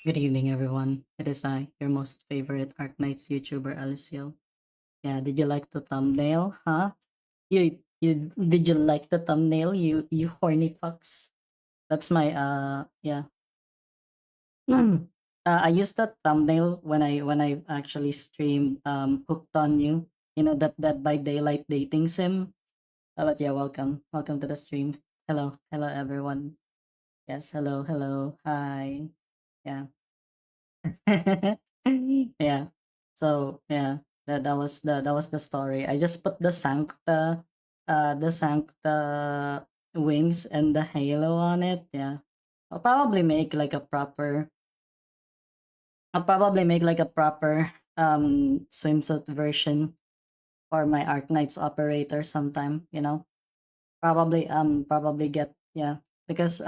Good evening, everyone. It is I, your most favorite ARKNIGHTS YouTuber, Alyssciel. Yeah, did you like the thumbnail, huh? You did you like the thumbnail, you horny fucks? That's my yeah. I used that thumbnail when I actually streamed Hooked on You. You know that by daylight dating sim. But yeah, welcome to the stream. Hello everyone. Yes, hello, hi. Yeah. Yeah. So yeah, that was the story. I just put the Sancta wings and the halo on it. Yeah. I'll probably make like a proper I'll probably make like a proper swimsuit version for my Arknights operator sometime, you know. Probably get, yeah, because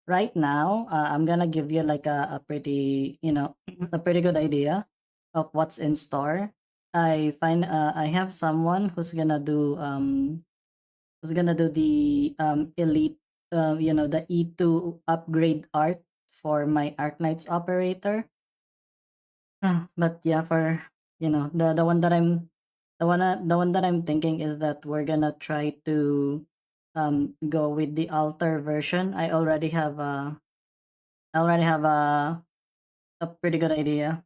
right now I'm gonna give you like a pretty, a pretty good idea of what's in store. I have someone who's gonna do the elite, the E2 upgrade art for my Arknights operator. But yeah, for the one that I'm thinking is that we're gonna try to go with the altar version. I already have a pretty good idea.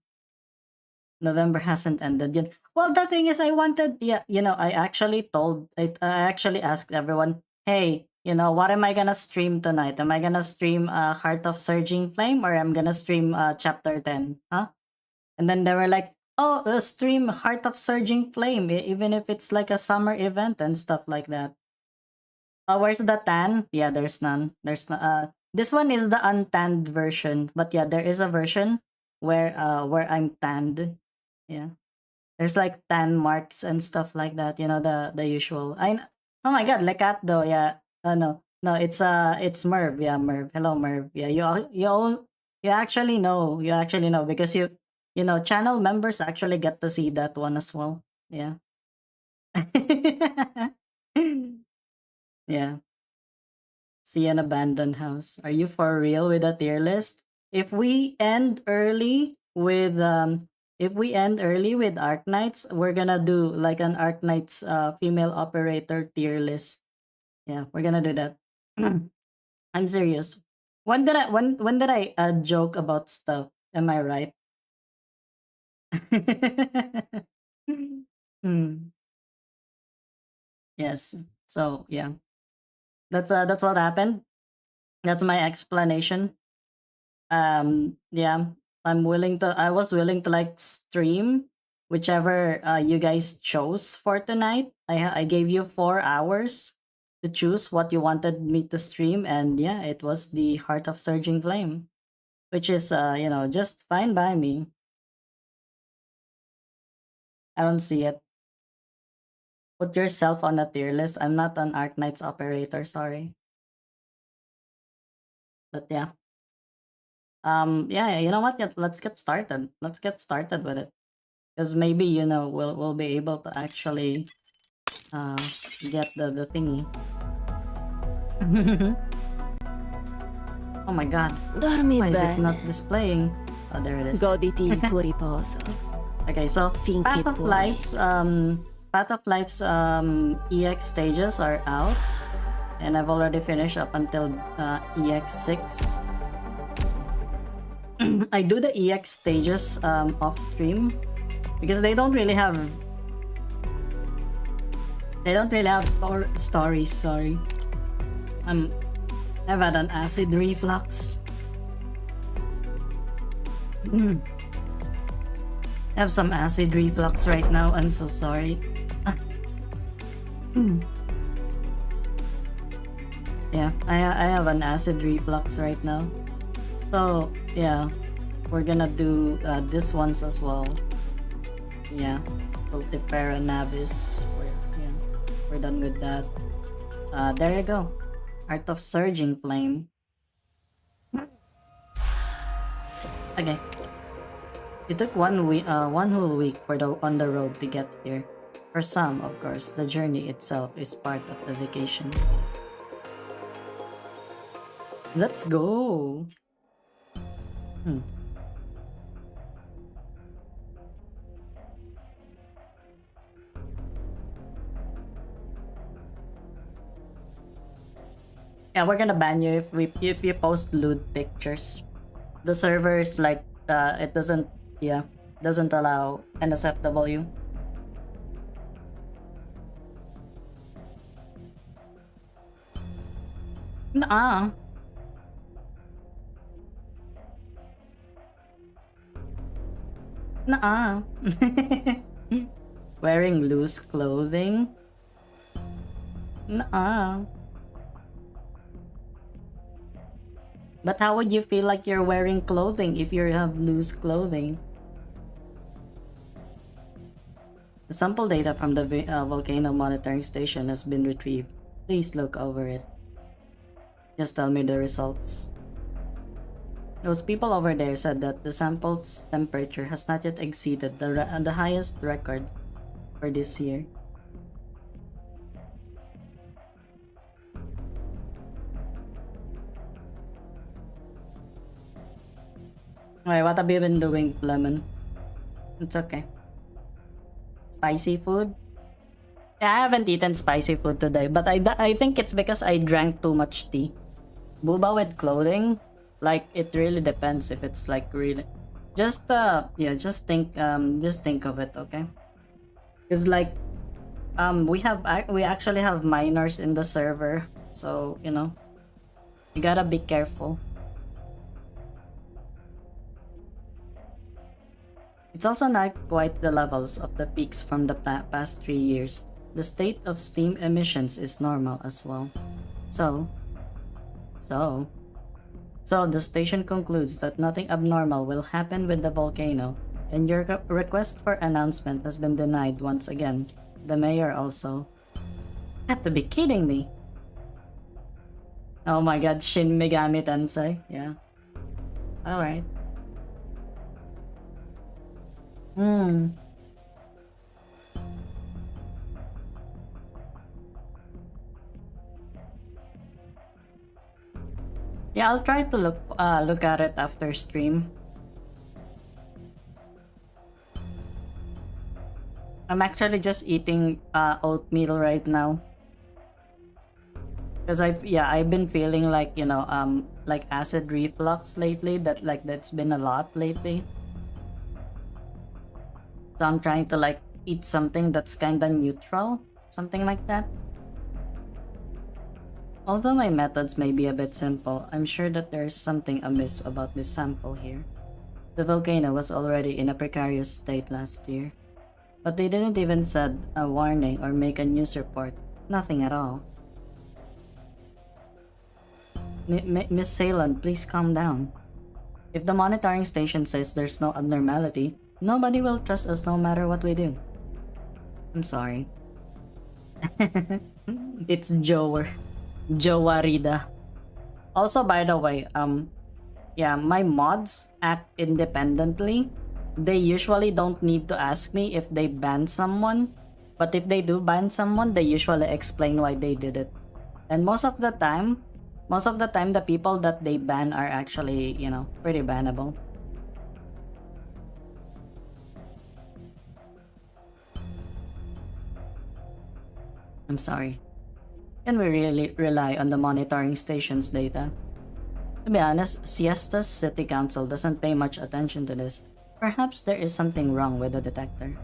November hasn't ended yet. Well, the thing is, I actually asked everyone, hey, what am I gonna stream tonight? Am I gonna stream Heart of Surging Flame, or I'm gonna stream Chapter 10? Huh? And then they were like, "Oh, stream Heart of Surging Flame, even if it's like a summer event and stuff like that." Where's the tan? Yeah, there's none. This one is the untanned version, but yeah, there is a version where I'm tanned. Yeah, there's like tan marks and stuff like that. The usual. Oh my god, Lecato. Yeah. No, it's Merv. Yeah, Merv. Hello, Merv. Yeah, you actually know because channel members actually get to see that one as well. Yeah. Yeah. See an abandoned house. Are you for real with a tier list? If we end early with Arknights, we're gonna do like an Arknights female operator tier list. Yeah, we're gonna do that. I'm serious. When did I joke about stuff? Am I right? Hmm. Yes. So yeah, that's what happened. That's my explanation. Yeah, I was willing to like stream whichever you guys chose for tonight. I gave you 4 hours to choose what you wanted me to stream, and yeah, it was the Heart of Surging Flame, which is just fine by me. I don't see it. Put yourself on a tier list. I'm not an Arknights operator, sorry. But yeah. Yeah, you know what? Yeah, let's get started. Let's get started with it. Because maybe, we'll be able to actually uh get the thingy. Oh my god. Dormi Why is it bene. not displaying? Oh, there it is. Goditi il tuo riposo. Okay, so Finché puoi. Path of Life's EX stages are out, and I've already finished up until EX6. I do the EX stages off stream because they don't really have stories. Sorry, I've had an acid reflux. I have some acid reflux right now. I'm so sorry. Yeah, I have an acid reflux right now. So yeah, we're gonna do this ones as well. Yeah, Stultifera Navis. We're done with that. There you go. Heart of Surging Flame. Okay. It took one whole week on the road to get here. For some, of course, the journey itself is part of the vacation. Let's go. Yeah, we're gonna ban you if you post lewd pictures. The server is like it doesn't, yeah, doesn't allow NSFW. Nah. Nah. Wearing loose clothing? Nah. But how would you feel like you're wearing clothing if you have loose clothing? The sample data from the volcano monitoring station has been retrieved. Please look over it. Just tell me the results. Those people over there said that the sample's temperature has not yet exceeded the highest record for this year. Wait, what have you been doing, Lemon? It's okay. Spicy food? Yeah, I haven't eaten spicy food today, but I think it's because I drank too much tea. Booba with clothing? Like, it really depends if it's like really... yeah, just think of it, okay? Because like, we actually have minors in the server, so, you know, you gotta be careful. It's also not quite the levels of the peaks from the past 3 years. The state of steam emissions is normal as well. So, so, so the station concludes that nothing abnormal will happen with the volcano, and your request for announcement has been denied once again. The mayor also. Had to be kidding me. Oh my god, Shin Megami Tensei. Yeah. Alright. Hmm. Yeah, I'll try to look at it after stream. I'm actually just eating oatmeal right now. Because I've been feeling like, you know, like acid reflux lately, that's been a lot lately. So I'm trying to like eat something that's kinda neutral, something like that. Although my methods may be a bit simple, I'm sure that there's something amiss about this sample here. The volcano was already in a precarious state last year, but they didn't even send a warning or make a news report. Nothing at all. Miss Ceylon, please calm down. If the monitoring station says there's no abnormality, nobody will trust us no matter what we do. I'm sorry. It's Jowarida. Also, by the way, yeah, my mods act independently. They usually don't need to ask me if they ban someone, but if they do ban someone, they usually explain why they did it. And most of the time, the people that they ban are actually, you know, pretty bannable. I'm sorry. Can we really rely on the monitoring station's data? To be honest, Siesta's city council doesn't pay much attention to this. Perhaps there is something wrong with the detector.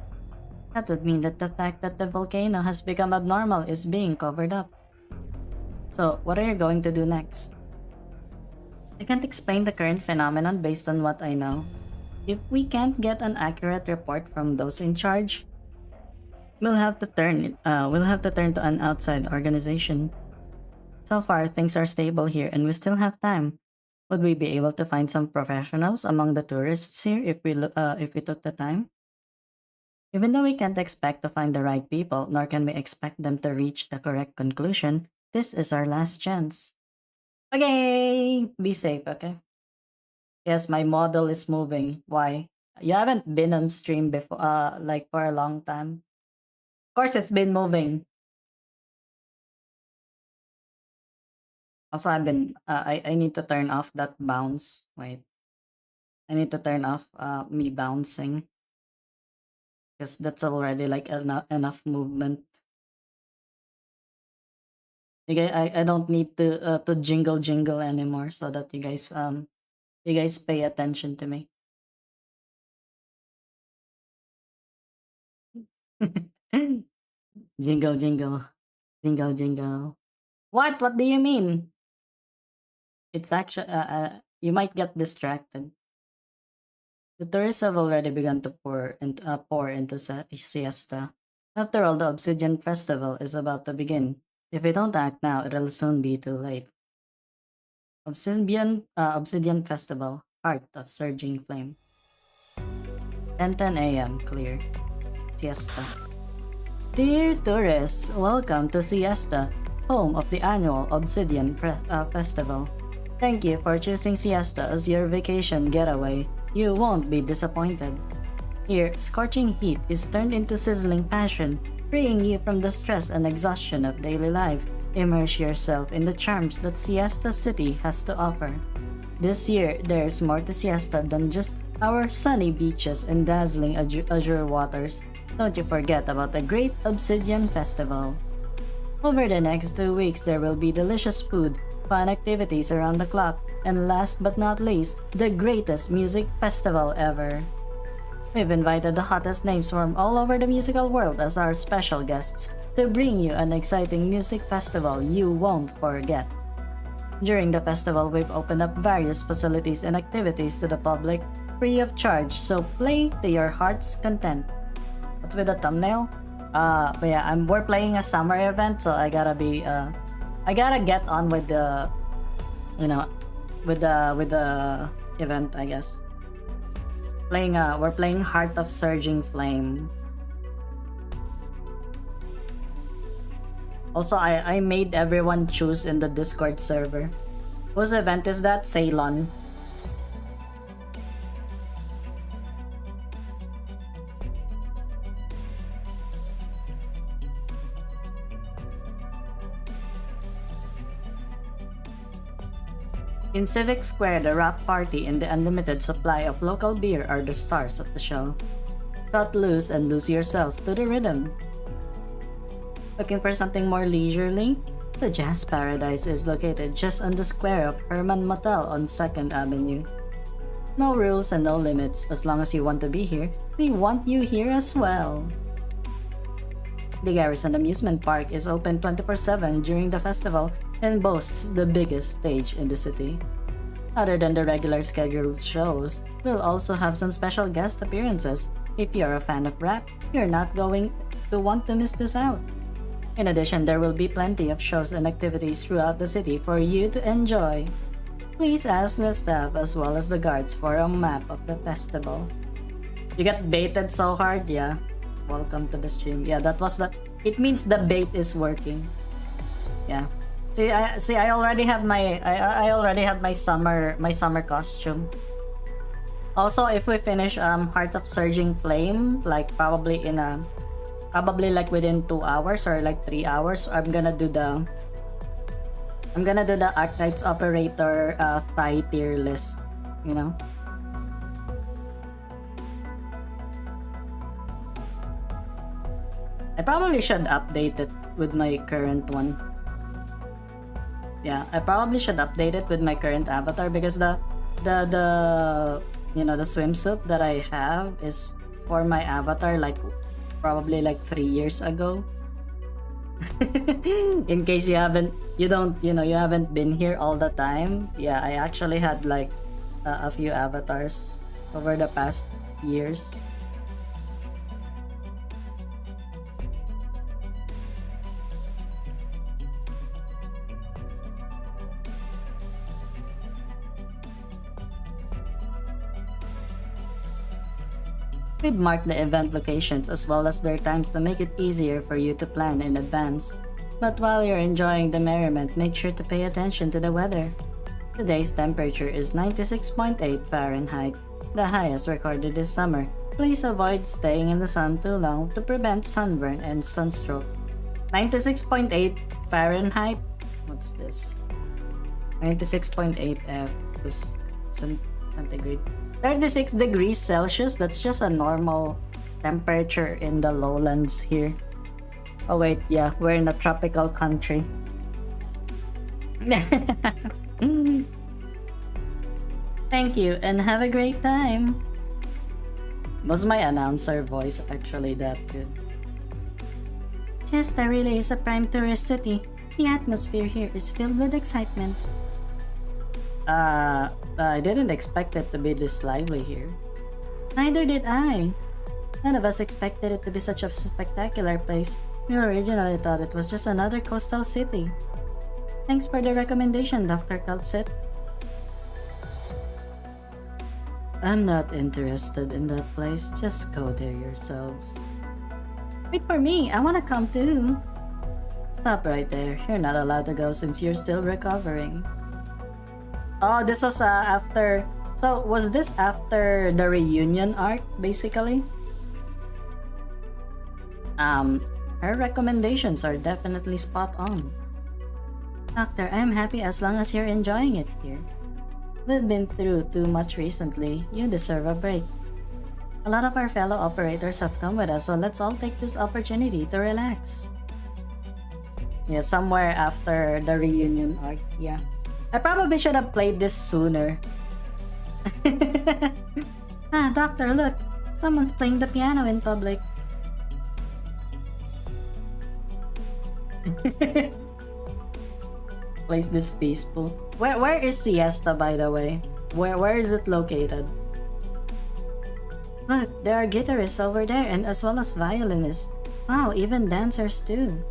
That would mean that the fact that the volcano has become abnormal is being covered up. So, what are you going to do next? I can't explain the current phenomenon based on what I know. If we can't get an accurate report from those in charge, we'll have to turn to an outside organization. So far, things are stable here and we still have time. Would we be able to find some professionals among the tourists here if we took the time? Even though we can't expect to find the right people, nor can we expect them to reach the correct conclusion, this is our last chance. Okay, be safe, okay? Yes, my model is moving. Why? You haven't been on stream before, like for a long time. Of course, it's been moving. Also, I need to turn off that bounce. Wait, I need to turn off me bouncing because that's already like enough movement. I don't need to jingle anymore, so that you guys pay attention to me. Jingle jingle. What do you mean? It's actually you might get distracted. The tourists have already begun to pour into siesta. After all, the Obsidian Festival is about to begin. If we don't act now, it'll soon be too late. Obsidian Festival, Heart of Surging Flame. 10:10 a.m. Clear. Siesta. Dear tourists, welcome to Siesta, home of the annual Obsidian Festival. Thank you for choosing Siesta as your vacation getaway. You won't be disappointed. Here, scorching heat is turned into sizzling passion, freeing you from the stress and exhaustion of daily life. Immerse yourself in the charms that Siesta City has to offer. This year, there's more to Siesta than just our sunny beaches and dazzling azure waters. Don't you forget about the Great Obsidian Festival. Over the next 2 weeks, there will be delicious food, fun activities around the clock, and last but not least, the greatest music festival ever. We've invited the hottest names from all over the musical world as our special guests to bring you an exciting music festival you won't forget. During the festival, we've opened up various facilities and activities to the public free of charge, so play to your heart's content. What's with the thumbnail? But yeah, we're playing a summer event, so I gotta get on with the, with the event, I guess. We're playing Heart of Surging Flame. Also, I made everyone choose in the Discord server. Whose event is that? Ceylon. In Civic Square, the rock party and the unlimited supply of local beer are the stars of the show. Cut loose and lose yourself to the rhythm. Looking for something more leisurely? The Jazz Paradise is located just on the square of Herman Motel on 2nd Avenue. No rules and no limits. As long as you want to be here, we want you here as well. The Garrison Amusement Park is open 24/7 during the festival and boasts the biggest stage in the city. Other than the regular scheduled shows, we'll also have some special guest appearances. If you're a fan of rap, you're not going to want to miss this out. In addition, there will be plenty of shows and activities throughout the city for you to enjoy. Please ask the staff as well as the guards for a map of the festival. You get baited so hard, yeah. Welcome to the stream. Yeah, that was the. It means the bait is working. Yeah. I already have my summer costume. Also, if we finish Heart of Surging Flame, like probably like within 2 hours or like 3 hours, I'm gonna do the ARKNIGHTS operator Thai tier list, you know. I probably should update it with my current one. Yeah, I probably should update it with my current avatar because the swimsuit that I have is for my avatar like probably like 3 years ago. In case you haven't been here all the time. Yeah, I actually had like a few avatars over the past years. We've marked the event locations as well as their times to make it easier for you to plan in advance. But while you're enjoying the merriment, make sure to pay attention to the weather. Today's temperature is 96.8 Fahrenheit, the highest recorded this summer. Please avoid staying in the sun too long to prevent sunburn and sunstroke. 96.8 Fahrenheit? What's this? 96.8 F centigrade. 36 degrees Celsius, that's just a normal temperature in the lowlands here. Oh wait, yeah, we're in a tropical country. Thank you and have a great time. Was my announcer voice actually that good? Chester really is a prime tourist city. The atmosphere here is filled with excitement. I didn't expect it to be this lively here. Neither did I. None of us expected it to be such a spectacular place. We originally thought it was just another coastal city. Thanks for the recommendation, Dr. Kaltset. I'm not interested in that place. Just go there yourselves. Wait for me. I wanna come too. Stop right there. You're not allowed to go since you're still recovering. Oh, this was after... So, was this after the reunion arc, basically? Her recommendations are definitely spot on. Doctor, I'm happy as long as you're enjoying it here. We've been through too much recently. You deserve a break. A lot of our fellow operators have come with us, so let's all take this opportunity to relax. Yeah, somewhere after the reunion arc, yeah. I probably should have played this sooner. Doctor, look! Someone's playing the piano in public. Place this peaceful. Where is Siesta, by the way? Where is it located? Look, there are guitarists over there and as well as violinists. Wow, even dancers too.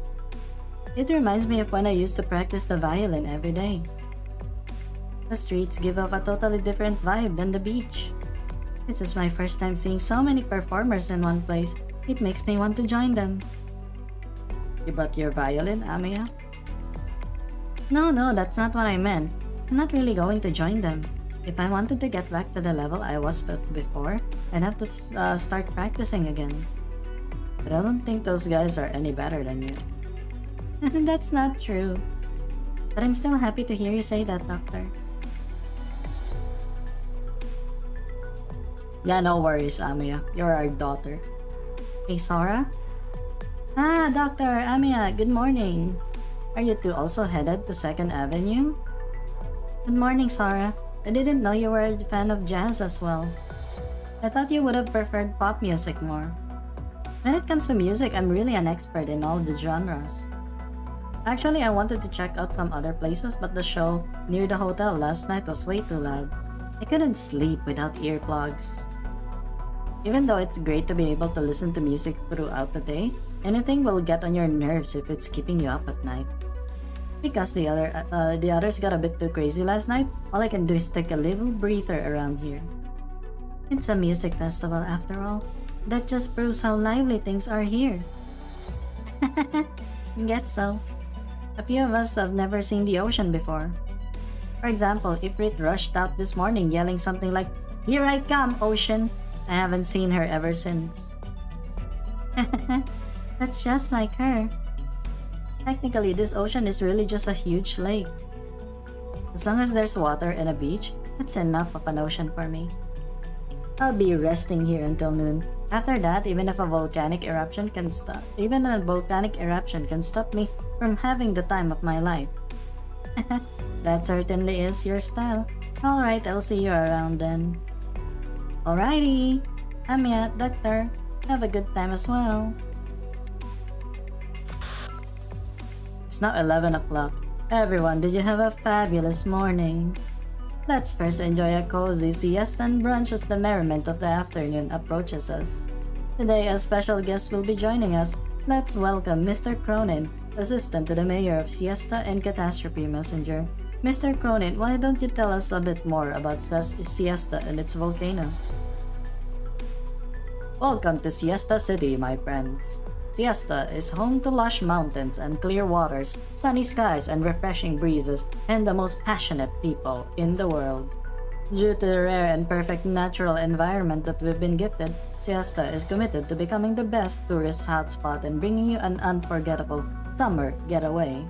It reminds me of when I used to practice the violin every day. The streets give off a totally different vibe than the beach. This is my first time seeing so many performers in one place. It makes me want to join them. You brought your violin, Amiya? No, that's not what I meant. I'm not really going to join them. If I wanted to get back to the level I was at before, I'd have to start practicing again. But I don't think those guys are any better than you. That's not true. But I'm still happy to hear you say that, Doctor. Yeah, no worries, Amiya. You're our daughter. Hey, Sora? Doctor, Amiya, good morning. Are you two also headed to 2nd Avenue? Good morning, Sora. I didn't know you were a fan of jazz as well. I thought you would have preferred pop music more. When it comes to music, I'm really an expert in all the genres. Actually, I wanted to check out some other places, but the show near the hotel last night was way too loud. I couldn't sleep without earplugs. Even though it's great to be able to listen to music throughout the day, anything will get on your nerves if it's keeping you up at night. Because the others got a bit too crazy last night, all I can do is take a little breather around here. It's a music festival after all. That just proves how lively things are here. Guess so. A few of us have never seen the ocean before. For example, Ifrit rushed out this morning yelling something like, "Here I come, ocean!" I haven't seen her ever since. That's just like her. Technically, this ocean is really just a huge lake. As long as there's water and a beach, that's enough of an ocean for me. I'll be resting here until noon. After that, even a volcanic eruption can stop me from having the time of my life. That certainly is your style. Alright, I'll see you around then. Alrighty. Amiya, Doctor, have a good time as well. It's now 11 o'clock. Everyone, did you have a fabulous morning? Let's first enjoy a cozy siesta and brunch as the merriment of the afternoon approaches us. Today, a special guest will be joining us. Let's welcome Mr. Cronin, assistant to the mayor of Siesta and Catastrophe Messenger. Mr. Cronin, why don't you tell us a bit more about Siesta and its volcano? Welcome to Siesta City, my friends. Siesta is home to lush mountains and clear waters, sunny skies and refreshing breezes, and the most passionate people in the world. Due to the rare and perfect natural environment that we've been gifted, Siesta is committed to becoming the best tourist hotspot and bringing you an unforgettable summer getaway.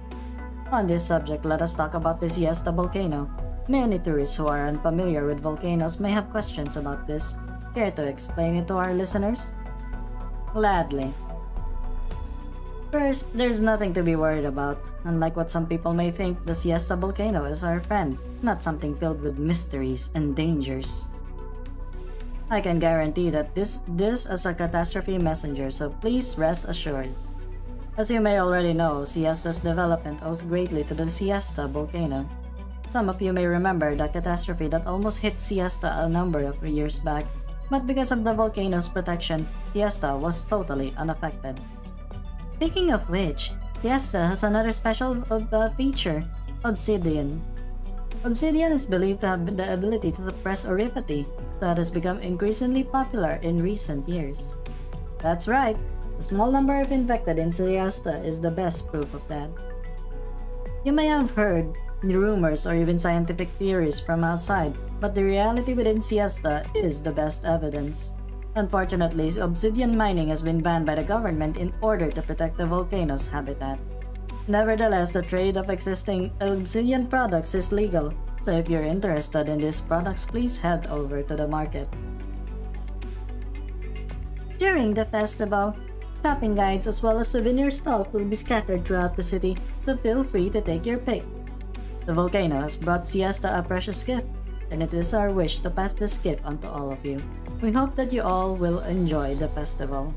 On this subject, let us talk about the Siesta volcano. Many tourists who are unfamiliar with volcanoes may have questions about this. Care to explain it to our listeners? Gladly. First, there's nothing to be worried about. Unlike what some people may think, the Siesta volcano is our friend, not something filled with mysteries and dangers. I can guarantee that this is a catastrophe messenger, so please rest assured. As you may already know, Siesta's development owes greatly to the Siesta volcano. Some of you may remember the catastrophe that almost hit Siesta a number of years back, but because of the volcano's protection, Siesta was totally unaffected. Speaking of which, Siesta has another special feature, Obsidian. Obsidian is believed to have the ability to suppress oripity that has become increasingly popular in recent years. That's right, the small number of infected in Siesta is the best proof of that. You may have heard rumors or even scientific theories from outside, but the reality within Siesta is the best evidence. Unfortunately, obsidian mining has been banned by the government in order to protect the volcano's habitat. Nevertheless, the trade of existing obsidian products is legal, so if you're interested in these products, please head over to the market. During the festival, shopping guides as well as souvenir stalls will be scattered throughout the city, so feel free to take your pick. The volcano has brought Siesta a precious gift, and it is our wish to pass this gift on to all of you. We hope that you all will enjoy the festival.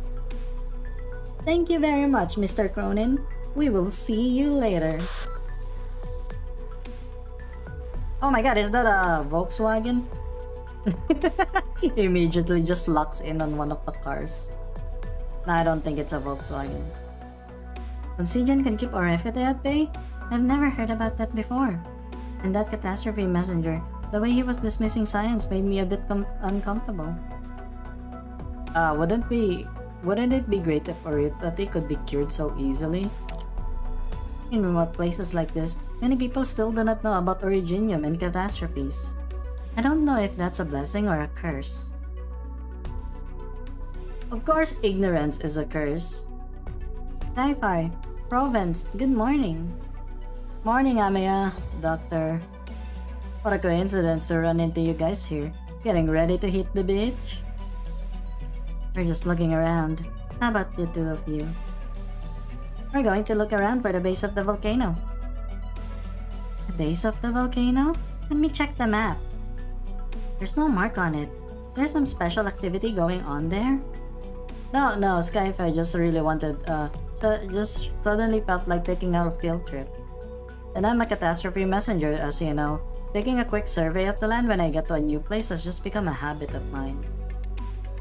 Thank you very much, Mr. Cronin. We will see you later. Oh my god, is that a Volkswagen? He immediately just locks in on one of the cars. No, I don't think it's a Volkswagen. Obsidian can keep oripity at bay? I've never heard about that before. And that catastrophe messenger, the way he was dismissing science made me a bit uncomfortable. Wouldn't it be great if oripity could be cured so easily? In remote places like this, many people still do not know about originium and catastrophes. I don't know if that's a blessing or a curse. Of course, ignorance is a curse. Sci-Fi, Provence, good morning. Morning, Amaya, Doctor. What a coincidence to run into you guys here. Getting ready to hit the beach? We're just looking around. How about the two of you? We're going to look around for the base of the volcano. The base of the volcano? Let me check the map. There's no mark on it. Is there some special activity going on there? No, Skyfi just really wanted, just suddenly felt like taking out a field trip. And I'm a catastrophe messenger, as you know. Taking a quick survey of the land when I get to a new place has just become a habit of mine.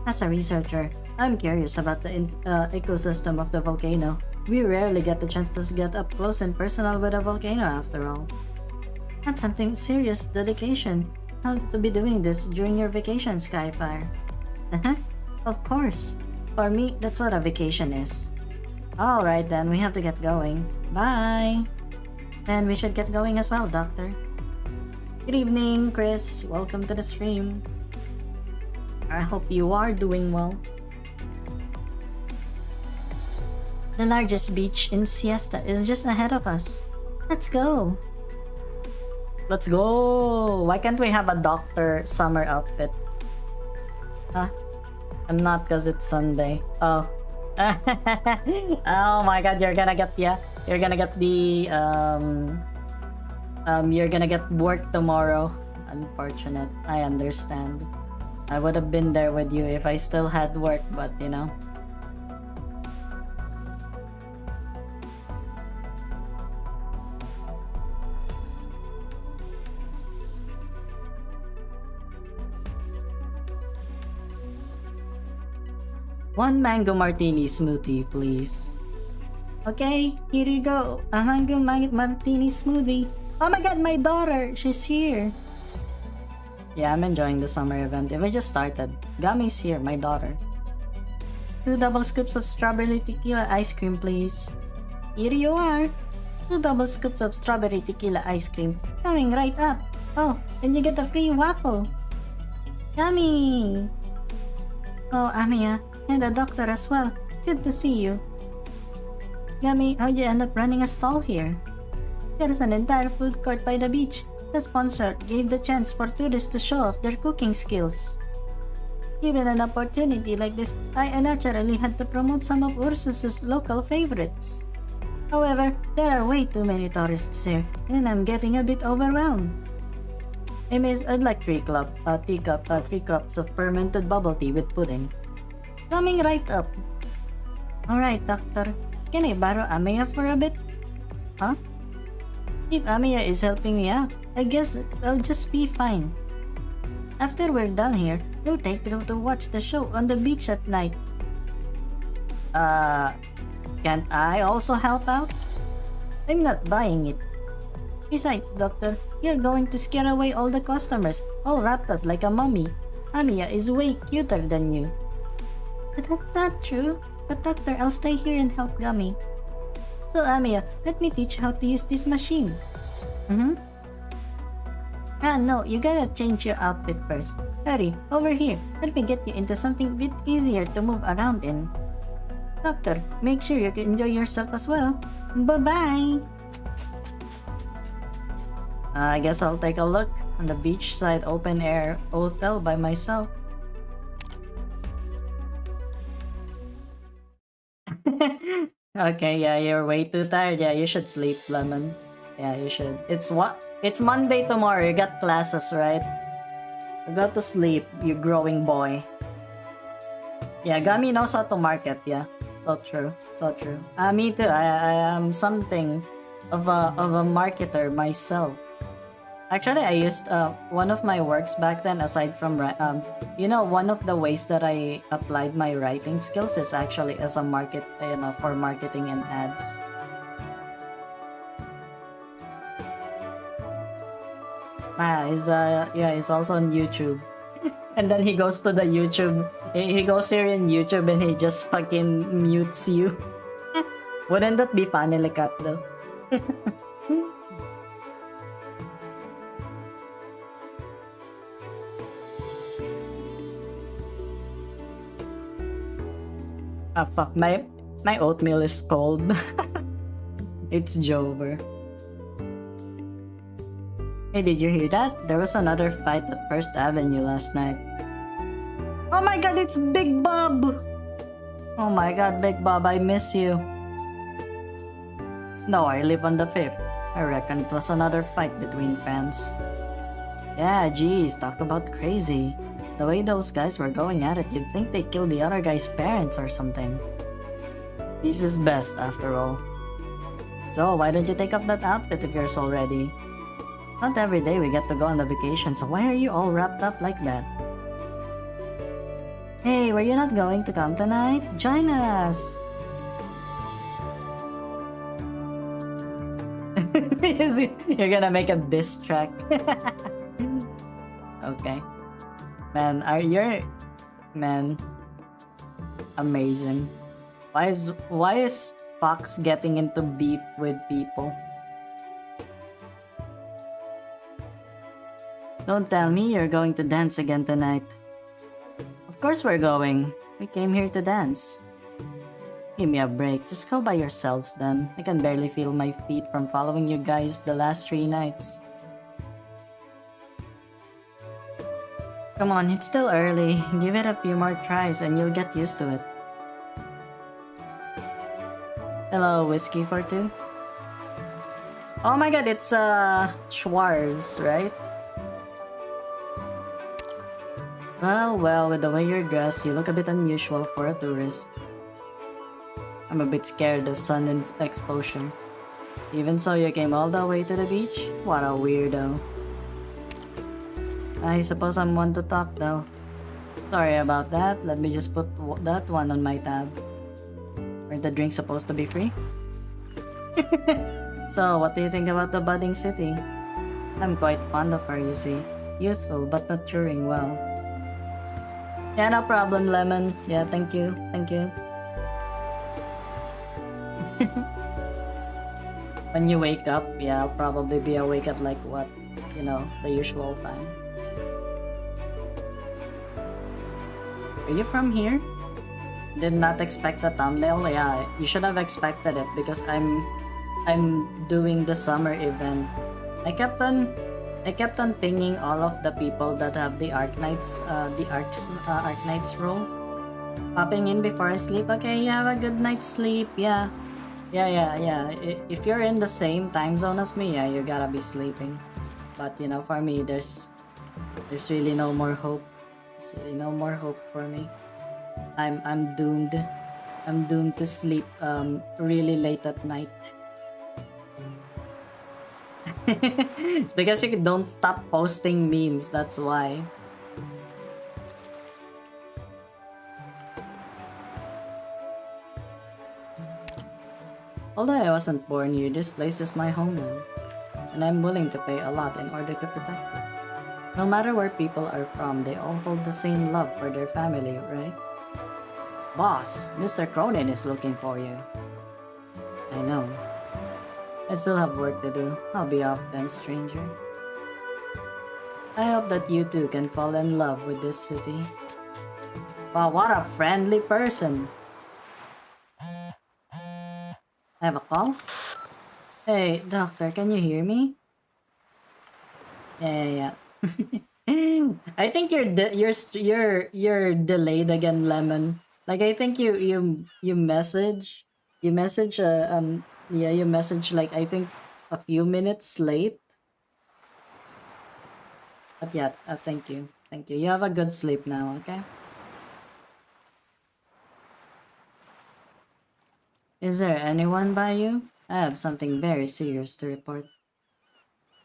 As a researcher, I'm curious about the ecosystem of the volcano. We rarely get the chance to get up close and personal with a volcano after all. That's something serious dedication. How to be doing this during your vacation, Skyfire? Of course. For me, that's what a vacation is. Alright then, we have to get going. Bye! And we should get going as well, Doctor. Good evening, Chris. Welcome to the stream. I hope you are doing well. The largest beach in Siesta is just ahead of us. Let's go! Let's go! Why can't we have a doctor summer outfit? Huh? I'm not because it's Sunday. Oh. Oh my god, you're gonna get the you're gonna get work tomorrow. Unfortunate. I understand. I would have been there with you if I still had work, but you know. One mango martini smoothie, please. Okay, here you go. A mango martini smoothie. Oh my god, my daughter! She's here. Yeah, I'm enjoying the summer event. If I just started. Gami's here, my daughter. 2 double scoops of strawberry tequila ice cream, please. Here you are. 2 double scoops of strawberry tequila ice cream. Coming right up. Oh, and you get a free waffle. Yummy! Oh, Amiya. And the doctor as well. Good to see you. Yummy, how'd you end up running a stall here? There's an entire food court by the beach. The sponsor gave the chance for tourists to show off their cooking skills. Given an opportunity like this, I naturally had to promote some of Ursus's local favorites. However, there are way too many tourists here, and I'm getting a bit overwhelmed. Miss, I'd like 3 cups of fermented bubble tea with pudding. Coming right up. Alright, doctor. Can I borrow Amiya for a bit? Huh? If Amiya is helping me out, I guess I'll just be fine. After we're done here, we'll take them to watch the show on the beach at night. Can I also help out? I'm not buying it. Besides, doctor, you're going to scare away all the customers, all wrapped up like a mummy. Amiya is way cuter than you. But that's not true. But doctor, I'll stay here and help Gummy. So Amiya, let me teach you how to use this machine. No, you gotta change your outfit first. Hurry, over here. Let me get you into something a bit easier to move around in. Doctor, make sure you can enjoy yourself as well. Bye-bye! I guess I'll take a look on the beachside open-air hotel by myself. Okay, yeah, you're way too tired. Yeah, you should sleep, Lemon. Yeah, you should. It's Monday tomorrow. You got classes, right? You got to sleep, you growing boy. Yeah, Gami knows how to market. Yeah, so true, so true. Me too. I am something of a marketer myself. Actually, I used one of my works back then, aside from one of the ways that I applied my writing skills is actually as a for marketing and ads. He's also on YouTube. And then he goes to the YouTube. He goes here in YouTube and he just fucking mutes you. Wouldn't that be funny like that though? Fuck, my oatmeal is cold. It's Jover. Hey, did you hear that? There was another fight at First Avenue last night. Oh my god, it's Big Bob! Oh my god, Big Bob, I miss you. No, I live on the 5th. I reckon it was another fight between fans. Yeah, geez, talk about crazy. The way those guys were going at it, you'd think they killed the other guy's parents or something. Peace is best, after all. So, why don't you take off that outfit if you're so ready? Not every day we get to go on a vacation, so why are you all wrapped up like that? Hey, were you not going to come tonight? Join us! You're gonna make a diss track. Okay. Man, amazing. Why is Fox getting into beef with people? Don't tell me you're going to dance again tonight. Of course we're going. We came here to dance. Give me a break. Just go by yourselves then. I can barely feel my feet from following you guys the last 3 nights. Come on, it's still early. Give it a few more tries and you'll get used to it. Hello, whiskey for 2? Oh my god, it's Schwartz, right? Well, with the way you're dressed, you look a bit unusual for a tourist. I'm a bit scared of sun and exposure. Even so, you came all the way to the beach? What a weirdo. I suppose I'm one to talk though. Sorry about that, let me just put that one on my tab. Are the drinks supposed to be free? So, what do you think about the budding city? I'm quite fond of her, you see. Youthful but maturing well. Yeah, no problem, Lemon. Yeah, thank you. Thank you. When you wake up, yeah, I'll probably be awake at like what? You know, the usual time. Are you from here? Did not expect the thumbnail. Yeah, you should have expected it because I'm doing the summer event. I kept on I kept on pinging all of the people that have the Arknights, Arknights role. Popping in before I sleep. Okay, you have a good night's sleep. Yeah. If you're in the same time zone as me, yeah, you gotta be sleeping. But you know, for me, there's really no more hope. There's really no more hope for me. I'm doomed. I'm doomed to sleep really late at night. It's because you don't stop posting memes, that's why. Although I wasn't born here, this place is my homeland, and I'm willing to pay a lot in order to protect it. No matter where people are from, they all hold the same love for their family, right? Boss, Mr. Cronin is looking for you. I know. I still have work to do. I'll be off then, stranger. I hope that you too can fall in love with this city. Wow, what a friendly person! I have a call? Hey, doctor, can you hear me? Yeah. I think you're delayed again, Lemon. Like I think you message you message like I think a few minutes late. But yeah, thank you. Thank you. You have a good sleep now, okay? Is there anyone by you? I have something very serious to report.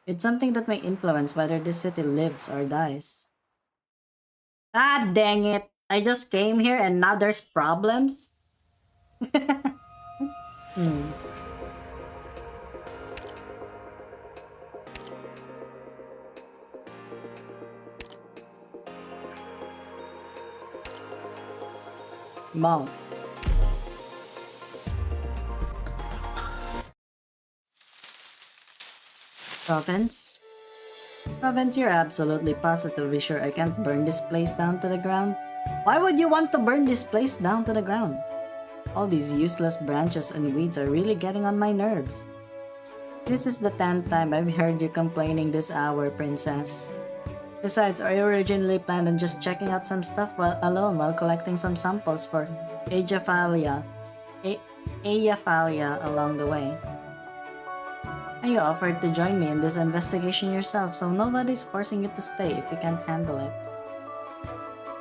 It's something that may influence whether this city lives or dies. Ah, dang it! I just came here and now there's problems? Hmm. Mount. Province? Province, you're absolutely positively sure I can't burn this place down to the ground? Why would you want to burn this place down to the ground? All these useless branches and weeds are really getting on my nerves. This is the 10th time I've heard you complaining this hour, princess. Besides, I originally planned on just checking out some stuff alone while collecting some samples for Aegyphalia along the way. And you offered to join me in this investigation yourself, so nobody's forcing you to stay if you can't handle it.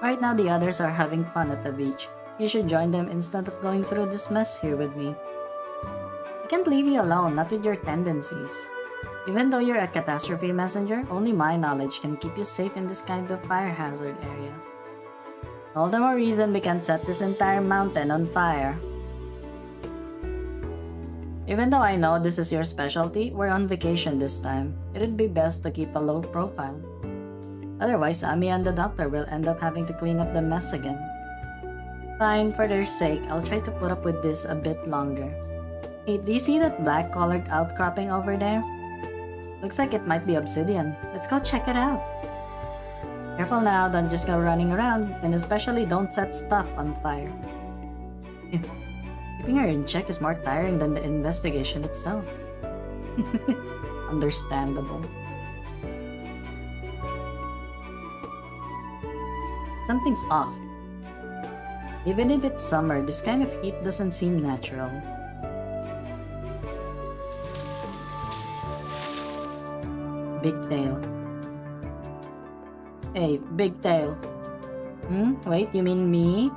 Right now the others are having fun at the beach. You should join them instead of going through this mess here with me. I can't leave you alone, not with your tendencies. Even though you're a catastrophe messenger, only my knowledge can keep you safe in this kind of fire hazard area. All the more reason we can set this entire mountain on fire. Even though I know this is your specialty, we're on vacation this time. It'd be best to keep a low profile. Otherwise, Ami and the doctor will end up having to clean up the mess again. Fine, for their sake, I'll try to put up with this a bit longer. Hey, do you see that black-colored outcropping over there? Looks like it might be obsidian. Let's go check it out. Careful now, don't just go running around, and especially don't set stuff on fire. Keeping her in check is more tiring than the investigation itself. Understandable. Something's off. Even if it's summer, this kind of heat doesn't seem natural. Big tail. Hey, big tail. Wait, you mean me?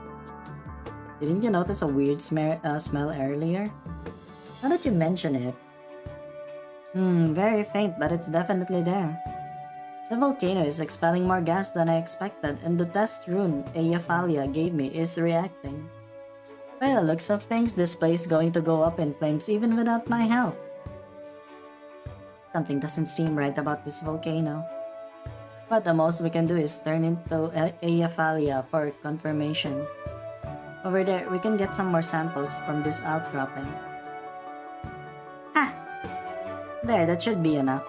Didn't you notice a weird smell earlier? Now that you mention it. Very faint, but it's definitely there. The volcano is expelling more gas than I expected, and the test rune Aegyphalia gave me is reacting. By the looks of things, this place is going to go up in flames even without my help. Something doesn't seem right about this volcano. But the most we can do is turn into Aegyphalia for confirmation. Over there, we can get some more samples from this outcropping. Ha! There, that should be enough.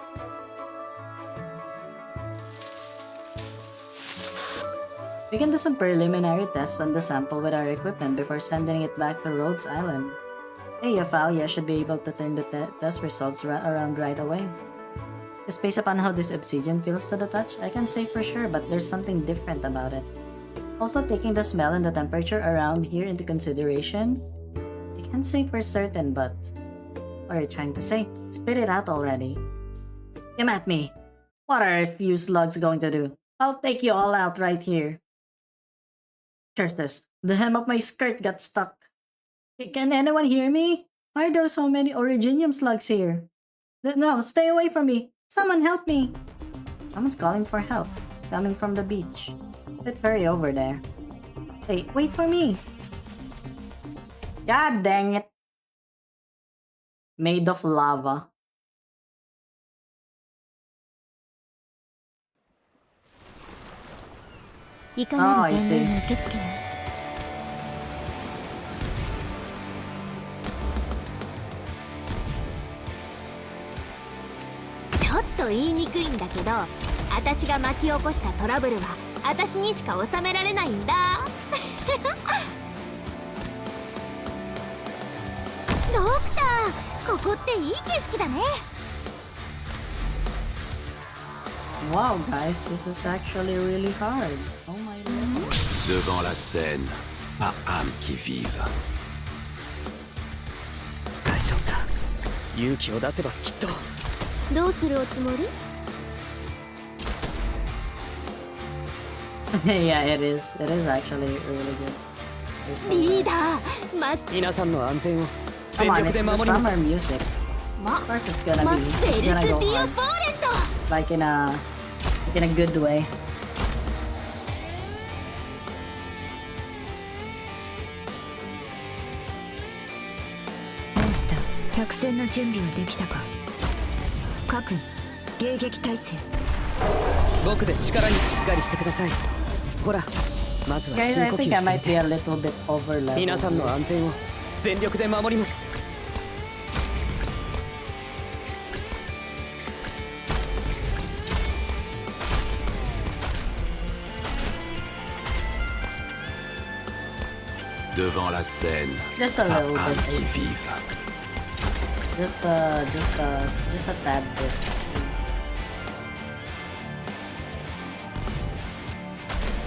We can do some preliminary tests on the sample with our equipment before sending it back to Rhodes Island. Aegyphalia should be able to turn the test results around right away. Just based upon how this obsidian feels to the touch, I can't say for sure, but there's something different about it. Also, taking the smell and the temperature around here into consideration, I can't say for certain, but what are you trying to say? Spit it out already. Come at me. What are a few slugs going to do? I'll take you all out right here. Curse this. The hem of my skirt got stuck. Can anyone hear me? Why are there so many originium slugs here? No, stay away from me. Someone help me. Someone's calling for help. It's coming from the beach. Let's hurry over there. Hey, wait for me. God dang it. Made of lava. Oh, I see. ちょっと言いにくいんだけど、私が巻き起こしたトラブルは私にしか収められないんだ。ドクター、ここっていい景色だね。Wow, guys, this is actually really hard. Oh my lord. Devant la scène, pas âme qui vive. 大丈夫だ。勇気を出せばきっと。どうするおつもり？ Yeah, it is. It is actually really good. There's some, リーダー、マス皆さんの安全を Come 全 on, 力 it's で the 守りま summer す。 music. Of course, it's gonna マ be. スペ It's ル gonna スデ go ィオ hard. ポーレント。 Like in a good way. モンスター、作戦の準備はできたか。各迎撃態勢。僕で力にしっかりしてください。ほら、まずは Guys, 深 I 呼 think 吸 I してみ might be て。 a little bit over level. 皆さんの安全を全力で守ります。Devant la scène, Just a pas little âme bit. qui vive. Just a tad bit.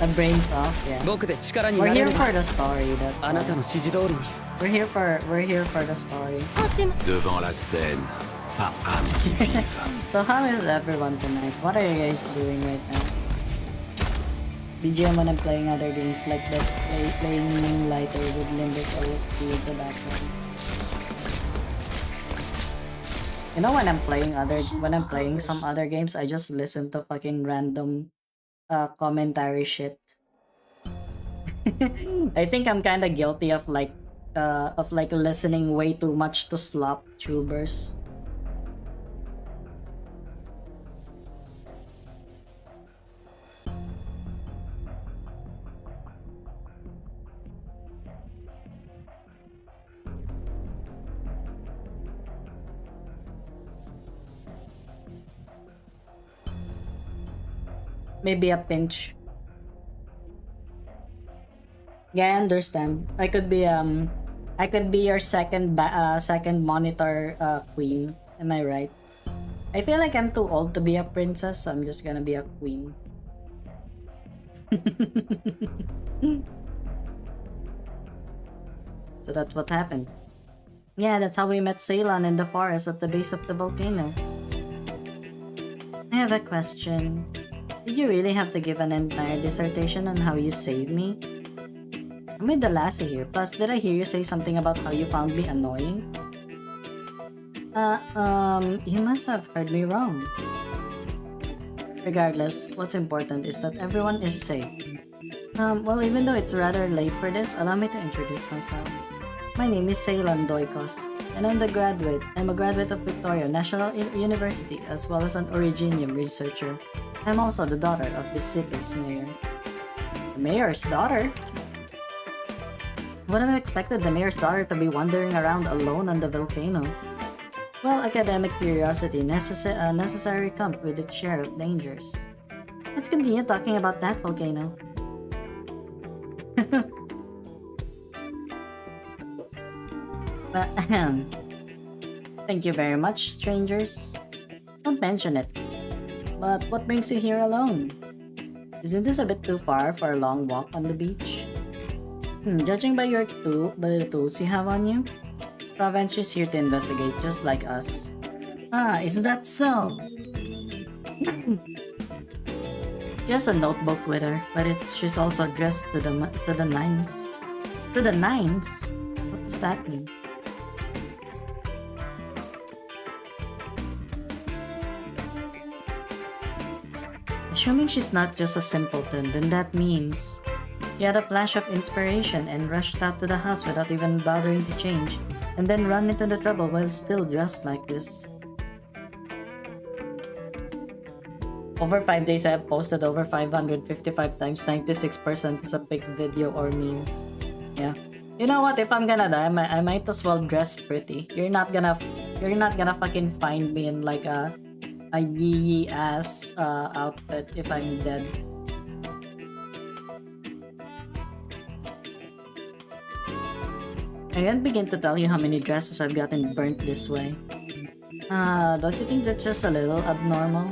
My brain's off, yeah. 僕で力に We're なれ here れば for the story, that's あなたの why. 指示通りに。 We're here for the story. Devant la scène, pas âme qui vive. So how is everyone tonight? What are you guys doing right now? BGM when I'm playing other games like that, playing Moonlight or with Limbus OST in the background. You know when I'm playing some other games, I just listen to fucking random commentary shit. I think I'm kind of guilty of like listening way too much to slop tubers. Maybe a pinch. Yeah, I understand. I could be your second monitor queen. Am I right? I feel like I'm too old to be a princess, so I'm just gonna be a queen. So that's what happened. Yeah, that's how we met Ceylon in the forest at the base of the volcano. I have a question. Did you really have to give an entire dissertation on how you saved me? I'm with the lassie here, plus did I hear you say something about how you found me annoying? You must have heard me wrong. Regardless, what's important is that everyone is safe. Well, even though it's rather late for this, allow me to introduce myself. My name is Ceylon Doikos, and I'm a graduate of Victoria National University, as well as an Originium researcher. I'm also the daughter of this city's mayor. The mayor's daughter? Would have expected the mayor's daughter to be wandering around alone on the volcano. Well, academic curiosity necessarily comes with its share of dangers. Let's continue talking about that volcano. Thank you very much, strangers. Don't mention it. But what brings you here alone? Isn't this a bit too far for a long walk on the beach? Judging by the tools you have on you, Province is here to investigate just like us. Ah, is that so? She has a notebook with her, but she's also dressed to the nines. To the nines? What does that mean? Assuming she's not just a simpleton, then that means she had a flash of inspiration and rushed out to the house without even bothering to change, and then run into the trouble while still dressed like this. Over 5 days, I have posted over 555 times. 96% is a fake video or meme. Yeah. You know what? If I'm gonna die, I might as well dress pretty. You're not gonna fucking find me in like a yee ass outfit if I'm dead. I can't begin to tell you how many dresses I've gotten burnt this way. Don't you think that's just a little abnormal?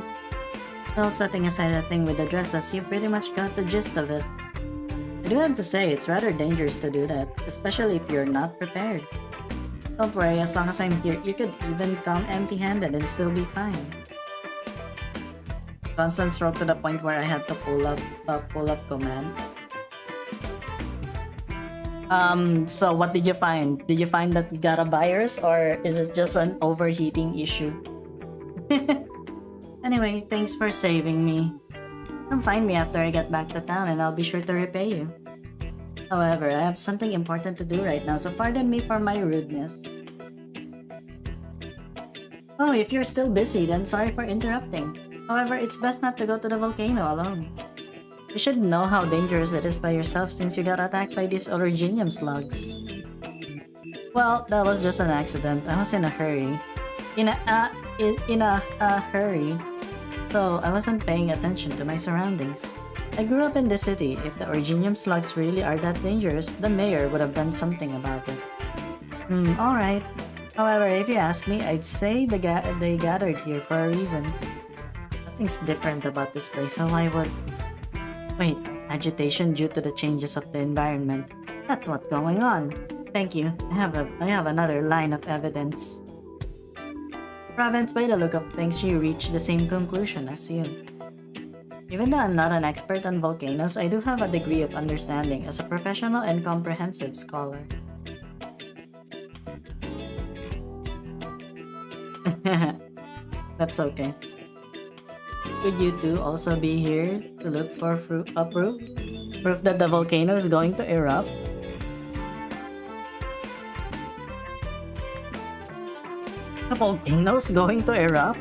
Well, setting aside that thing with the dresses, you pretty much got the gist of it. I do have to say, it's rather dangerous to do that, especially if you're not prepared. Don't worry, as long as I'm here, you could even come empty-handed and still be fine. Constant stroke to the point where I had to pull up command. So what did you find? Did you find that you got a virus, or is it just an overheating issue? Anyway, thanks for saving me. Come find me after I get back to town and I'll be sure to repay you. However, I have something important to do right now, so pardon me for my rudeness. Oh, if you're still busy, then sorry for interrupting. However, it's best not to go to the volcano alone. You should know how dangerous it is by yourself since you got attacked by these originium slugs. Well, that was just an accident. I was in a hurry. In a hurry. So I wasn't paying attention to my surroundings. I grew up in the city. If the originium slugs really are that dangerous, the mayor would have done something about it. Alright. However, if you ask me, I'd say they gathered here for a reason. Nothing's different about this place, so I would... Wait, agitation due to the changes of the environment. That's what's going on. Thank you. I have another line of evidence. Province, by the look of things, she reached the same conclusion as you. Even though I'm not an expert on volcanoes, I do have a degree of understanding as a professional and comprehensive scholar. That's okay. Could you two also be here to look for proof that the volcano is going to erupt? The volcano's going to erupt?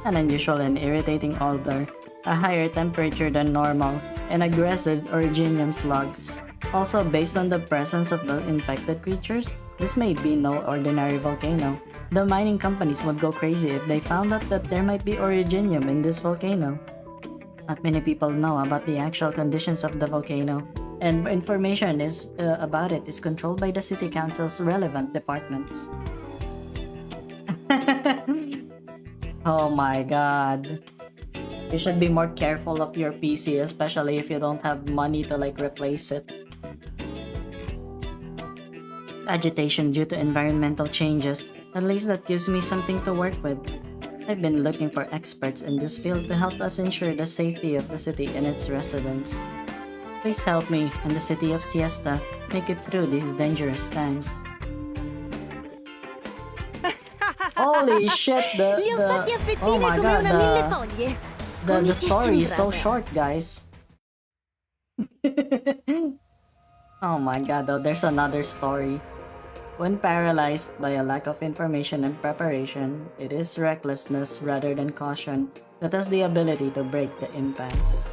An unusual and irritating odor, a higher temperature than normal, and aggressive originium slugs. Also, based on the presence of the infected creatures, this may be no ordinary volcano. The mining companies would go crazy if they found out that there might be originium in this volcano. Not many people know about the actual conditions of the volcano, and information about it is controlled by the city council's relevant departments. Oh my god. You should be more careful of your PC, especially if you don't have money to replace it. Agitation due to environmental changes. At least that gives me something to work with. I've been looking for experts in this field to help us ensure the safety of the city and its residents. Please help me and the city of Siesta make it through these dangerous times. Holy shit, oh my god, the story is so short, guys. Oh my god, though, there's another story. When paralyzed by a lack of information and preparation, it is recklessness rather than caution that has the ability to break the impasse.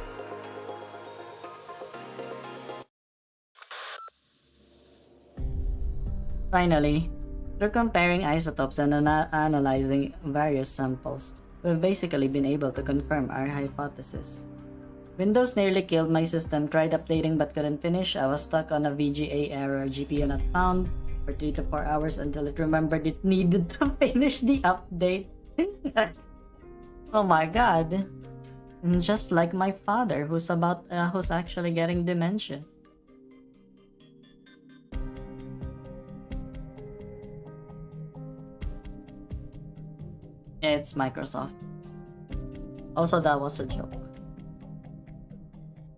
Finally, through comparing isotopes and analyzing various samples, we've basically been able to confirm our hypothesis. Windows nearly killed my system, tried updating but couldn't finish. I was stuck on a VGA error, GPU not found, for 3 to 4 hours until it remembered it needed to finish the update. Oh my god. Just like my father, who's actually getting dementia. It's Microsoft. Also, that was a joke.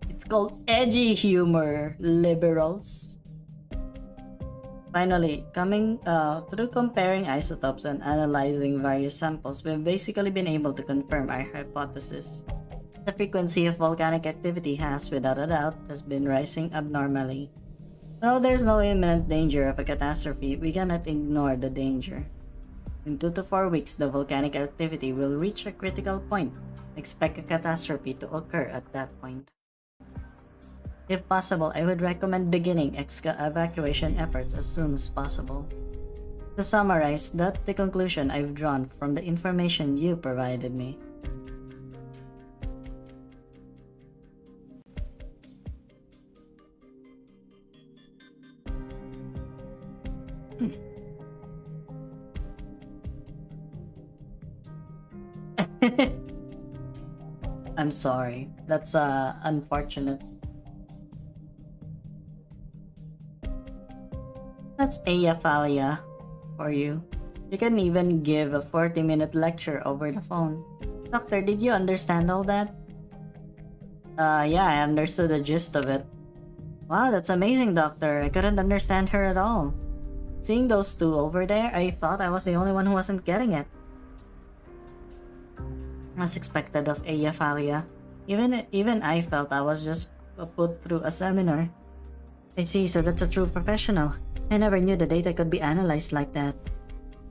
It's called edgy humor, liberals. Finally, through comparing isotopes and analyzing various samples, we've basically been able to confirm our hypothesis. The frequency of volcanic activity has, without a doubt, been rising abnormally. Though there's no imminent danger of a catastrophe, we cannot ignore the danger. In 2 to 4 weeks, the volcanic activity will reach a critical point. Expect a catastrophe to occur at that point. If possible, I would recommend beginning evacuation efforts as soon as possible. To summarize, that's the conclusion I've drawn from the information you provided me. I'm sorry. That's unfortunate. That's Alyssciel for you. You can even give a 40-minute lecture over the phone. Doctor, did you understand all that? Yeah, I understood the gist of it. Wow, that's amazing, Doctor. I couldn't understand her at all. Seeing those two over there, I thought I was the only one who wasn't getting it. As expected of Alyssciel. Even I felt I was just put through a seminar. I see, so that's a true professional. I never knew the data could be analyzed like that.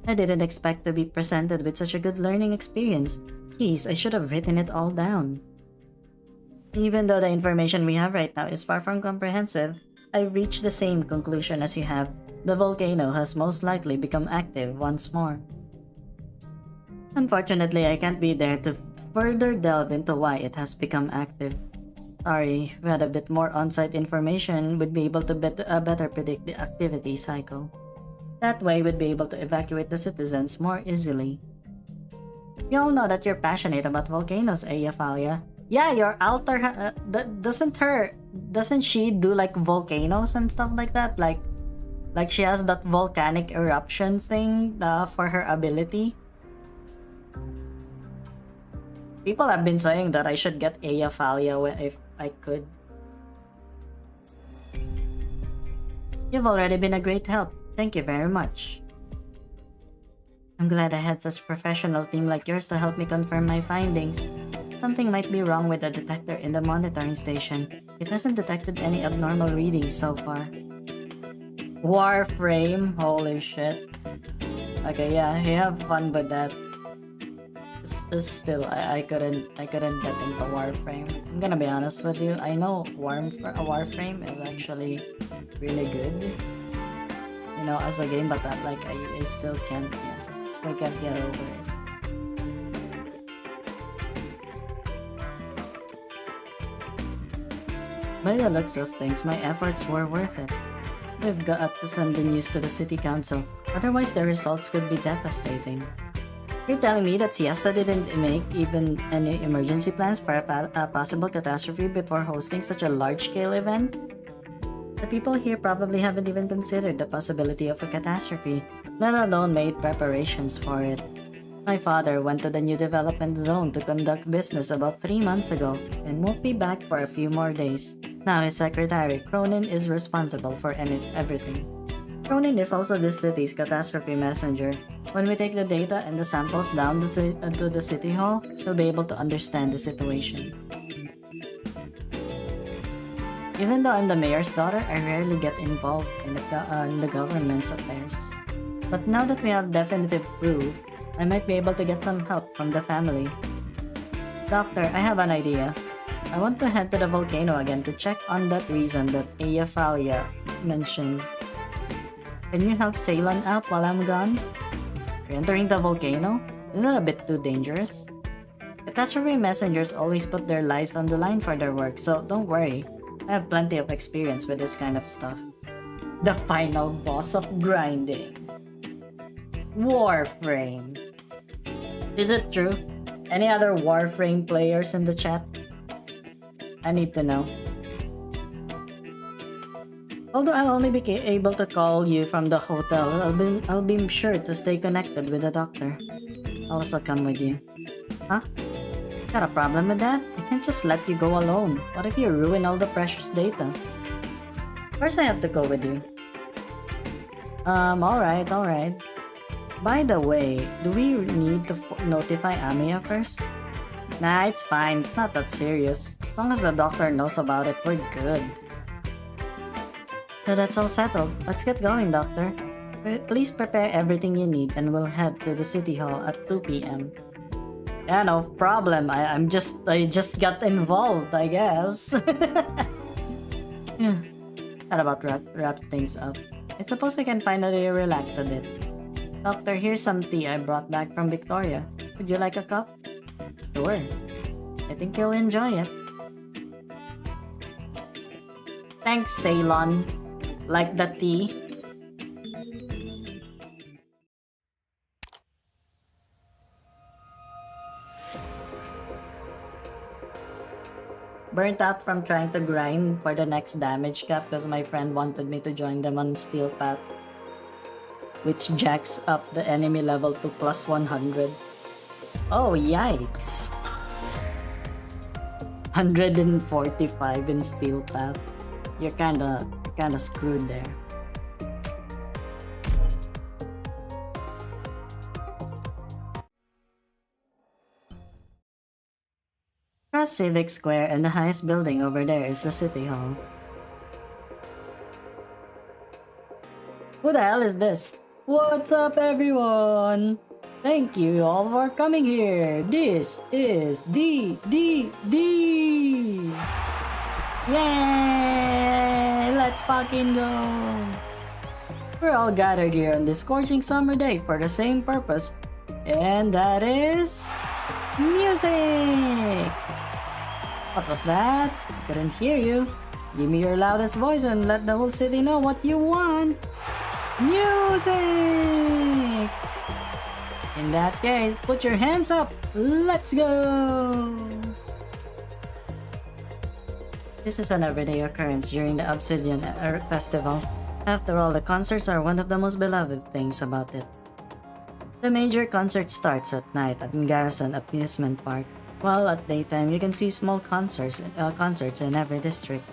I didn't expect to be presented with such a good learning experience. Geez, I should have written it all down. Even though the information we have right now is far from comprehensive, I reached the same conclusion as you have. The volcano has most likely become active once more. Unfortunately, I can't be there to further delve into why it has become active. Sorry, if we had a bit more on-site information, we'd be able to better predict the activity cycle. That way, we'd be able to evacuate the citizens more easily. We all know that you're passionate about volcanoes, Alyssciel. Yeah, your altar, doesn't she do like volcanoes and stuff like that? Like she has that volcanic eruption thing for her ability? People have been saying that I should get Alyssciel if I could. You've already been a great help. Thank you very much. I'm glad I had such a professional team like yours to help me confirm my findings. Something might be wrong with the detector in the monitoring station. It hasn't detected any abnormal readings so far. Warframe? Holy shit. Okay, yeah, you have fun with that. Still, I couldn't get into Warframe. I'm gonna be honest with you. I know Warframe is actually really good, you know, as a game, but that, like, I still can't. Yeah, I can't get over it. By the looks of things, my efforts were worth it. We've got to send the news to the city council. Otherwise, the results could be devastating. You're telling me that Siesta didn't make even any emergency plans for a possible catastrophe before hosting such a large-scale event? The people here probably haven't even considered the possibility of a catastrophe, let alone made preparations for it. My father went to the new development zone to conduct business about 3 months ago and won't be back for a few more days. Now his secretary, Cronin, is responsible for everything. Cronin is also this city's catastrophe messenger. When we take the data and the samples down to the city hall, he'll be able to understand the situation. Even though I'm the mayor's daughter, I rarely get involved in the government's affairs. But now that we have definitive proof, I might be able to get some help from the family. Doctor, I have an idea. I want to head to the volcano again to check on that reason that Alyssciel mentioned. Can you help Ceylon out while I'm gone? You're entering the volcano? Isn't that a bit too dangerous? Catastrophe messengers always put their lives on the line for their work, so don't worry. I have plenty of experience with this kind of stuff. The final boss of grinding. Warframe. Is it true? Any other Warframe players in the chat? I need to know. Although I'll only be able to call you from the hotel, I'll be sure to stay connected with the doctor. I'll also come with you. Huh? Got a problem with that? I can't just let you go alone. What if you ruin all the precious data? Of course I have to go with you. Alright. By the way, do we need to notify Amiya first? Nah, it's fine. It's not that serious. As long as the doctor knows about it, we're good. So that's all settled. Let's get going, doctor. Please prepare everything you need and we'll head to the city hall at 2 p.m. Yeah, no problem. I just got involved, I guess. That about wraps things up. I suppose I can finally relax a bit. Doctor, here's some tea I brought back from Victoria. Would you like a cup? Sure. I think you'll enjoy it. Thanks, Ceylon. Like the tea? Burnt out from trying to grind for the next damage cap because my friend wanted me to join them on Steel Path, which jacks up the enemy level to plus 100. Oh, yikes. 145 in Steel Path. You're kinda screwed there. Across Civic Square and the highest building over there is the City Hall. Who the hell is this? What's up, everyone? Thank you all for coming here. This is D. Yay! Let's fucking go! We're all gathered here on this scorching summer day for the same purpose, and that is music! What was that? I couldn't hear you. Give me your loudest voice and let the whole city know what you want. Music! In that case, put your hands up. Let's go! This is an everyday occurrence during the Obsidian festival. After all, the concerts are one of the most beloved things about it. The major concert starts at night at Garrison Amusement Park, while at daytime you can see small concerts in every district.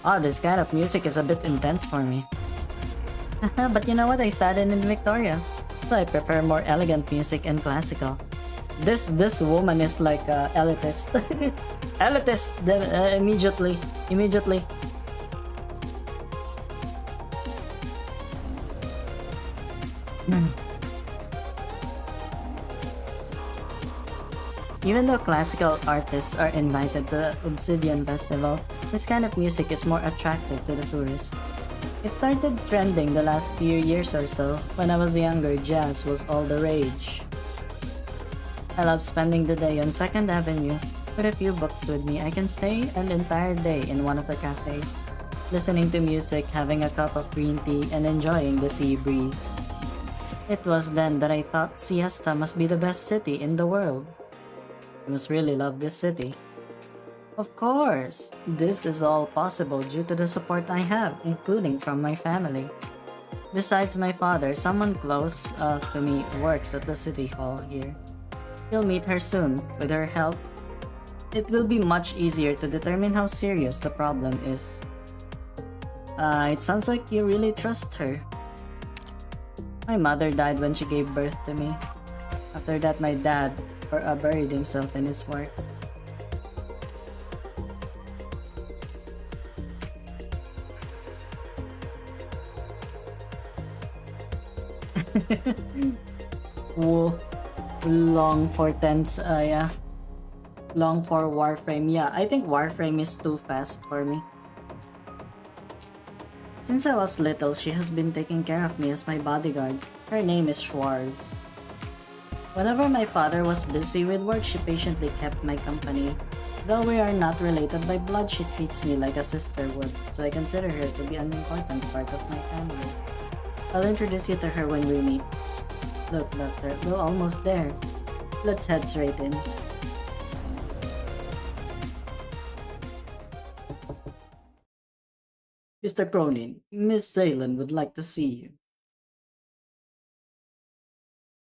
Oh, this kind of music is a bit intense for me. But you know what? I studied in Victoria, so I prefer more elegant music and classical. This woman is like elitist. Elitist immediately. Even though classical artists are invited to the Obsidian Festival, this kind of music is more attractive to the tourists. It started trending the last few years or so. When I was younger, jazz was all the rage. I love spending the day on 2nd Avenue. With a few books with me, I can stay an entire day in one of the cafes, listening to music, having a cup of green tea, and enjoying the sea breeze. It was then that I thought Siesta must be the best city in the world. I must really love this city. Of course, this is all possible due to the support I have, including from my family. Besides my father, someone close to me works at the city hall here. You'll meet her soon. With her help, it will be much easier to determine how serious the problem is. It sounds like you really trust her. My mother died when she gave birth to me. After that, my dad buried himself in his work. Whoa. Long for tense, yeah. Long for Warframe. Yeah, I think Warframe is too fast for me. Since I was little, she has been taking care of me as my bodyguard. Her name is Schwarz. Whenever my father was busy with work, she patiently kept my company. Though we are not related by blood, she treats me like a sister would, so I consider her to be an important part of my family. I'll introduce you to her when we meet. Look, Doctor, we're almost there. Let's head straight in. Mr. Cronin, Miss Zaylen would like to see you.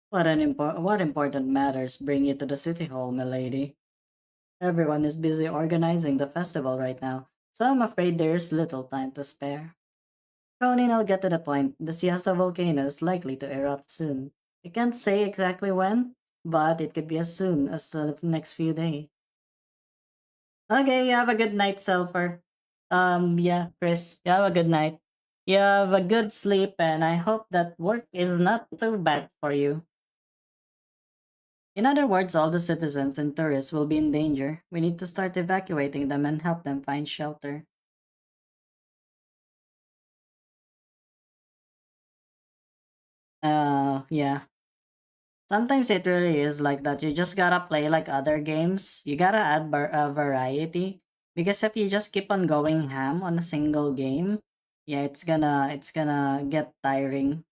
What important matters bring you to the city hall, milady? Everyone is busy organizing the festival right now, so I'm afraid there is little time to spare. Cronin, I'll get to the point. The Siesta volcano is likely to erupt soon. I can't say exactly when, but it could be as soon as the next few days. Okay, you have a good night, Sulfur. Yeah, Chris, you have a good night. You have a good sleep, and I hope that work is not too bad for you. In other words, all the citizens and tourists will be in danger. We need to start evacuating them and help them find shelter. Yeah. Sometimes it really is like that. You just gotta play like other games. You gotta add variety. Because if you just keep on going ham on a single game, yeah, it's gonna get tiring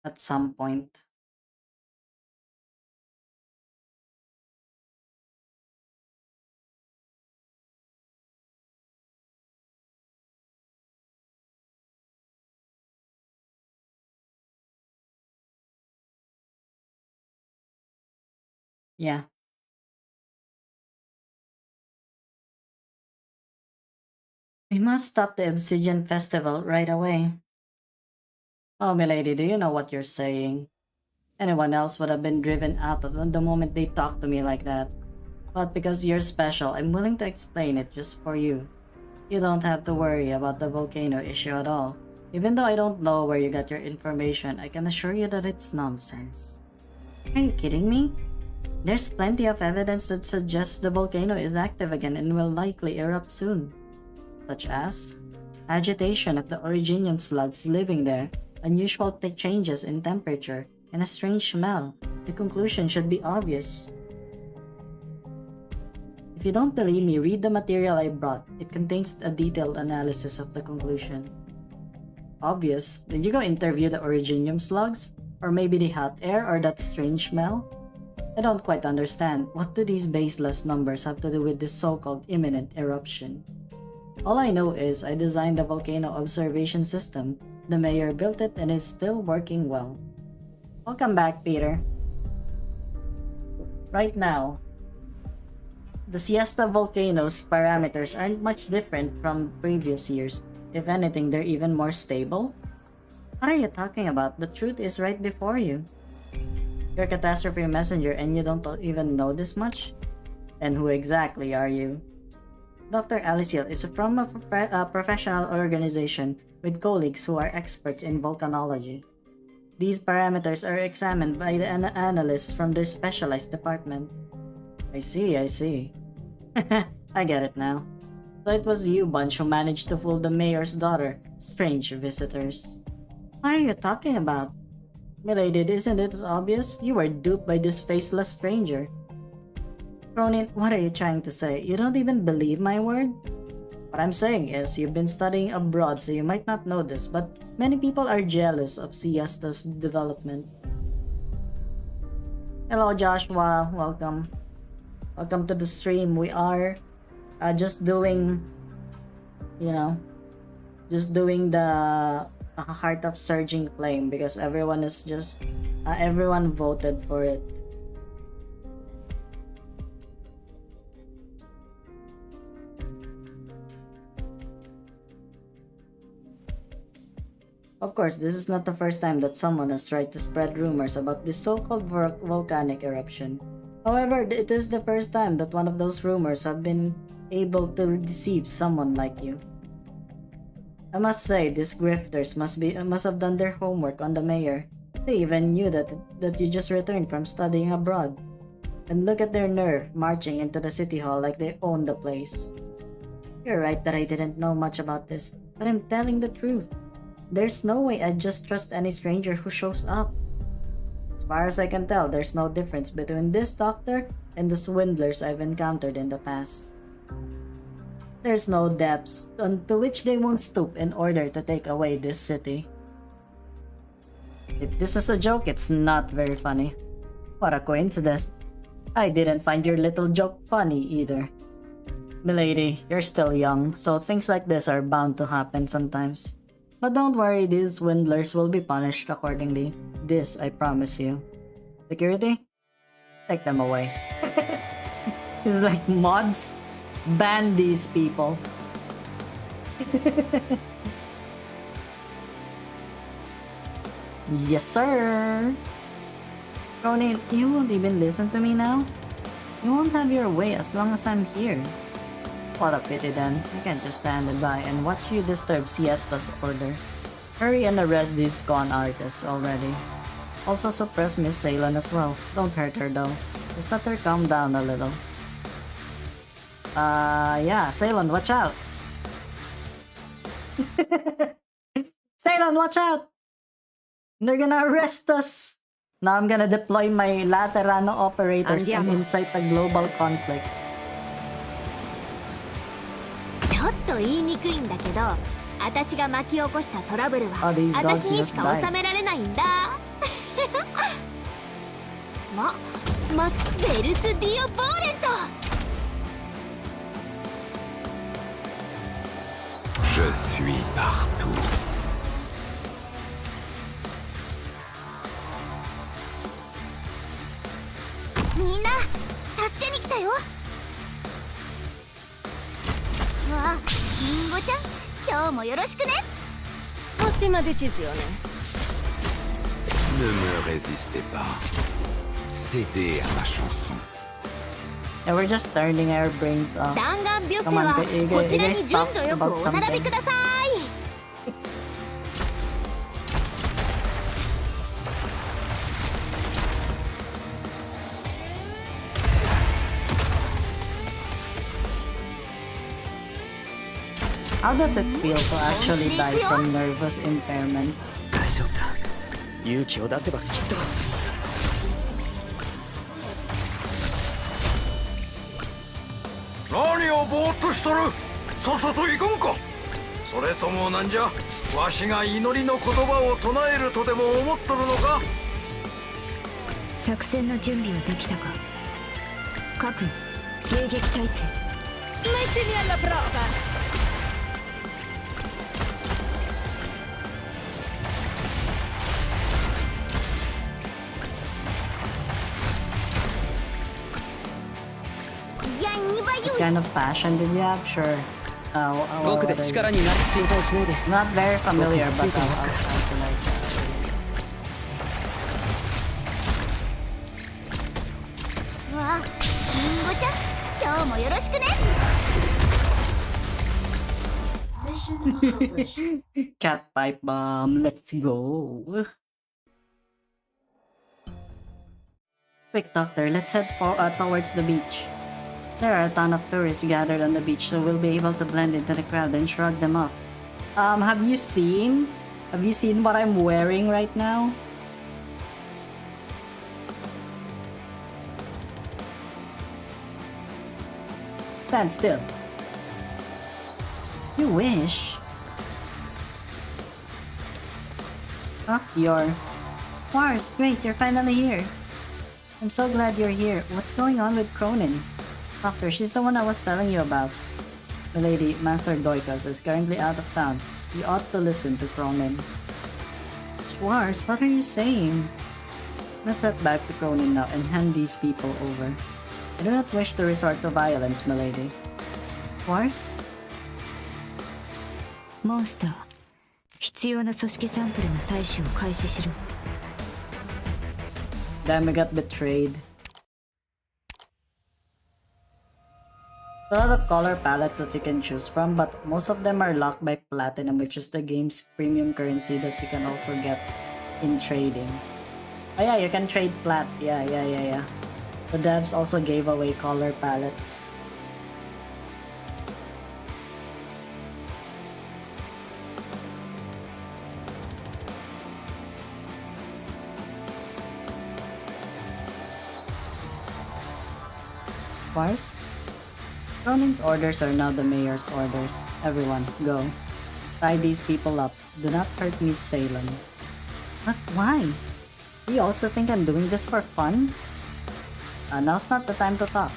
at some point. Yeah. We must stop the Obsidian Festival right away. Oh, milady, do you know what you're saying? Anyone else would have been driven out of the moment they talk to me like that. But because you're special, I'm willing to explain it just for you. You don't have to worry about the volcano issue at all. Even though I don't know where you got your information, I can assure you that it's nonsense. Are you kidding me? There's plenty of evidence that suggests the volcano is active again and will likely erupt soon. Such as agitation of the originium slugs living there, unusual changes in temperature, and a strange smell. The conclusion should be obvious. If you don't believe me, read the material I brought. It contains a detailed analysis of the conclusion. Obvious? Did you go interview the originium slugs? Or maybe the hot air or that strange smell? I don't quite understand. What do these baseless numbers have to do with this so-called imminent eruption? All I know is I designed the volcano observation system. The mayor built it and it's still working well. Welcome back, Peter. Right now, the Siesta volcano's parameters aren't much different from previous years. If anything, they're even more stable. What are you talking about? The truth is right before you. You're a catastrophe messenger and you don't even know this much? And who exactly are you? Dr. Alyssciel is from a professional organization with colleagues who are experts in volcanology. These parameters are examined by the analysts from their specialized department. I see. I get it now. So it was you bunch who managed to fool the mayor's daughter. Strange visitors. What are you talking about? Milady, isn't it obvious? You were duped by this faceless stranger. Cronin, what are you trying to say? You don't even believe my word? What I'm saying is, you've been studying abroad so you might not know this, but many people are jealous of Siesta's development. Hello Joshua, welcome. Welcome to the stream. We are just doing, just doing the Heart of Surging Flame because everyone is just, everyone voted for it. Of course, this is not the first time that someone has tried to spread rumors about this so-called volcanic eruption. However, it is the first time that one of those rumors have been able to deceive someone like you. I must say, these grifters must have done their homework on the mayor. They even knew that you just returned from studying abroad. And look at their nerve, marching into the city hall like they own the place. You're right that I didn't know much about this, but I'm telling the truth. There's no way I'd just trust any stranger who shows up. As far as I can tell, there's no difference between this doctor and the swindlers I've encountered in the past. There's no depths to which they won't stoop in order to take away this city. If this is a joke, it's not very funny. What a coincidence. I didn't find your little joke funny either. Milady, you're still young, so things like this are bound to happen sometimes. But don't worry, these swindlers will be punished accordingly. This, I promise you. Security? Take them away. It's like, mods? Ban these people. Yes, sir! Ronin, you won't even listen to me now? You won't have your way as long as I'm here. What a pity then. I can't just stand by and watch you disturb Siesta's order. Hurry and arrest these con artists already. Also suppress Miss Ceylon as well. Don't hurt her though. Just let her calm down a little. Yeah, Ceylon, watch out! Ceylon, watch out! They're gonna arrest us! Now I'm gonna deploy my Laterano operators and Andiamo. incite a global conflict. ちょっと言いにくいんだけど、私が巻き起こしたトラブルは Oh, these dogs 私に just しか died. 収められないんだ。マスベルス・ディオ・ボーレント。 Je suis partout. みんな助けに来たよ。わあ、リンゴちゃん、今日もよろしくね。 Ottima decisione. Ne me résistez pas. Cédez à ma chanson. Yeah, we're just turning our brains off. 弾丸ビュッフェ Come on, は you こちらに guys 順 talk 序よく about お並び something. ください。 How does it feel to actually die from nervous impairment? 大丈夫だ。勇気を出せばきっと。何をぼーっとしとる。さっさと行こうか。それともなんじゃ、わしが祈りの言葉を唱えるとでも思っとるのか。作戦の準備はできたか。各迎撃態勢。 Mettimi alla prova! いや、2倍 What kind of passion did you have? Sure. 僕で what are 力 you? になる心配しないで。 Not very familiar, but I'll try to like. わあ、リンゴちゃん、今日もよろしくね。 Cat pipe bomb. Let's go. Quick, doctor. Let's head towards the beach. There are a ton of tourists gathered on the beach, so we'll be able to blend into the crowd and shrug them off. Have you seen what I'm wearing right now? Stand still. You wish. Huh? Mars, great, you're finally here. I'm so glad you're here. What's going on with Cronin? Doctor, she's the one I was telling you about. Milady, Master Doikas is currently out of town. You ought to listen to Cronin. Schwarz, what are you saying? Let's head back to Cronin now and hand these people over. I do not wish to resort to violence, milady. Schwarz? モンスター、必要な組織サンプルの採取を開始しろ。 Damn, I got betrayed. A lot of color palettes that you can choose from, but most of them are locked by platinum, which is the game's premium currency that you can also get in trading. Oh yeah, you can trade plat. Yeah. The devs also gave away color palettes. Mars? Ronin's orders are now the mayor's orders. Everyone, go. Tie these people up. Do not hurt Miss Ceylon. But why? Do you also think I'm doing this for fun? Now's not the time to talk.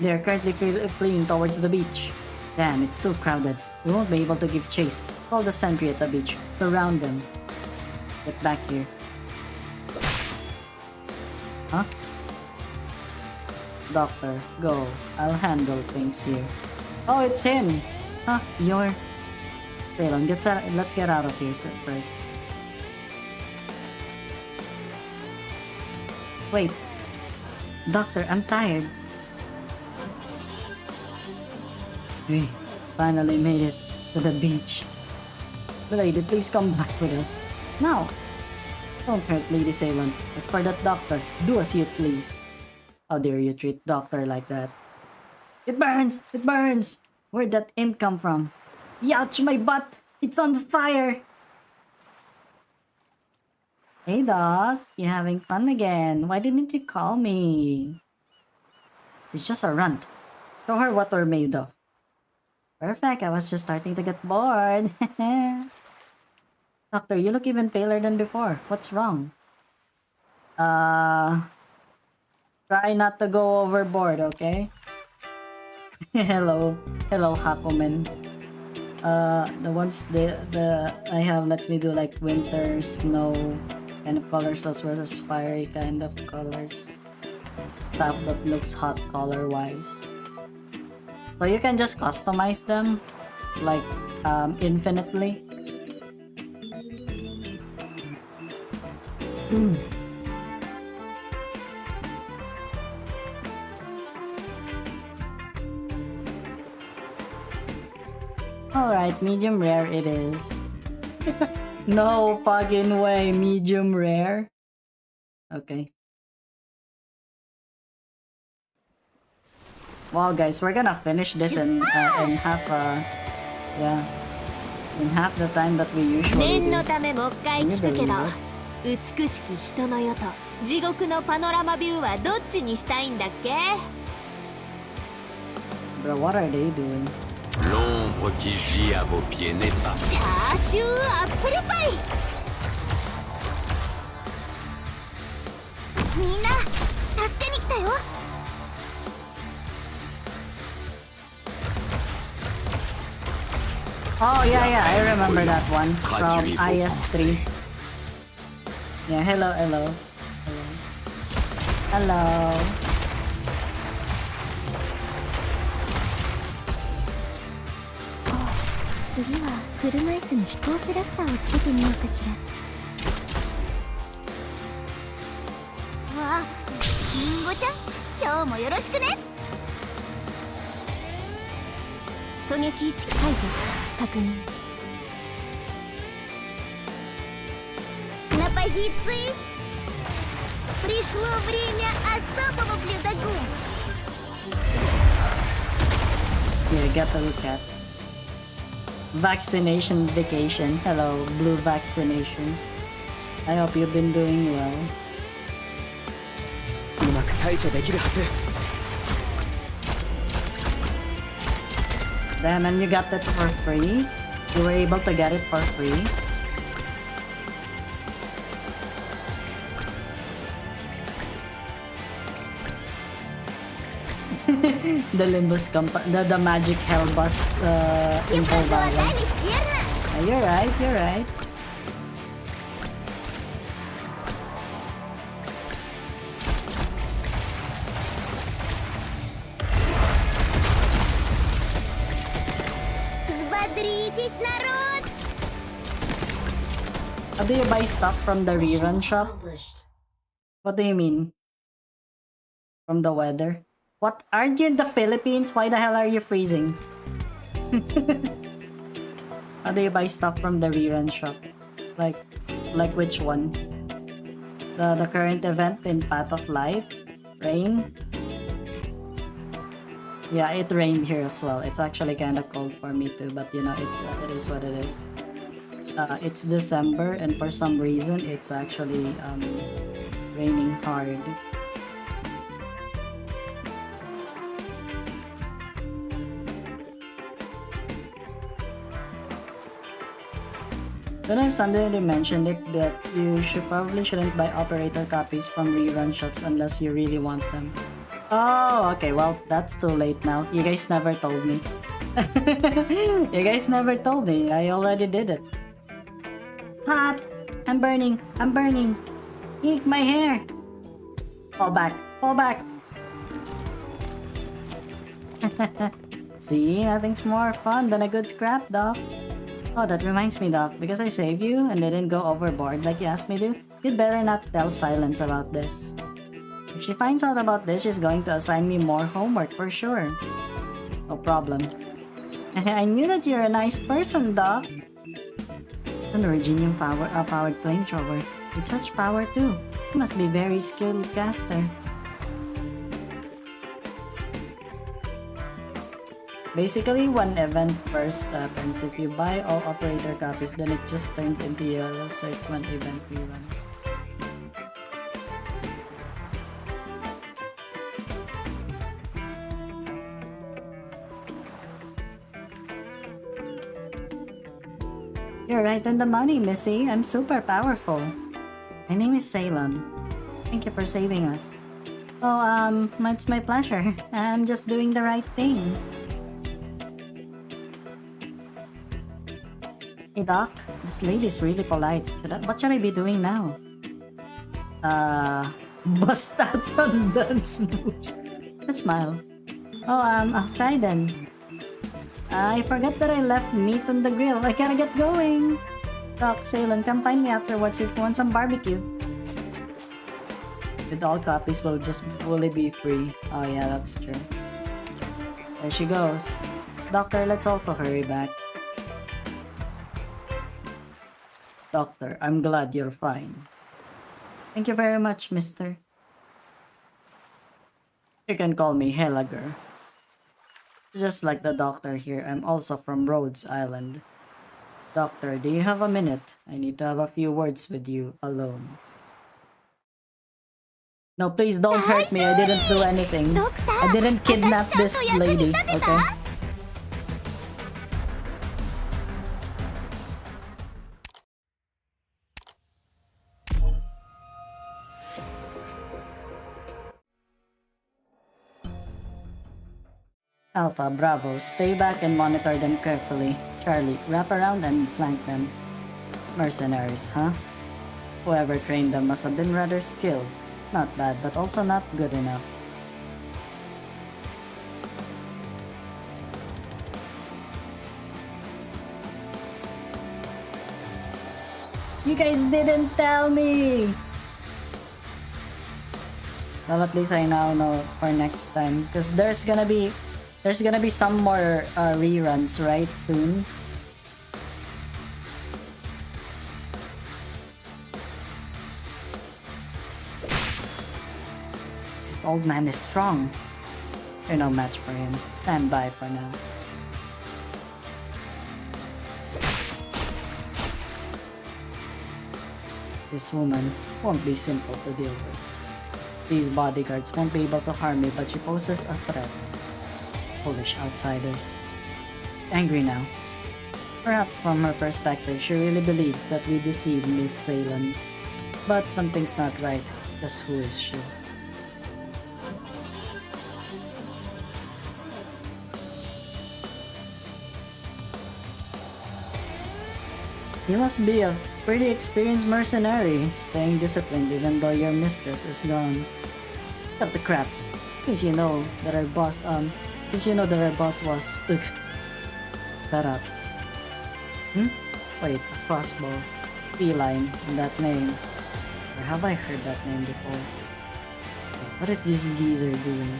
They are currently fleeing towards the beach. Damn, it's too crowded. We won't be able to give chase. Call the sentry at the beach. Surround them. Get back here. Huh? Doctor, go. I'll handle things here. Oh, it's him! Huh? You're... Talon, let's get out of here first. Wait. Doctor, I'm tired. We finally made it to the beach. Lady, please come back with us. No! Don't hurt Lady Ceylon. As for that doctor, do as you please. How dare you treat doctor like that? It burns! It burns! Where'd that imp come from? Youch, my butt! It's on fire! Hey Doc, you having fun again? Why didn't you call me? She's just a runt. Show her what we're made of. Perfect, I was just starting to get bored. Doctor, you look even paler than before. What's wrong? Try not to go overboard, okay? Hello. Hello, Hakumen. The ones I have lets me do like winter, snow kind of colors as well as fiery kind of colors. Stuff that looks hot color-wise. So you can just customize them like infinitely. Alright, medium rare it is. No fucking way, medium rare. Okay. Wow, guys, we're gonna finish this in half in half the time that we usually 念 do. のためもう一回 Can you 聞くけど believe it? 美しき人の世と地獄のパノラマビューはどっちにしたいんだっけ？ Bro, what are they doing? L'ombre qui gît à vos pieds n'est pas. チャーシューアップルパイ。みんな助けに来たよ。 Oh yeah, I remember that one from IS3. Yeah, hello. Hello. 次は車椅子に飛行スラスターをつけてみようかしら。わあ、りんごちゃん、今日もよろしくね。狙撃位置解除確認。На позиции. Пришло время особого блюдогу. Yeah, get a look at. Vaccination vacation. Hello, blue vaccination. I hope you've been doing well. うまく対処できるはず。 Damn, and you got it for free? You were able to get it for free? The Limbus the magic hell bus interval. You're right. Взбодритесь, народ! How do you buy stuff from the rerun shop? What do you mean? From the weather? What? Aren't you in the Philippines? Why the hell are you freezing? How do you buy stuff from the rerun shop? Like which one? The current event in Path of Life? Rain? Yeah, it rained here as well. It's actually kind of cold for me too, but you know, it is what it is. It's December, and for some reason, it's actually raining hard. Don't know if somebody mentioned it, that you probably shouldn't buy operator copies from rerun shops unless you really want them. Oh, okay, well, that's too late now. You guys never told me. You guys never told me. I already did it. Hot! I'm burning! I'm burning! Eek, my hair! Fall back! Fall back! See, nothing's more fun than a good scrap, Doc. Oh, that reminds me, Doc. Because I saved you and didn't go overboard like you asked me to, you'd better not tell Silence about this. If she finds out about this, she's going to assign me more homework for sure. No problem. I knew that you're a nice person, Doc. An Originium powered flamethrower. With such power too. You must be very skilled caster. Basically, one event first happens. If you buy all operator copies, then it just turns into yellow, so it's one event reruns. You're right on the money, Missy. I'm super powerful. My name is Ceylon. Thank you for saving us. Oh, it's my pleasure. I'm just doing the right thing. Hey Doc, this lady's really polite. What should I be doing now? Bust out on dance moves. Just smile. Oh, I'll try then. I forgot that I left meat on the grill. I gotta get going. Doc, Ceylon, come find me afterwards if you want some barbecue. With all copies will just fully be free. Oh yeah, that's true. There she goes. Doctor, let's also hurry back. Doctor, I'm glad you're fine. Thank you very much, mister. You can call me Helager. Just like the doctor here, I'm also from Rhodes Island. Doctor, do you have a minute? I need to have a few words with you alone. No, please don't hurt me. I didn't do anything. I didn't kidnap this lady, okay? Alpha, Bravo, stay back and monitor them carefully. Charlie, wrap around and flank them. Mercenaries, huh? Whoever trained them must have been rather skilled. Not bad, but also not good enough. You guys didn't tell me! Well, at least I now know for next time. Because there's gonna be some more reruns, right? Soon. This old man is strong. You're no match for him. Stand by for now. This woman won't be simple to deal with. These bodyguards won't be able to harm me, but she poses a threat. Foolish outsiders. She's angry now. Perhaps from her perspective, she really believes that we deceived Miss Ceylon. But something's not right. Just who is she? You must be a pretty experienced mercenary, staying disciplined even though your mistress is gone. Cut the crap. Since you know that our boss was fed up. Wait, a crossbow. Feline in that name. Or have I heard that name before? What is this geezer doing?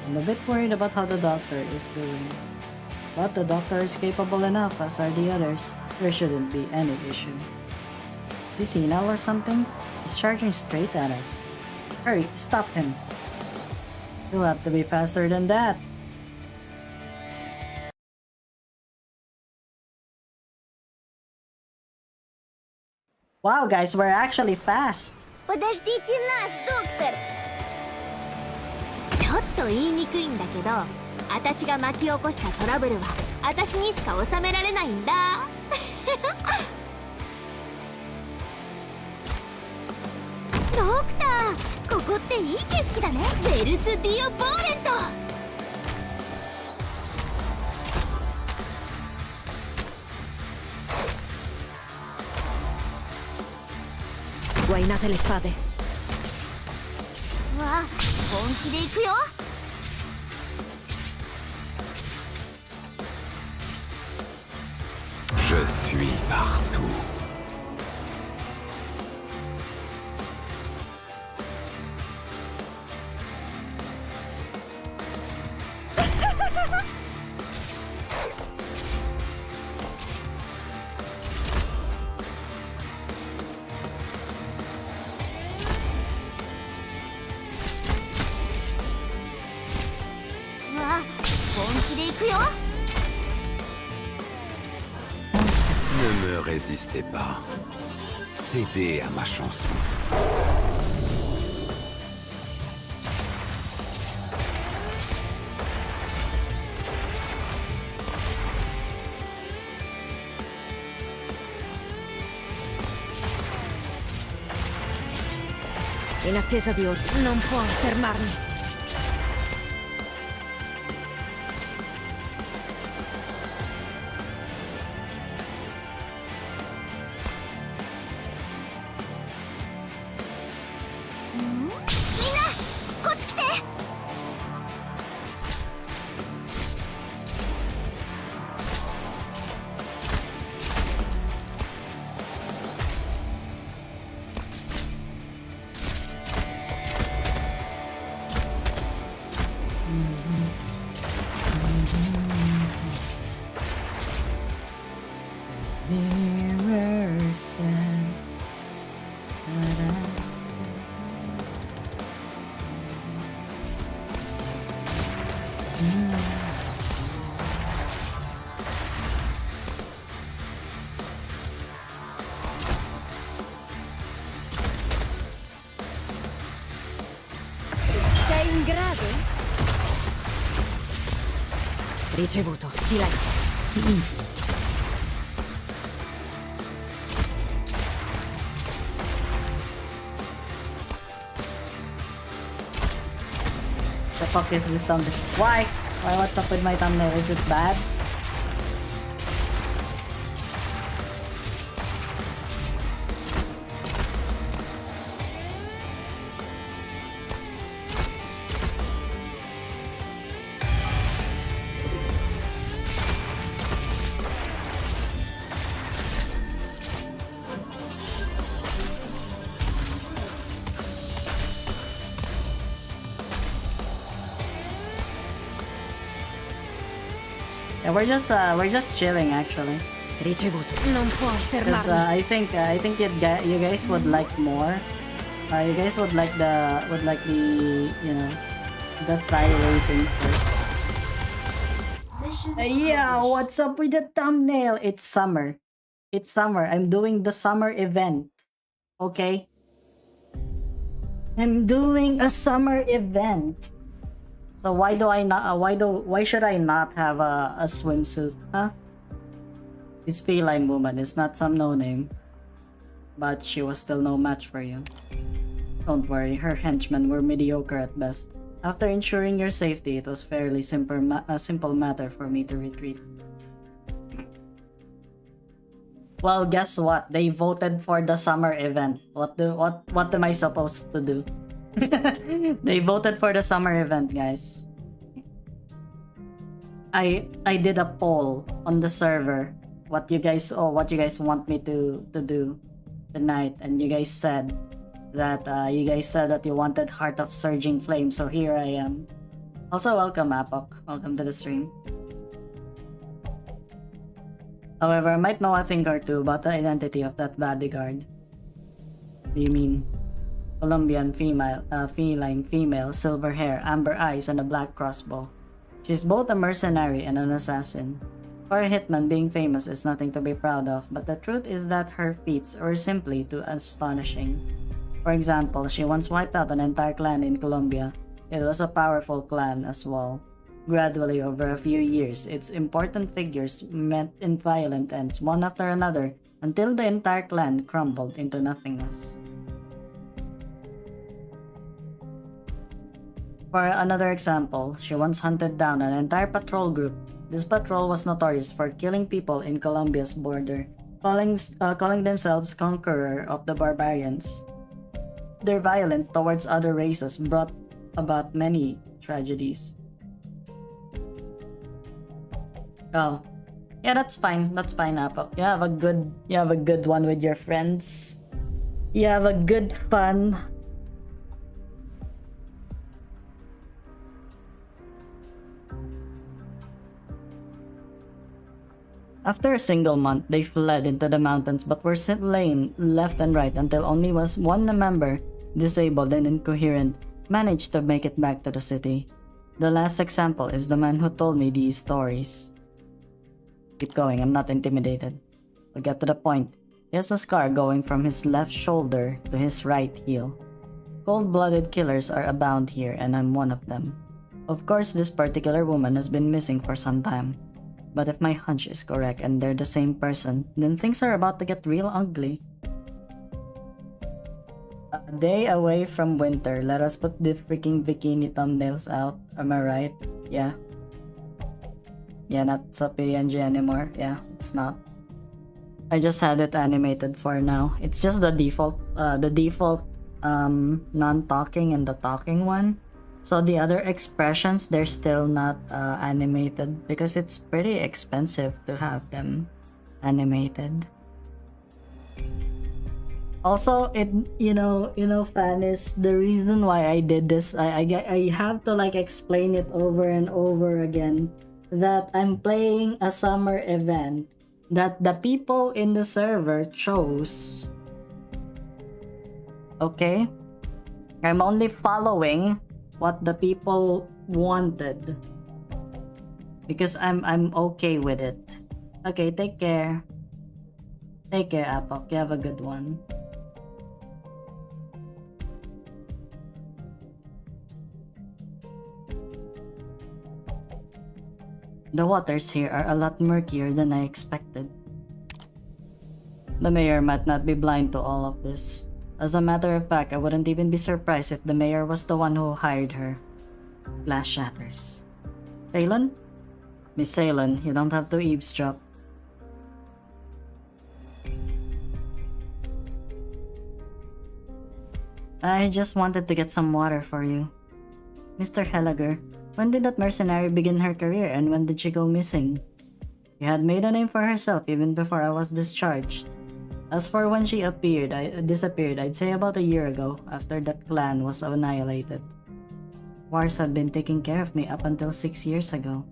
I'm a bit worried about how the doctor is doing. But the doctor is capable enough, as are the others. There shouldn't be any issue. Is he senile or something? He's charging straight at us. Hurry, stop him. You'll have to be faster than that. Wow, guys, we're actually fast. Подождите нас, доктор! ちょっと言いにくいんだけど、私が巻き起こしたトラブルは私にしか収められないんだ。ドクター、ここっていい景色だね。ベルス・ディオ・ボーレント。Guainate le spade. うわ、本気で行くよ。Je suis partout. Ne me résistez pas. Cédez à ma chanson. In attesa di ordini. Non puoi fermarmi. Mirror says that I Sei in grado? Ricevuto. Silenzio. The fuck is this thumbnail? Why? What's up with my thumbnail? Is it bad? Yeah, we're just chilling actually. Ricevuto. Non puoi Because fermarmi. I think you guys would like more. You guys would like the you know the thigh rating first. Yeah, what's up with the thumbnail? It's summer. It's summer. I'm doing the summer event. Okay. I'm doing a summer event. So why should I not have a swimsuit, huh? This feline woman is not some no-name, but she was still no match for you. Don't worry, her henchmen were mediocre at best. After ensuring your safety, it was fairly a simple matter for me to retreat. Well, guess what? They voted for the summer event. What am I supposed to do? They voted for the summer event, guys. I did a poll on the server. What you guys want me to do tonight, and you guys said that you wanted Heart of Surging Flame, so here I am. Also, welcome Apok. Welcome to the stream. However, I might know a thing or two about the identity of that bodyguard. What do you mean? Colombian female, feline female, silver hair, amber eyes, and a black crossbow. She's both a mercenary and an assassin. For a hitman, being famous is nothing to be proud of, but the truth is that her feats are simply too astonishing. For example, she once wiped out an entire clan in Colombia. It was a powerful clan as well. Gradually, over a few years, its important figures met in violent ends one after another until the entire clan crumbled into nothingness. For another example, she once hunted down an entire patrol group. This patrol was notorious for killing people in Colombia's border, calling themselves conqueror of the barbarians. Their violence towards other races brought about many tragedies. Oh, yeah, that's fine. That's fine, Apple. You have a good one with your friends. You have a good fun. After a single month, they fled into the mountains but were slain left and right until only one member, disabled and incoherent, managed to make it back to the city. The last example is the man who told me these stories. Keep going, I'm not intimidated. I'll get to the point. He has a scar going from his left shoulder to his right heel. Cold-blooded killers are abound here and I'm one of them. Of course, this particular woman has been missing for some time. But if my hunch is correct and they're the same person, then things are about to get real ugly. A day away from winter, let us put the freaking bikini thumbnails out. Am I right? Yeah. Yeah, not so PNG anymore. Yeah, it's not. I just had it animated for now. It's just the default non-talking and the talking one. So the other expressions, they're still not animated because it's pretty expensive to have them animated. Also, fan is the reason why I did this. I have to like explain it over and over again that I'm playing a summer event that the people in the server chose. Okay? I'm only following what the people wanted because I'm okay with it. Okay, take care. Take care, Apok. You have a good one. The waters here are a lot murkier than I expected. The mayor might not be blind to all of this. As a matter of fact, I wouldn't even be surprised if the mayor was the one who hired her. Glass shatters. Salon? Miss Salon, you don't have to eavesdrop. I just wanted to get some water for you. Mr. Helager, when did that mercenary begin her career and when did she go missing? She had made a name for herself even before I was discharged. As for when she disappeared, I'd say about a year ago, after that clan was annihilated. Wars had been taking care of me up until 6 years ago.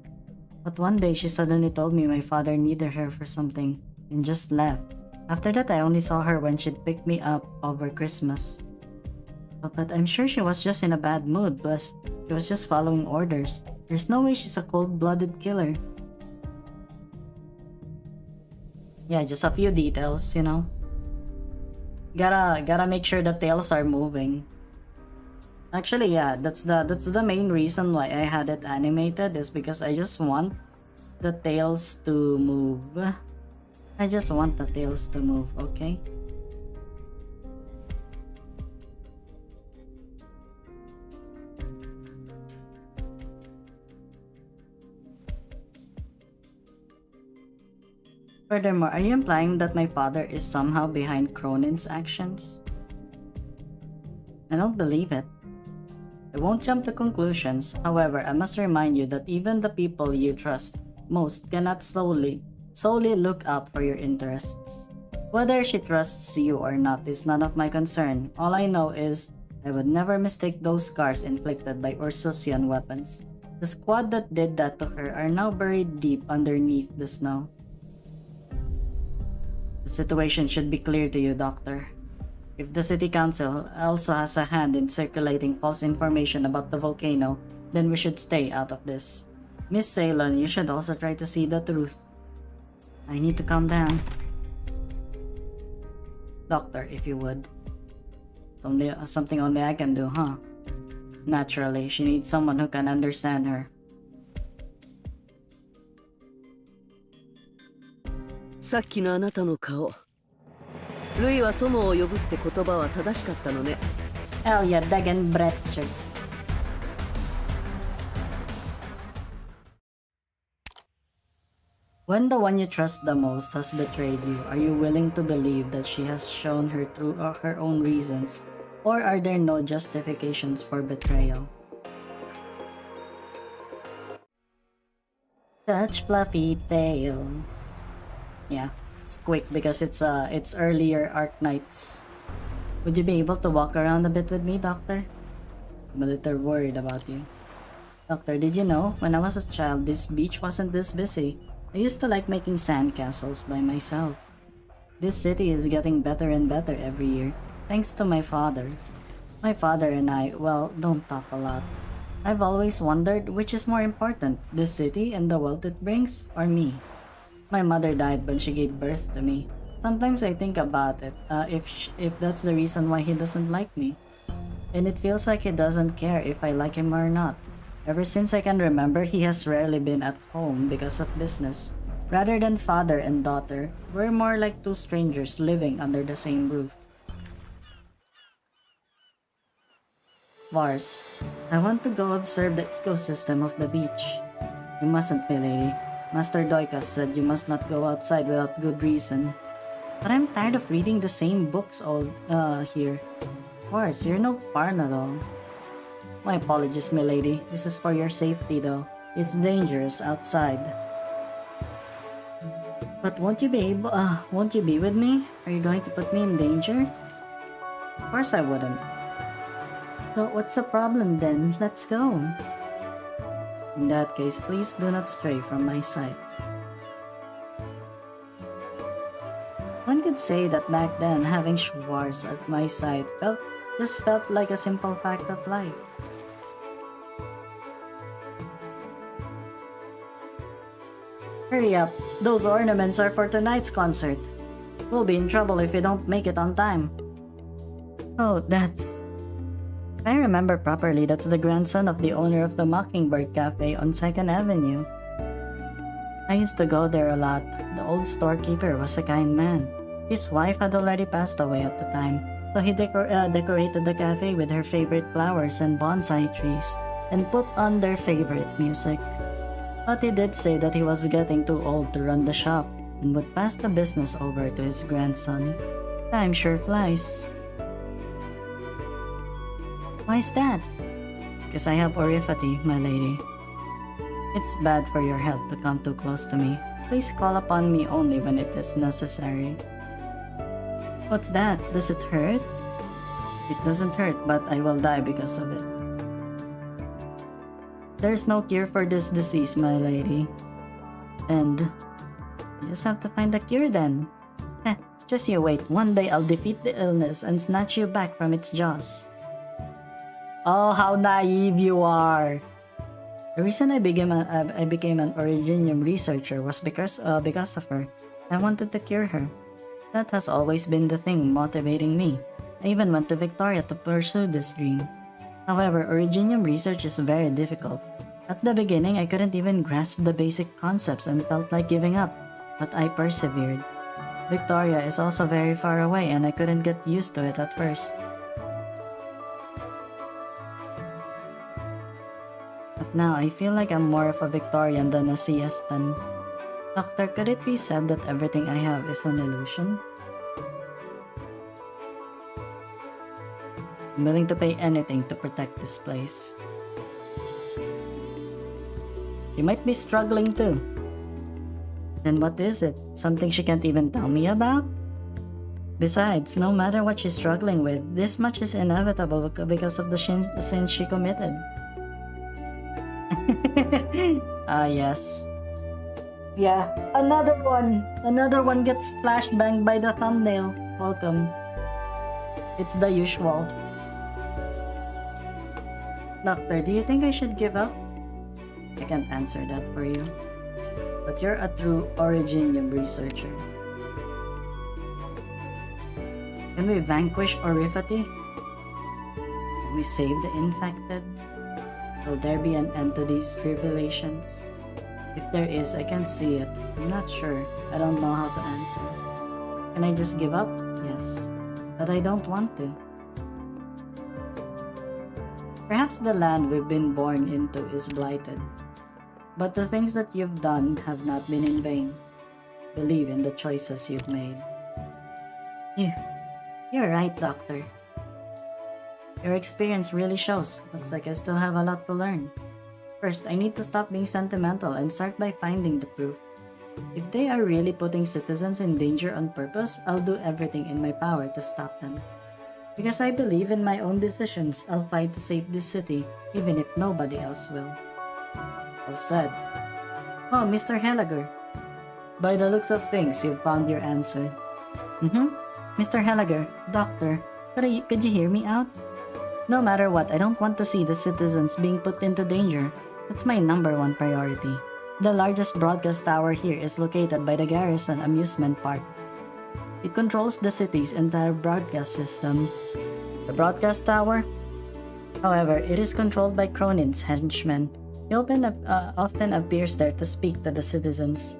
But one day she suddenly told me my father needed her for something, and just left. After that I only saw her when she'd pick me up over Christmas. But I'm sure she was just in a bad mood, plus she was just following orders. There's no way she's a cold-blooded killer. Yeah, just a few details, you know. Gotta make sure the tails are moving. Actually, yeah, that's the main reason why I had it animated, is because I just want the tails to move. I just want the tails to move, okay? Furthermore, are you implying that my father is somehow behind Cronin's actions? I don't believe it. I won't jump to conclusions, however, I must remind you that even the people you trust most cannot solely look out for your interests. Whether she trusts you or not is none of my concern. All I know is I would never mistake those scars inflicted by Ursusian weapons. The squad that did that to her are now buried deep underneath the snow. The situation should be clear to you, Doctor. If the City Council also has a hand in circulating false information about the volcano, then we should stay out of this. Miss Salon, you should also try to see the truth. I need to calm down. Doctor, if you would. Something only I can do, huh? Naturally, she needs someone who can understand her. さっきのあなたの顔。ルイは友を呼ぶって言葉は正しかったのね。Hell yeah, Dagen Bretcher. When the one you trust the most has betrayed you, are you willing to believe that she has shown her through her own reasons, or are there no justifications for betrayal? Touch fluffy tail. Yeah, it's quick because it's earlier Arknights. Would you be able to walk around a bit with me, Doctor? I'm a little worried about you. Doctor, did you know, when I was a child, this beach wasn't this busy. I used to like making sandcastles by myself. This city is getting better and better every year, thanks to my father. My father and I, well, don't talk a lot. I've always wondered which is more important, this city and the wealth it brings, or me. My mother died when she gave birth to me. Sometimes I think about it, if that's the reason why he doesn't like me. And it feels like he doesn't care if I like him or not. Ever since I can remember, he has rarely been at home because of business. Rather than father and daughter, we're more like two strangers living under the same roof. Vars, I want to go observe the ecosystem of the beach. You mustn't, milady. Master Doikas said you must not go outside without good reason. But I'm tired of reading the same books all here. Vars, you're no farm at all. My apologies, milady. This is for your safety, though. It's dangerous outside. But won't you be with me? Are you going to put me in danger? Of course I wouldn't. So what's the problem then? Let's go. In that case, please do not stray from my sight. One could say that back then, having Schwartz at my side just felt like a simple fact of life. Hurry up, those ornaments are for tonight's concert. We'll be in trouble if we don't make it on time. Oh, if I remember properly, that's the grandson of the owner of the Mockingbird Cafe on 2nd Avenue. I used to go there a lot. The old storekeeper was a kind man. His wife had already passed away at the time, so he decorated the cafe with her favorite flowers and bonsai trees, and put on their favorite music. But he did say that he was getting too old to run the shop, and would pass the business over to his grandson. Time sure flies. Why's that? Because I have oriphaty, my lady. It's bad for your health to come too close to me. Please call upon me only when it is necessary. What's that? Does it hurt? It doesn't hurt, but I will die because of it. There's no cure for this disease, my lady. And you just have to find a cure then. Just you wait. One day I'll defeat the illness and snatch you back from its jaws. Oh, how naive you are! The reason I became an Originium researcher was because of her. I wanted to cure her. That has always been the thing motivating me. I even went to Victoria to pursue this dream. However, Originium research is very difficult. At the beginning, I couldn't even grasp the basic concepts and felt like giving up, but I persevered. Victoria is also very far away and I couldn't get used to it at first. But now I feel like I'm more of a Victorian than a Siestan. Doctor, could it be said that everything I have is an illusion? I'm willing to pay anything to protect this place. She might be struggling too. Then what is it? Something she can't even tell me about? Besides, no matter what she's struggling with, this much is inevitable because of the sins she committed. Yes. Yeah, another one! Another one gets flashbanged by the thumbnail. Welcome. It's the usual. Doctor, do you think I should give up? I can't answer that for you. But you're a true Originium researcher. Can we vanquish oriphaty? Can we save the infected? Will there be an end to these tribulations? If there is, I can see it. I'm not sure. I don't know how to answer. Can I just give up? Yes. But I don't want to. Perhaps the land we've been born into is blighted. But the things that you've done have not been in vain. Believe in the choices you've made. You're right, Doctor. Your experience really shows. Looks like I still have a lot to learn. First, I need to stop being sentimental and start by finding the proof. If they are really putting citizens in danger on purpose, I'll do everything in my power to stop them. Because I believe in my own decisions, I'll fight to save this city, even if nobody else will. Well said. Oh, Mr. Helager. By the looks of things, you've found your answer. Mr. Helager, Doctor, could you hear me out? No matter what, I don't want to see the citizens being put into danger. That's my #1 priority. The largest broadcast tower here is located by the Garrison Amusement Park. It controls the city's entire broadcast system. The broadcast tower? However, it is controlled by Cronin's henchmen. He often appears there to speak to the citizens.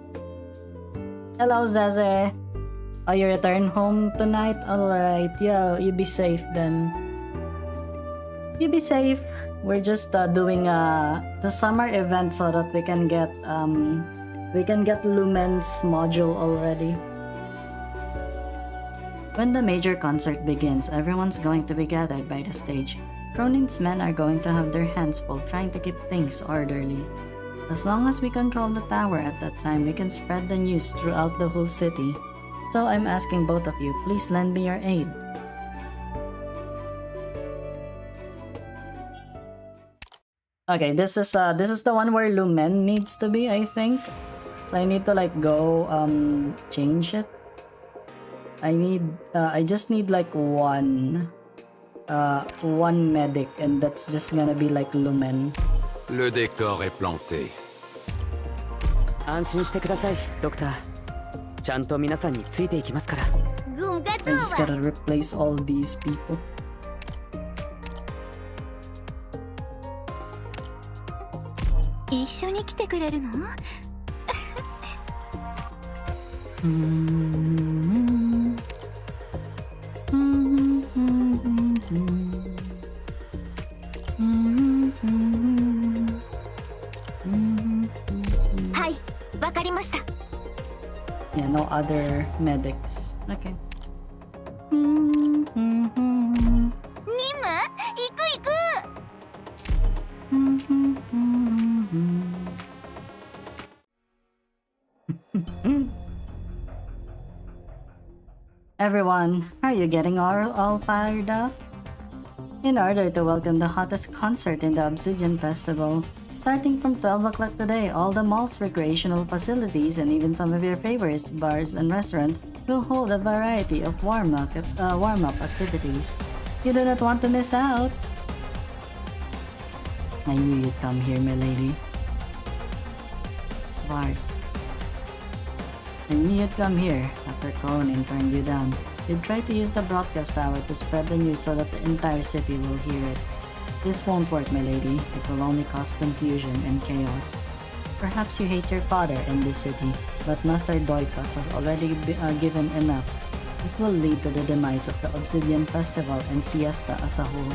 Hello, Zaze. Are you return home tonight? Alright, yeah, you be safe then. You be safe. We're just doing the summer event so that we can get Lumen's module already. When the major concert begins, everyone's going to be gathered by the stage. Cronin's men are going to have their hands full trying to keep things orderly. As long as we control the tower at that time, we can spread the news throughout the whole city. So I'm asking both of you, please lend me your aid. Okay, this is the one where Lumen needs to be, I think. So I need to like go change it. I just need like one medic, and that's just gonna be like Lumen. Le décor est planté. 安心してください、ドクター。ちゃんと皆さんについていきますから。軍が I just gotta replace all these people. 一緒に来てくれるの？はい、わかりました。Yeah, no other medics. Okay. 任務？行く行く。Everyone, are you getting all fired up? In order to welcome the hottest concert in the Obsidian Festival, starting from 12 o'clock today, all the mall's recreational facilities and even some of your favorite bars and restaurants will hold a variety of warm-up activities. You do not want to miss out! I knew you'd come here, my lady. Bars. I knew you'd come here after Cronin turned you down. You'd try to use the broadcast tower to spread the news so that the entire city will hear it. This won't work, my lady. It will only cause confusion and chaos. Perhaps you hate your father in this city, but Master Doikos has already given enough. This will lead to the demise of the Obsidian Festival and Siesta as a whole.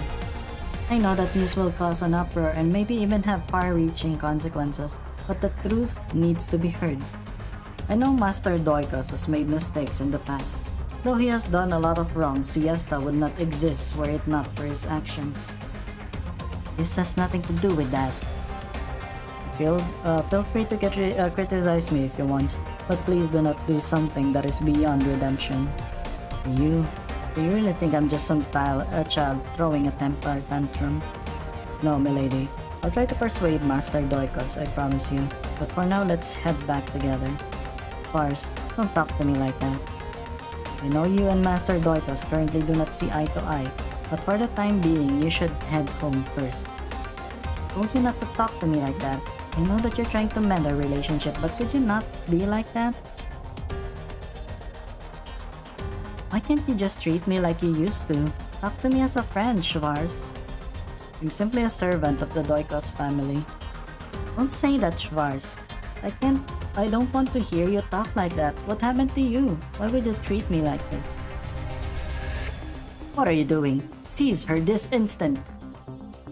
I know that news will cause an uproar and maybe even have far-reaching consequences, but the truth needs to be heard. I know Master Doikos has made mistakes in the past. Though he has done a lot of wrong, Siesta would not exist were it not for his actions. This has nothing to do with that. Feel free to criticize me if you want, but please do not do something that is beyond redemption. Do you really think I'm just some child throwing a temper tantrum? No, milady. I'll try to persuade Master Doikos, I promise you. But for now, let's head back together. Pars, don't talk to me like that. I know you and Master Doikos currently do not see eye to eye, but for the time being, you should head home first. Told you not to talk to me like that. I know that you're trying to mend our relationship, but could you not be like that? Why can't you just treat me like you used to? Talk to me as a friend, Schwarz. I'm simply a servant of the Doikos family. Don't say that, Schwarz. I don't want to hear you talk like that. What happened to you? Why would you treat me like this? What are you doing? Seize her this instant!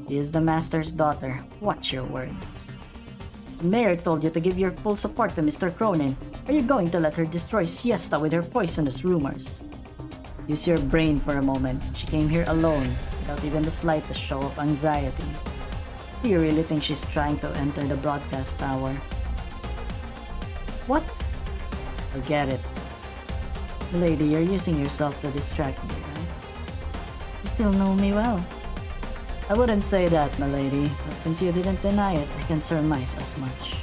She is the master's daughter. Watch your words. The mayor told you to give your full support to Mr. Cronin. Are you going to let her destroy Siesta with her poisonous rumors? Use your brain for a moment. She came here alone, without even the slightest show of anxiety. Do you really think she's trying to enter the broadcast tower? What? Forget it. Lady, you're using yourself to distract me, right? You still know me well. I wouldn't say that, milady, but since you didn't deny it, I can surmise as much.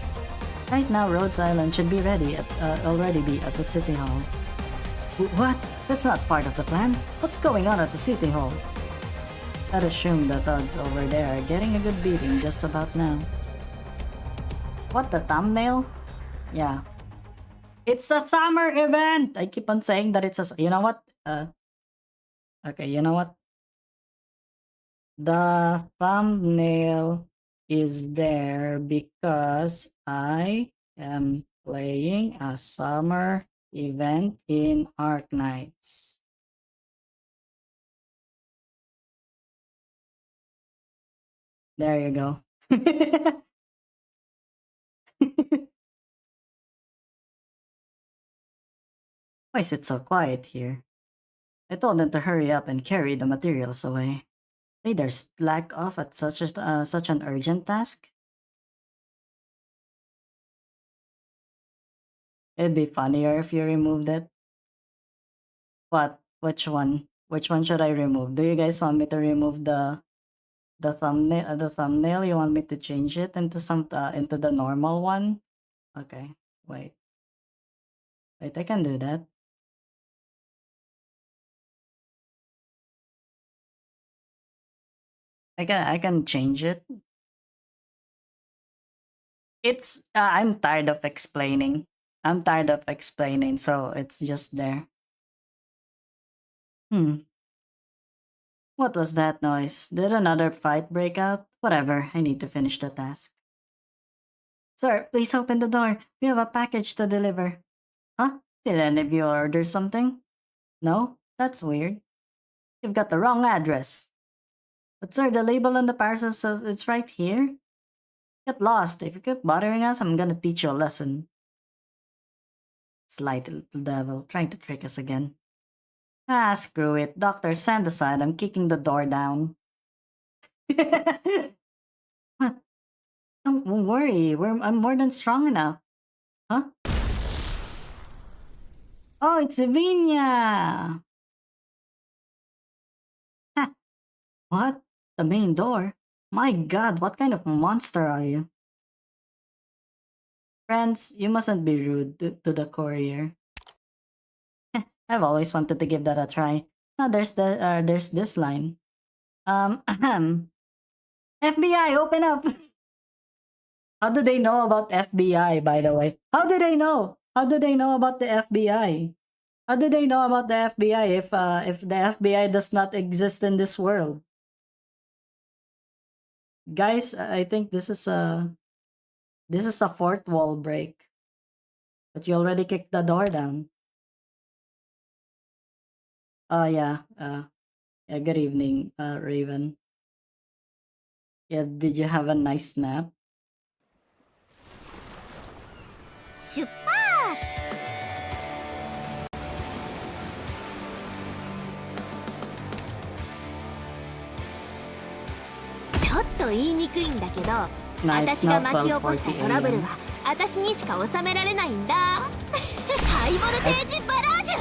Right now, Rhodes Island should be already be at the City Hall. What? That's not part of the plan. What's going on at the City Hall? I'd assume the thugs over there are getting a good beating just about now. What, the thumbnail? Yeah. It's a summer event! I keep on saying that it's a... You know what? Okay, you know what? The thumbnail is there because I am playing a summer event in ARKNIGHTS. There you go. Why is it so quiet here? I told them to hurry up and carry the materials away. They dare slack off at such an urgent task? It'd be funnier if you removed it. What? Which one? Which one should I remove? Do you guys want me to remove the thumbnail? The thumbnail? You want me to change it into into the normal one? Okay. Wait. I can do that. I can change it. It's I'm tired of explaining. I'm tired of explaining, so it's just there. What was that noise? Did another fight break out? Whatever, I need to finish the task. Sir, please open the door. We have a package to deliver. Huh? Did any of you order something? No? That's weird. You've got the wrong address. But sir, the label on the parcel says it's right here. Get lost. If you keep bothering us, I'm gonna teach you a lesson. Sly little devil, trying to trick us again. Ah, screw it. Doctor, stand aside. I'm kicking the door down. What? Don't worry. I'm more than strong enough. Huh? Oh, it's Vinya! Ha! What? The main door? My god, what kind of monster are you? Friends, you mustn't be rude to the courier. I've always wanted to give that a try. Now there's this line. FBI, open up! How do they know about FBI, by the way? How do they know? How do they know about the FBI? How do they know about the FBI if the FBI does not exist in this world? Guys, I think this is a fourth wall break. But you already kicked the door down. Yeah. Yeah, good evening, Raven. Yeah, did you have a nice nap? 出発ちょっと言いにくいんだけど No, it's 私が not 巻き起こしたトラブル 12:40 は私にしか収められないんだハイボルテージバラージュ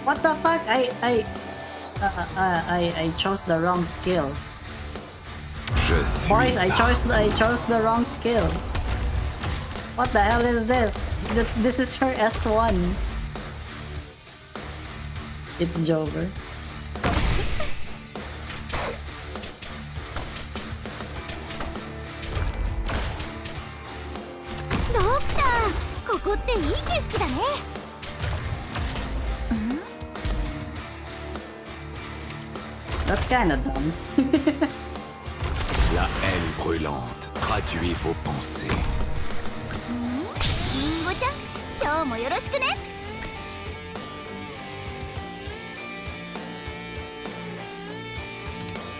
What the fuck? I chose the wrong skill. Je suis Boys, I partant. chose the wrong skill. What the hell is this? This is her S1. It's Jover. ドクターここっていい景色だね That's kinda dumb. La haine brûlante traduit vos pensées. リンゴちゃん今日もよろしくね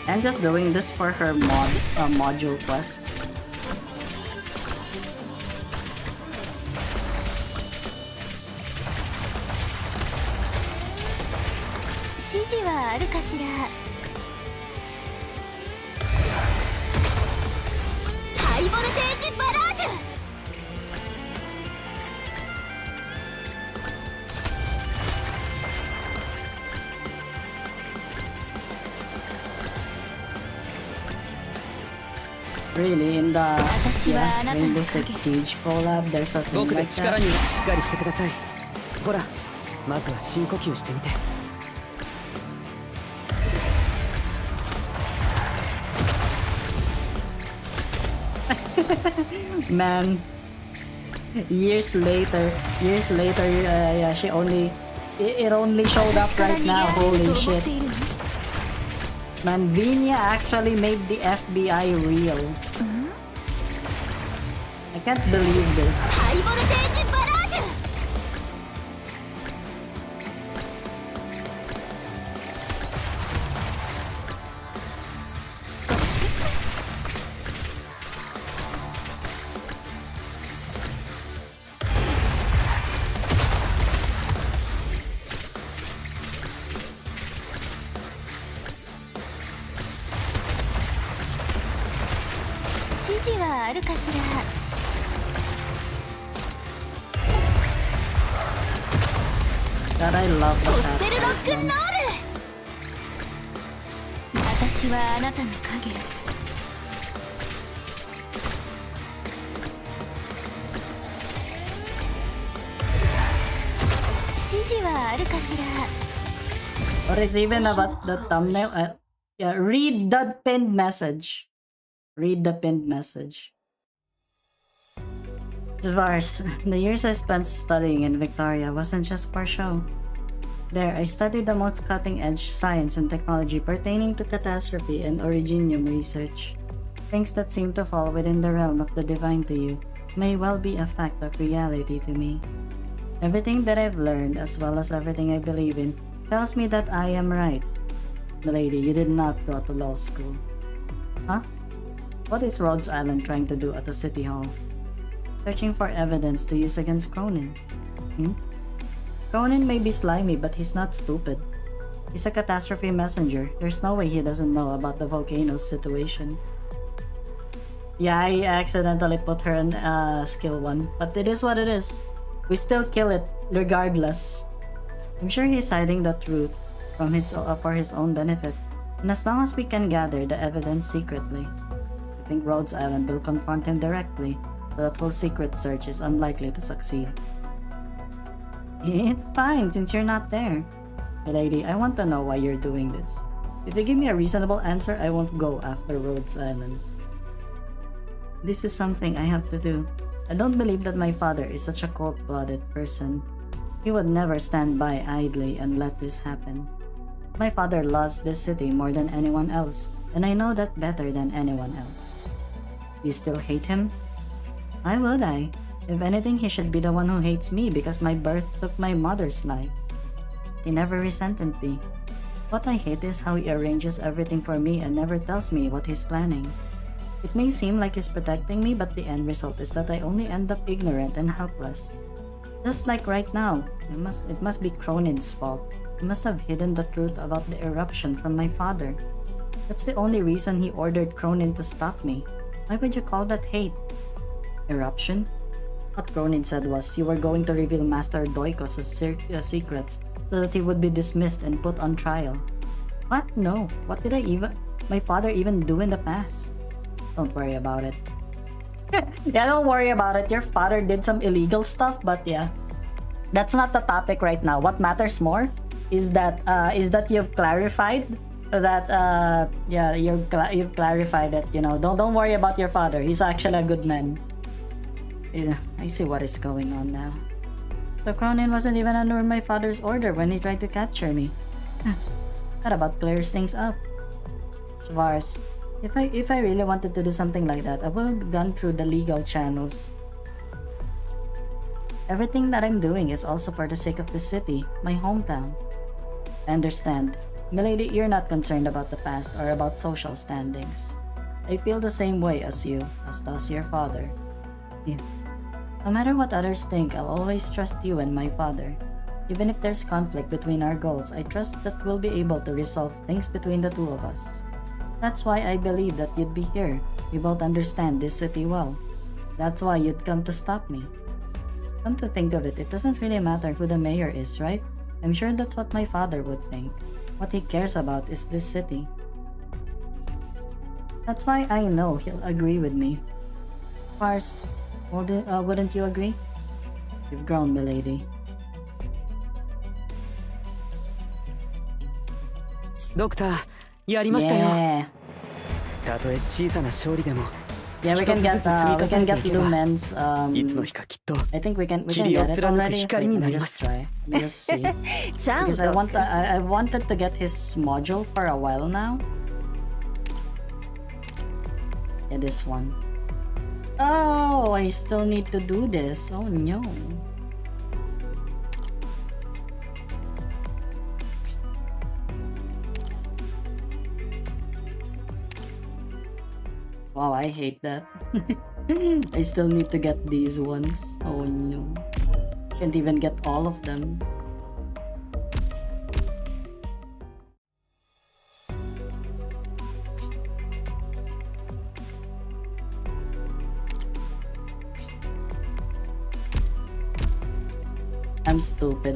I'm just doing this for her module quest. はあるかしら。ハイボルテージバラージュ。Really, in the 私はあなたの Rainbow 影。 Six Siege collab, there's a thing 僕で like 力 that. にしっかりしてください。ほら、まずは深呼吸してみて。Man, years later, yeah, she only, it only showed up 私から right 逃げ now. られる Holy と思っ shit. ているの？ Man, Vinia actually made the FBI real. I can't believe this. ハイボルテージバラージュ。指示はあるかしら。 God, I love ゴ the スペルロッ fact クンロール。 that 私はあなたの影。指示はあるかしら。 What is even about the thumbnail? Yeah, read the pinned message. Read the pinned message. Zvars, the years I spent studying in Victoria wasn't just for show. There, I studied the most cutting-edge science and technology pertaining to catastrophe and originium research. Things that seem to fall within the realm of the divine to you may well be a fact of reality to me. Everything that I've learned, as well as everything I believe in, tells me that I am right. Milady, you did not go to law school. Huh? What is Rhodes Island trying to do at the City Hall? Searching for evidence to use against Cronin. Cronin may be slimy, but he's not stupid. He's a catastrophe messenger. There's no way he doesn't know about the volcano's situation. Yeah, I accidentally put her in skill 1, but it is what it is. We still kill it, regardless. I'm sure he's hiding the truth from for his own benefit, and as long as we can gather the evidence secretly, I think Rhodes Island will confront him directly, so that whole secret search is unlikely to succeed. It's fine since you're not there. Lady, I want to know why you're doing this. If you give me a reasonable answer, I won't go after Rhodes Island. This is something I have to do. I don't believe that my father is such a cold-blooded person. He would never stand by idly and let this happen. My father loves this city more than anyone else, and I know that better than anyone else. You still hate him? Why would I? If anything, he should be the one who hates me because my birth took my mother's life. He never resented me. What I hate is how he arranges everything for me and never tells me what he's planning. It may seem like he's protecting me, but the end result is that I only end up ignorant and helpless. Just like right now, it must be Cronin's fault. He must have hidden the truth about the eruption from my father. That's the only reason he ordered Cronin to stop me. Why would you call that hate? Eruption? What Cronin said was you were going to reveal Master Doikos' secrets so that he would be dismissed and put on trial. What? No. What did my father even do in the past? Don't worry about it. Yeah, don't worry about it. Your father did some illegal stuff, but yeah. That's not the topic right now. What matters more is that you've clarified that yeah, you've clarified it, you know. Don't worry about your father. He's actually a good man. Yeah, I see what is going on now. So Cronin wasn't even under my father's order when he tried to capture me. That about clears things up. Schwarz, if I really wanted to do something like that, I would have gone through the legal channels. Everything that I'm doing is also for the sake of the city, my hometown. I understand. Milady, you're not concerned about the past or about social standings. I feel the same way as you, as does your father. Yeah. No matter what others think, I'll always trust you and my father. Even if there's conflict between our goals, I trust that we'll be able to resolve things between the two of us. That's why I believe that you'd be here. We both understand this city well. That's why you'd come to stop me. Come to think of it, it doesn't really matter who the mayor is, right? I'm sure that's what my father would think. What he cares about is this city. That's why I know he'll agree with me. Pars, wouldn't you agree? You've grown, milady. ドクター、やりましたよ。 Yeah. たとえ小さな勝利でも、 Yeah, we 一 can つず get つ積み we 重 can ねて get いけば、 Lumens. いつの日かきっと I think we can 霧を get it 貫く already. 光 Wait, に let な me りま just す。 try. Let me just see. ちゃん Because と I wanted to get his module for a while now. Yeah, this one. Oh, I still need to do this. Oh no. Wow, I hate that. I still need to get these ones. Oh no. Can't even get all of them. I'm stupid.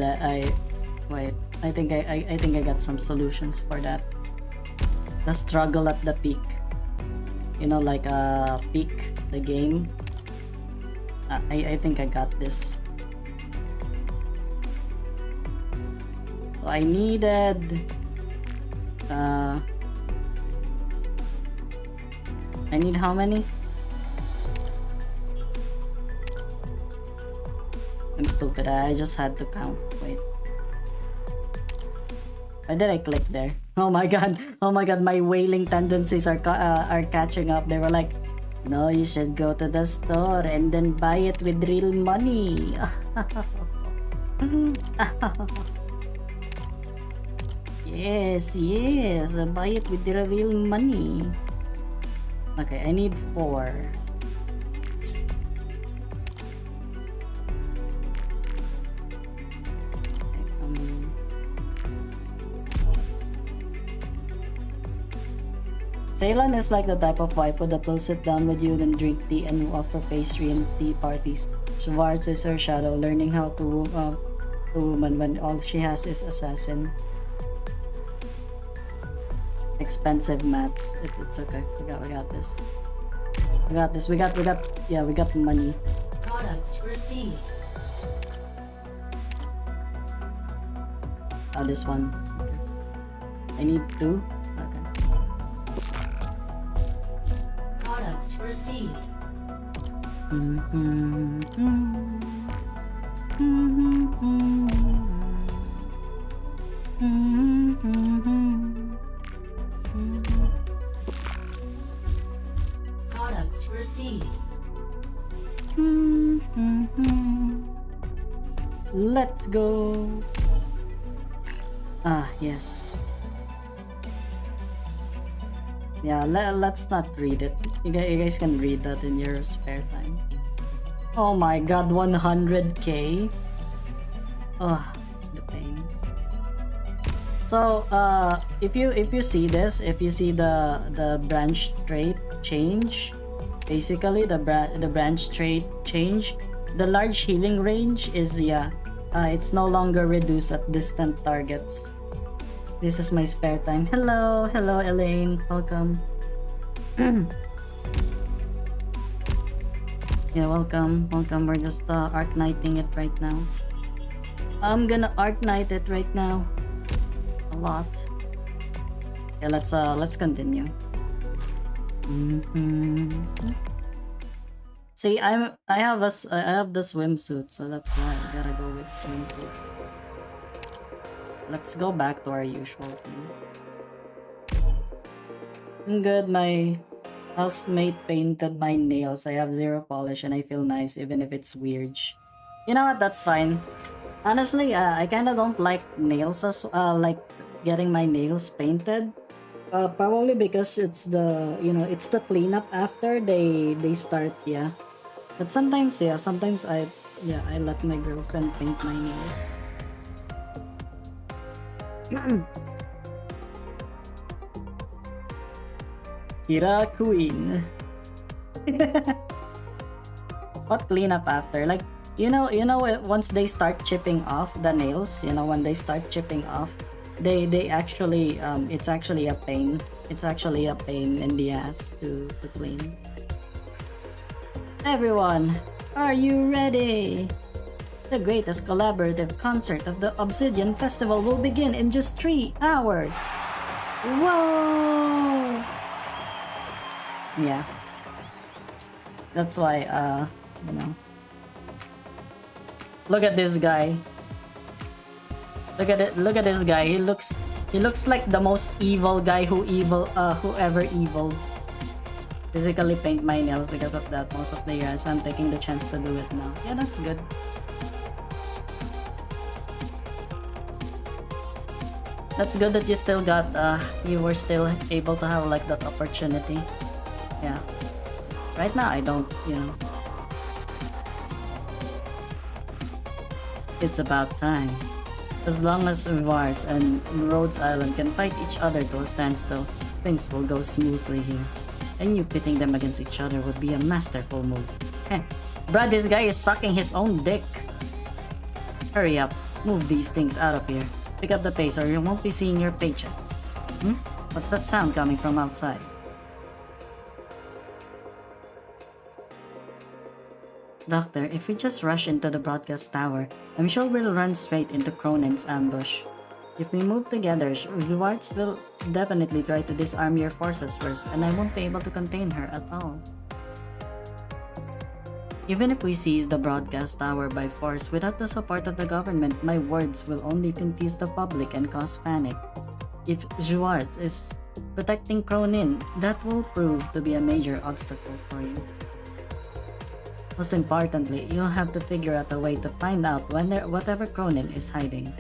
Wait. I think I got some solutions for that. The struggle at the peak. You know, like peak the game. I think I got this. So I needed I need how many? I'm stupid. I just had to count. Wait. Why did I click there? Oh my god. Oh my god. My wailing tendencies are catching up. They were like, no, you should go to the store and then buy it with real money. Yes, yes. Buy it with the real money. Okay, I need 4. Ceylon is like the type of waifu that will sit down with you and drink tea and you offer pastry and tea parties. Schwartz is her shadow, learning how to woman when all she has is assassin. Expensive mats. It's okay. We got this. We got this. We got money. Products received. Oh, this one. Okay. I need 2. Okay. Products received. Products received. Let's go. Ah, yes. Yeah, let's not read it. You guys can read that in your spare time. Oh my god, 100k. Ugh, the pain. So, if you see this, if you see the branch trait change, basically the branch trait change, the large healing range is it's no longer reduced at distant targets. This is my spare time. Hello, Elaine, welcome. Yeah, welcome. We're just Arknighting it right now. I'm gonna Arknight it right now. A lot. Yeah, let's continue. See, I have the swimsuit, so that's why I gotta go with swimsuit. Let's go back to our usual thing. I'm good. My housemate painted my nails. I have 0 polish and I feel nice even if it's weird. You know what? That's fine. Honestly, I kind of don't like nails like getting my nails painted. Probably because it's the cleanup after they start, yeah. But sometimes I let my girlfriend paint my nails. Kira Queen. What cleanup after? Like, you know, once they start chipping off the nails, when they start chipping off, they actually, it's actually a pain. It's actually a pain in the ass to clean. Everyone, are you ready? The greatest collaborative concert of the Obsidian Festival will begin in just 3 hours. Whoa! Yeah. That's why, look at this guy. Look at it. Look at this guy. He looks like the most evil guy who ever evil. Physically paint my nails because of that most of the year, so I'm taking the chance to do it now. Yeah, that's good. That's good that you still got, you were still able to have like that opportunity. Yeah. Right now, I don't, It's about time. As long as Mars and Rhodes Island can fight each other to a standstill, things will go smoothly here. And you pitting them against each other would be a masterful move. Heh. Bruh, this guy is sucking his own dick. Hurry up, move these things out of here. Pick up the pace or you won't be seeing your paychecks. What's that sound coming from outside? Doctor, if we just rush into the broadcast tower, I'm sure we'll run straight into Cronin's ambush. If we move together, Schwartz will definitely try to disarm your forces first, and I won't be able to contain her at all. Even if we seize the broadcast tower by force without the support of the government, my words will only confuse the public and cause panic. If Schwartz is protecting Cronin, that will prove to be a major obstacle for you. Most importantly, you'll have to figure out a way to find out whatever Cronin is hiding.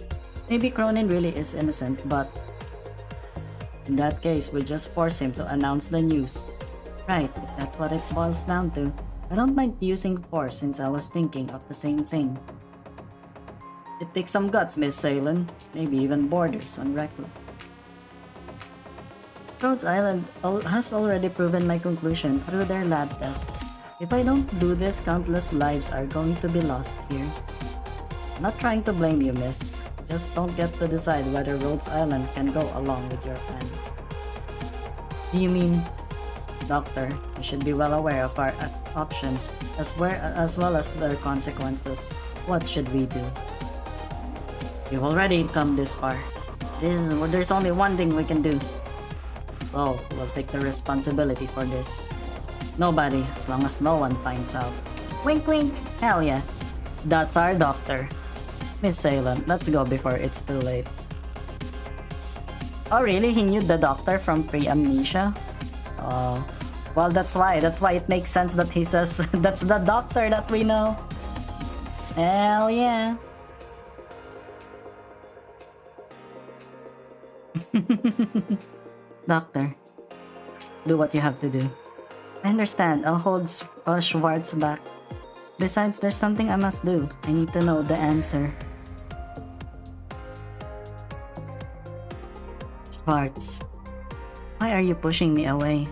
Maybe Cronin really is innocent, but in that case, we'll just force him to announce the news. Right, if that's what it boils down to. I don't mind using force since I was thinking of the same thing. It takes some guts, Miss Salem. Maybe even borders on reckless. Rhodes Island has already proven my conclusion through their lab tests. If I don't do this, countless lives are going to be lost here. I'm not trying to blame you, miss. Just don't get to decide whether Rhodes Island can go along with your plan. Do you mean... Doctor, you should be well aware of our options as well as their consequences. What should we do? You've already come this far. There's only one thing we can do. So, we'll take the responsibility for this. Nobody, as long as no one finds out. Wink wink, hell yeah. That's our doctor. Miss Salem, let's go before it's too late. Oh really? He knew the doctor from pre-amnesia? Oh, well that's why it makes sense that he says that's the doctor that we know. Hell yeah. Doctor, do what you have to do. I understand, I'll hold Schwartz back. Besides, there's something I must do. I need to know the answer. Schwartz, why are you pushing me away?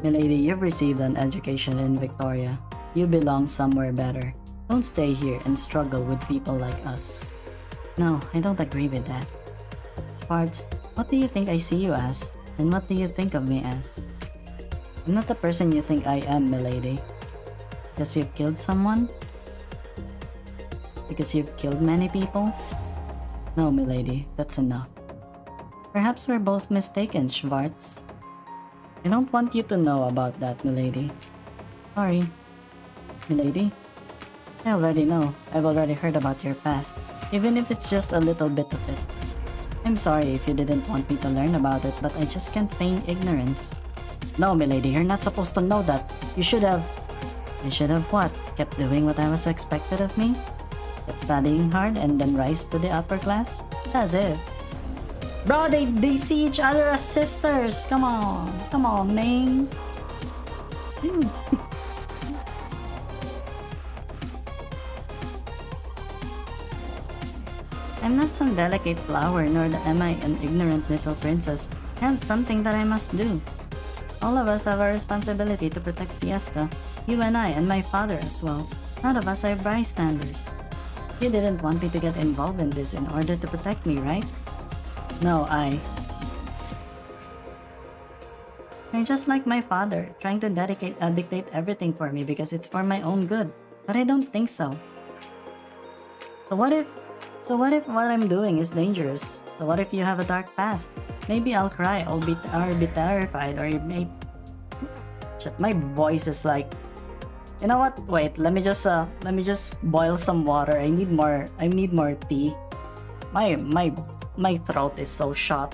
Milady, you've received an education in Victoria. You belong somewhere better. Don't stay here and struggle with people like us. No, I don't agree with that. Schwartz, what do you think I see you as? And what do you think of me as? I'm not the person you think I am, milady. Because you've killed someone? Because you've killed many people? No, milady, that's enough. Perhaps we're both mistaken, Schwartz. I don't want you to know about that, milady. Sorry. Milady? I already know. I've already heard about your past, even if it's just a little bit of it. I'm sorry if you didn't want me to learn about it, but I just can't feign ignorance. No, milady, you're not supposed to know that. You should have... I should have what? Kept doing what I was expected of me? Kept studying hard and then rise to the upper class? That's it. Bro, they see each other as sisters. Come on, man. I'm not some delicate flower, nor am I an ignorant little princess. I have something that I must do. All of us have a responsibility to protect Siesta. You and I, and my father as well. None of us are bystanders. You didn't want me to get involved in this in order to protect me, right? No, You're just like my father, trying to dictate everything for me because it's for my own good. But I don't think so. So what if what I'm doing is dangerous? So what if you have a dark past? Maybe I'll cry, or be terrified, or shit, my voice is like, you know what? Wait, let me just boil some water. I need more tea. My throat is so shot.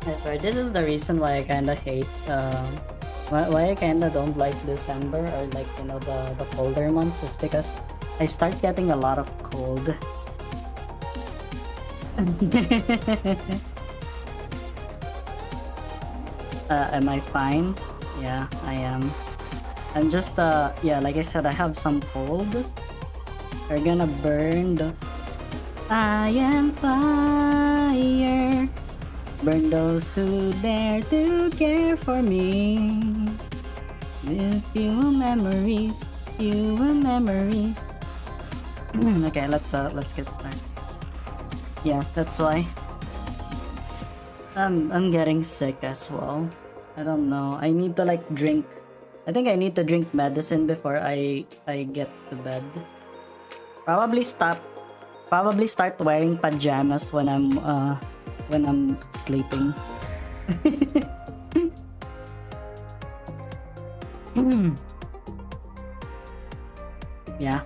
I swear, this is the reason why I kinda hate, why I kinda don't like December, or like, you know, the colder months, is because I start getting a lot of cold. Am I fine? Yeah, I am. I'm just, yeah, like I said, I have some cold. We're gonna burn the... I am fire. Burn those who dare to care for me. With few memories. Okay, let's get started. Yeah, that's why. I'm getting sick as well. I don't know. I need to like drink. I think I need to drink medicine before I get to bed. Probably start wearing pajamas when I'm sleeping. Yeah.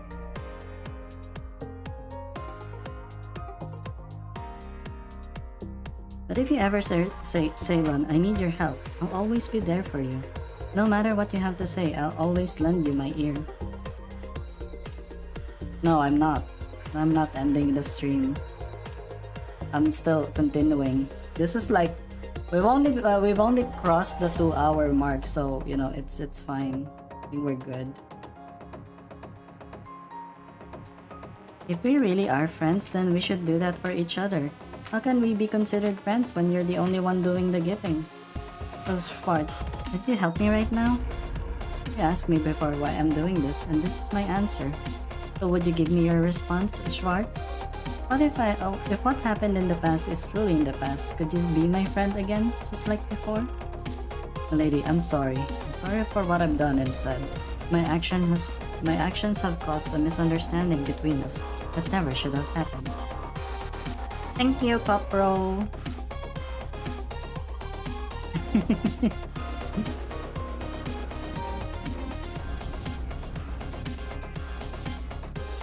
But if you ever say, Ceylon, I need your help, I'll always be there for you. No matter what you have to say, I'll always lend you my ear. No, I'm not. I'm not ending the stream. I'm still continuing. This is like, we've only crossed the 2-hour mark, so you know it's fine. I think we're good. If we really are friends, then we should do that for each other. How can we be considered friends when you're the only one doing the giving? Those farts. Could you help me right now? You asked me before why I'm doing this, and this is my answer. So would you give me your response, Schwartz? What if what happened in the past is truly in the past? Could you be my friend again, just like before? Lady, I'm sorry. I'm sorry for what I've done and said. My actions have caused a misunderstanding between us that never should have happened. Thank you, Copro.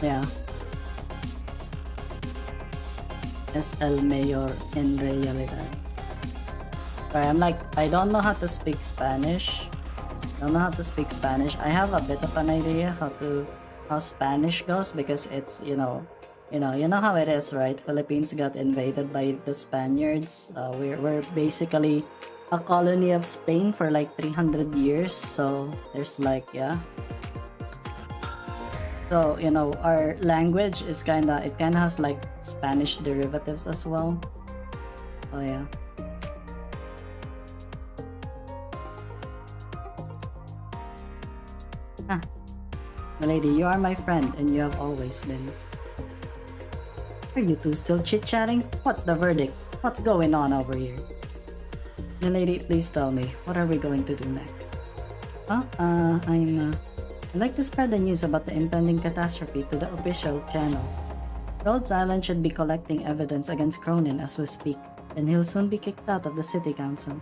Yeah. Es el mayor en realidad. Sorry, I'm like, I don't know how to speak Spanish. I have a bit of an idea how Spanish goes because it's, you know how it is, right? Philippines got invaded by the Spaniards. We're basically a colony of Spain for like 300 years. So there's like, yeah. So, our language is it kinda has like Spanish derivatives as well. Oh yeah. Ah. Milady, you are my friend and you have always been. Are you two still chit-chatting? What's the verdict? What's going on over here? Milady, please tell me, what are we going to do next? I'd like to spread the news about the impending catastrophe to the official channels. Rhodes Island should be collecting evidence against Cronin as we speak, and he'll soon be kicked out of the city council.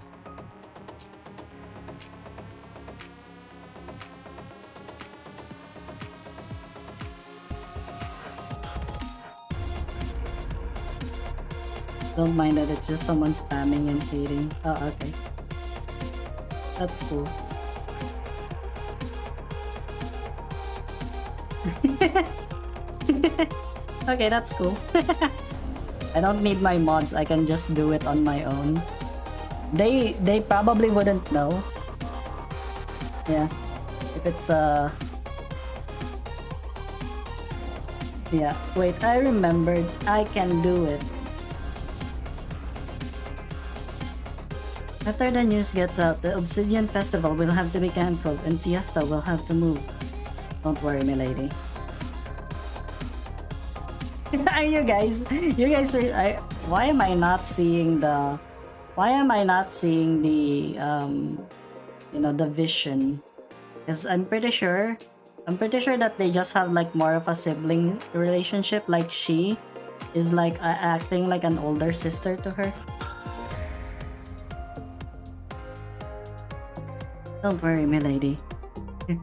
Don't mind that it's just someone spamming and hating. Oh, okay. That's cool. Okay, that's cool. I don't need my mods, I can just do it on my own. They probably wouldn't know. Yeah. If it's yeah, wait, I remembered. I can do it. After the news gets out, the Obsidian Festival will have to be cancelled and Siesta will have to move. Don't worry, milady. Are you guys are, why am I not seeing the the vision? Because I'm pretty sure that they just have like more of a sibling relationship, like she is like acting like an older sister to her. Don't worry, milady.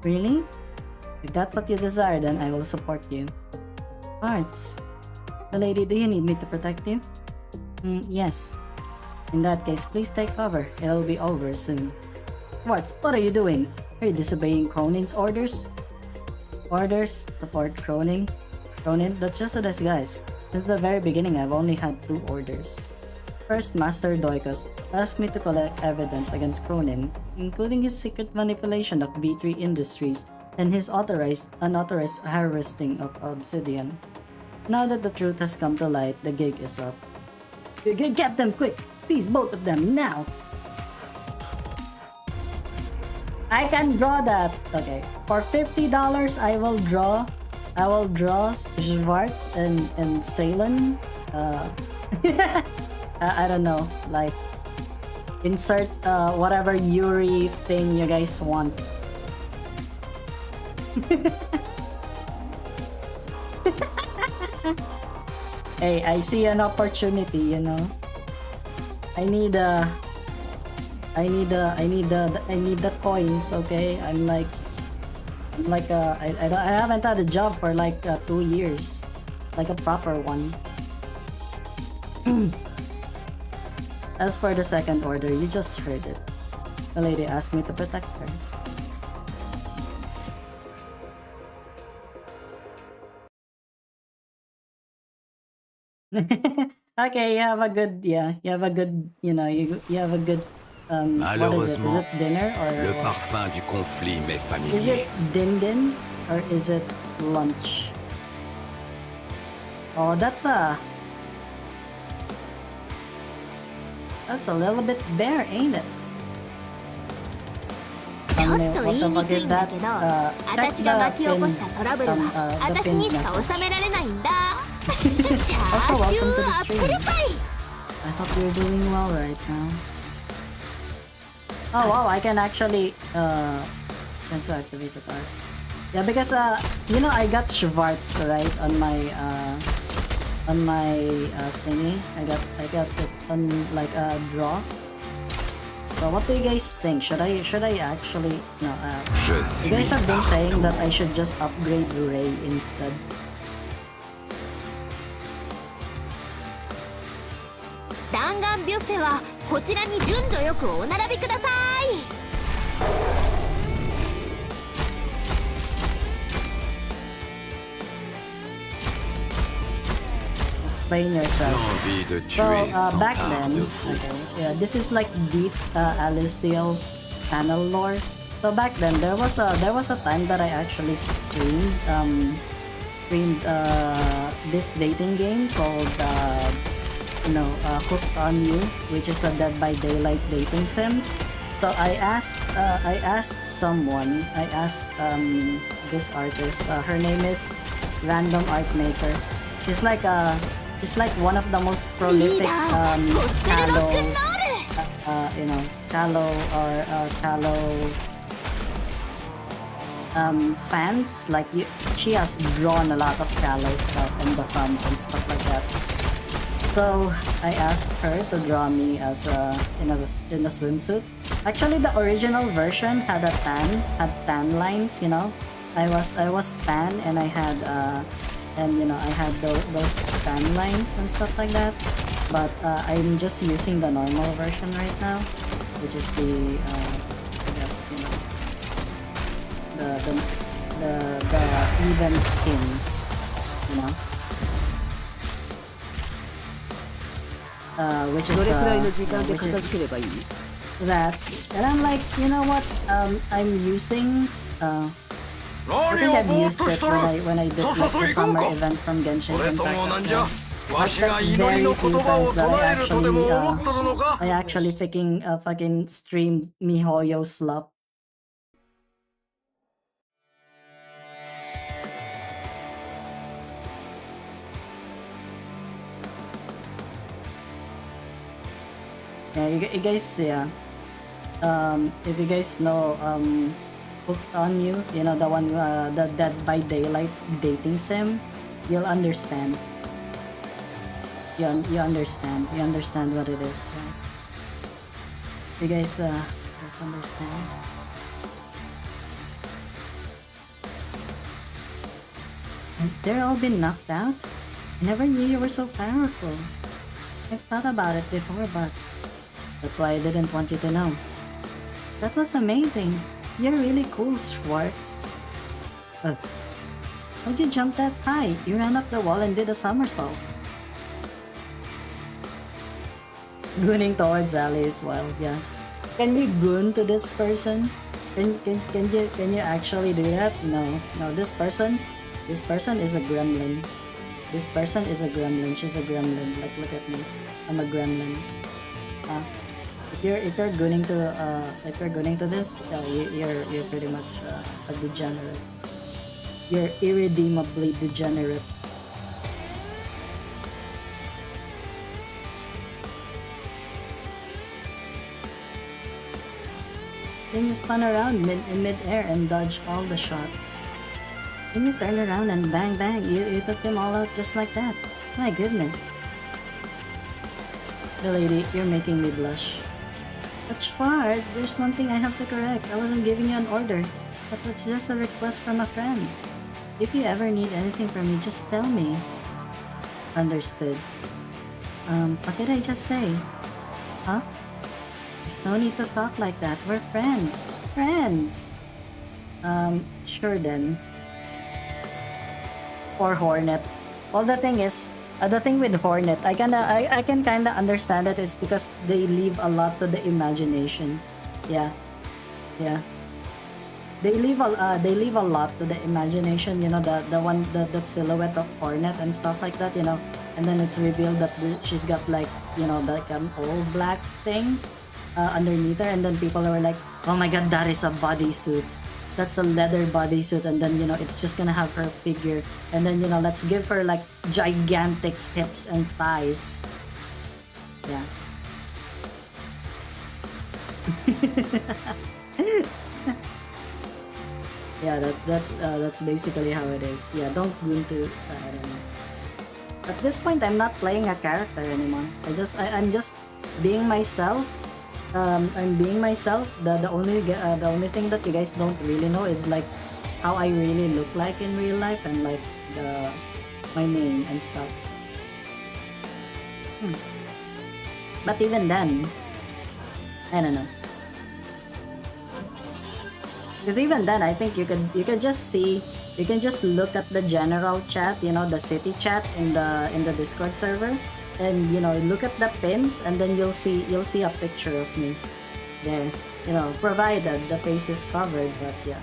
Really? If that's what you desire, then I will support you. Hearts. Milady, do you need me to protect you? Yes. In that case, please take cover. It'll be over soon. What are you doing? Are you disobeying Cronin's orders? Orders? Support Cronin? Cronin, that's just a disguise. Since the very beginning, I've only had 2 orders. First, Master Doikos asked me to collect evidence against Cronin, including his secret manipulation of B3 Industries and his unauthorized harvesting of Obsidian. Now that the truth has come to light, the gig is up. Get them quick! Seize both of them now! I can draw that! Okay, for $50 I will draw Schwartz and Salem. I don't know, like insert whatever Yuri thing you guys want. Hey, I see an opportunity, I need the coins, okay? I haven't had a job for like 2 years, like a proper one. As for the second order, you just heard it. The lady asked me to protect her. Okay, you have a good, you have a good, you have a good, Malheureusement, what is it? Is it dinner or le what? parfum du conflit m'est Is familier. it din or is it lunch? Oh, that's a little bit bare, ain't it? ちょっと What 言い the に fuck くい is んだ that? けど Check 私が巻 the き起こ pin, したトラブルは the 私 pin にしか message. 収められないんだチャ Also, ーシュ welcome to ー the アップル stream. パイ I hope you're doing well right now. Oh wow, I can actually cancel activate the card. Yeah, because you know, I got Schwartz right on my thingy. I got it on like a draw. So what do you guys think? Should I actually no? Je You guys suis have been saying partout. that I should just upgrade Ray instead. 弾丸ビュッフェはこちらに順序よくお並びください Explain yourself. L'envie de So tuer back s'empare then, de vous. okay, yeah, this is like deep Alyssciel channel lore. So back then, there was a time that I actually streamed this dating game called Hooked on You, which is a Dead by Daylight dating sim. So I asked someone, this artist, her name is Random Art Maker. She's like one of the most リー prolific ダーコスプレロックンロール Callow fans. Like she has drawn a lot of Callow stuff and the thumb and stuff like that. So I asked her to draw me as in a swimsuit. Actually, the original version had tan lines. You know, I was tan and I had I had those tan lines and stuff like that. But I'm just using the normal version right now, which is the I guess the even skin, you know. Which is that, and I'm like, you know what? I'm using. I think I've used it when I did like the summer event from Genshin それ Impact ともな as んじゃ well. わしが祈りの言葉を唱えるとでも思っとるのか I actually fucking streamed MiHoYo Slop. Yeah, you guys, yeah. If you guys know, Hooked on You, you know, the one, the Dead by Daylight dating sim, you'll understand. You understand. You understand what it is, right? You guys understand? And they're all been knocked out? I never knew you were so powerful. I've thought about it before, but that's why I didn't want you to know. That was amazing. You're really cool, Schwartz. How'd you jump that high? You ran up the wall and did a somersault. Gooning towards Alyss while, yeah. Can you goon to this person? Can you actually do that? No, this person is a gremlin. This person is a gremlin. She's a gremlin. Like, look at me. I'm a gremlin. If you're gooning to this, you're pretty much a degenerate. You're irredeemably degenerate. Then you spun around in mid-air and dodged all the shots. Then you turned around and bang bang, you took them all out just like that. My goodness. The lady, you're making me blush. But Schwartz, there's one thing I have to correct. I wasn't giving you an order. That was just a request from a friend. If you ever need anything from me, just tell me. Understood. What did I just say? Huh? There's no need to talk like that. We're friends. Friends! Sure then. Or Hornet. Well, the thing is, the thing with Hornet, I can kinda understand it is because they leave a lot to the imagination. Yeah. they leave a lot to the imagination, you know, the silhouette of Hornet and stuff like that, you know, and then it's revealed that she's got like, you know, like an all black thing underneath her, and then people were like, oh my god, that is a bodysuit, that's a leather bodysuit, and then, you know, it's just gonna have her figure, and then, you know, let's give her like gigantic hips and thighs. Yeah. Yeah, that's basically how it is. Yeah, don't go into I don't know. At this point, I'm not playing a character anymore. I'm just being myself. I'm being myself. The only thing that you guys don't really know is like how I really look like in real life, and like my name and stuff. But even then, I don't know. Because even then, I think you can just see, you can just look at the general chat, you know, the city chat in the Discord server, and, you know, look at the pins, and then you'll see a picture of me there, you know, provided the face is covered. But yeah.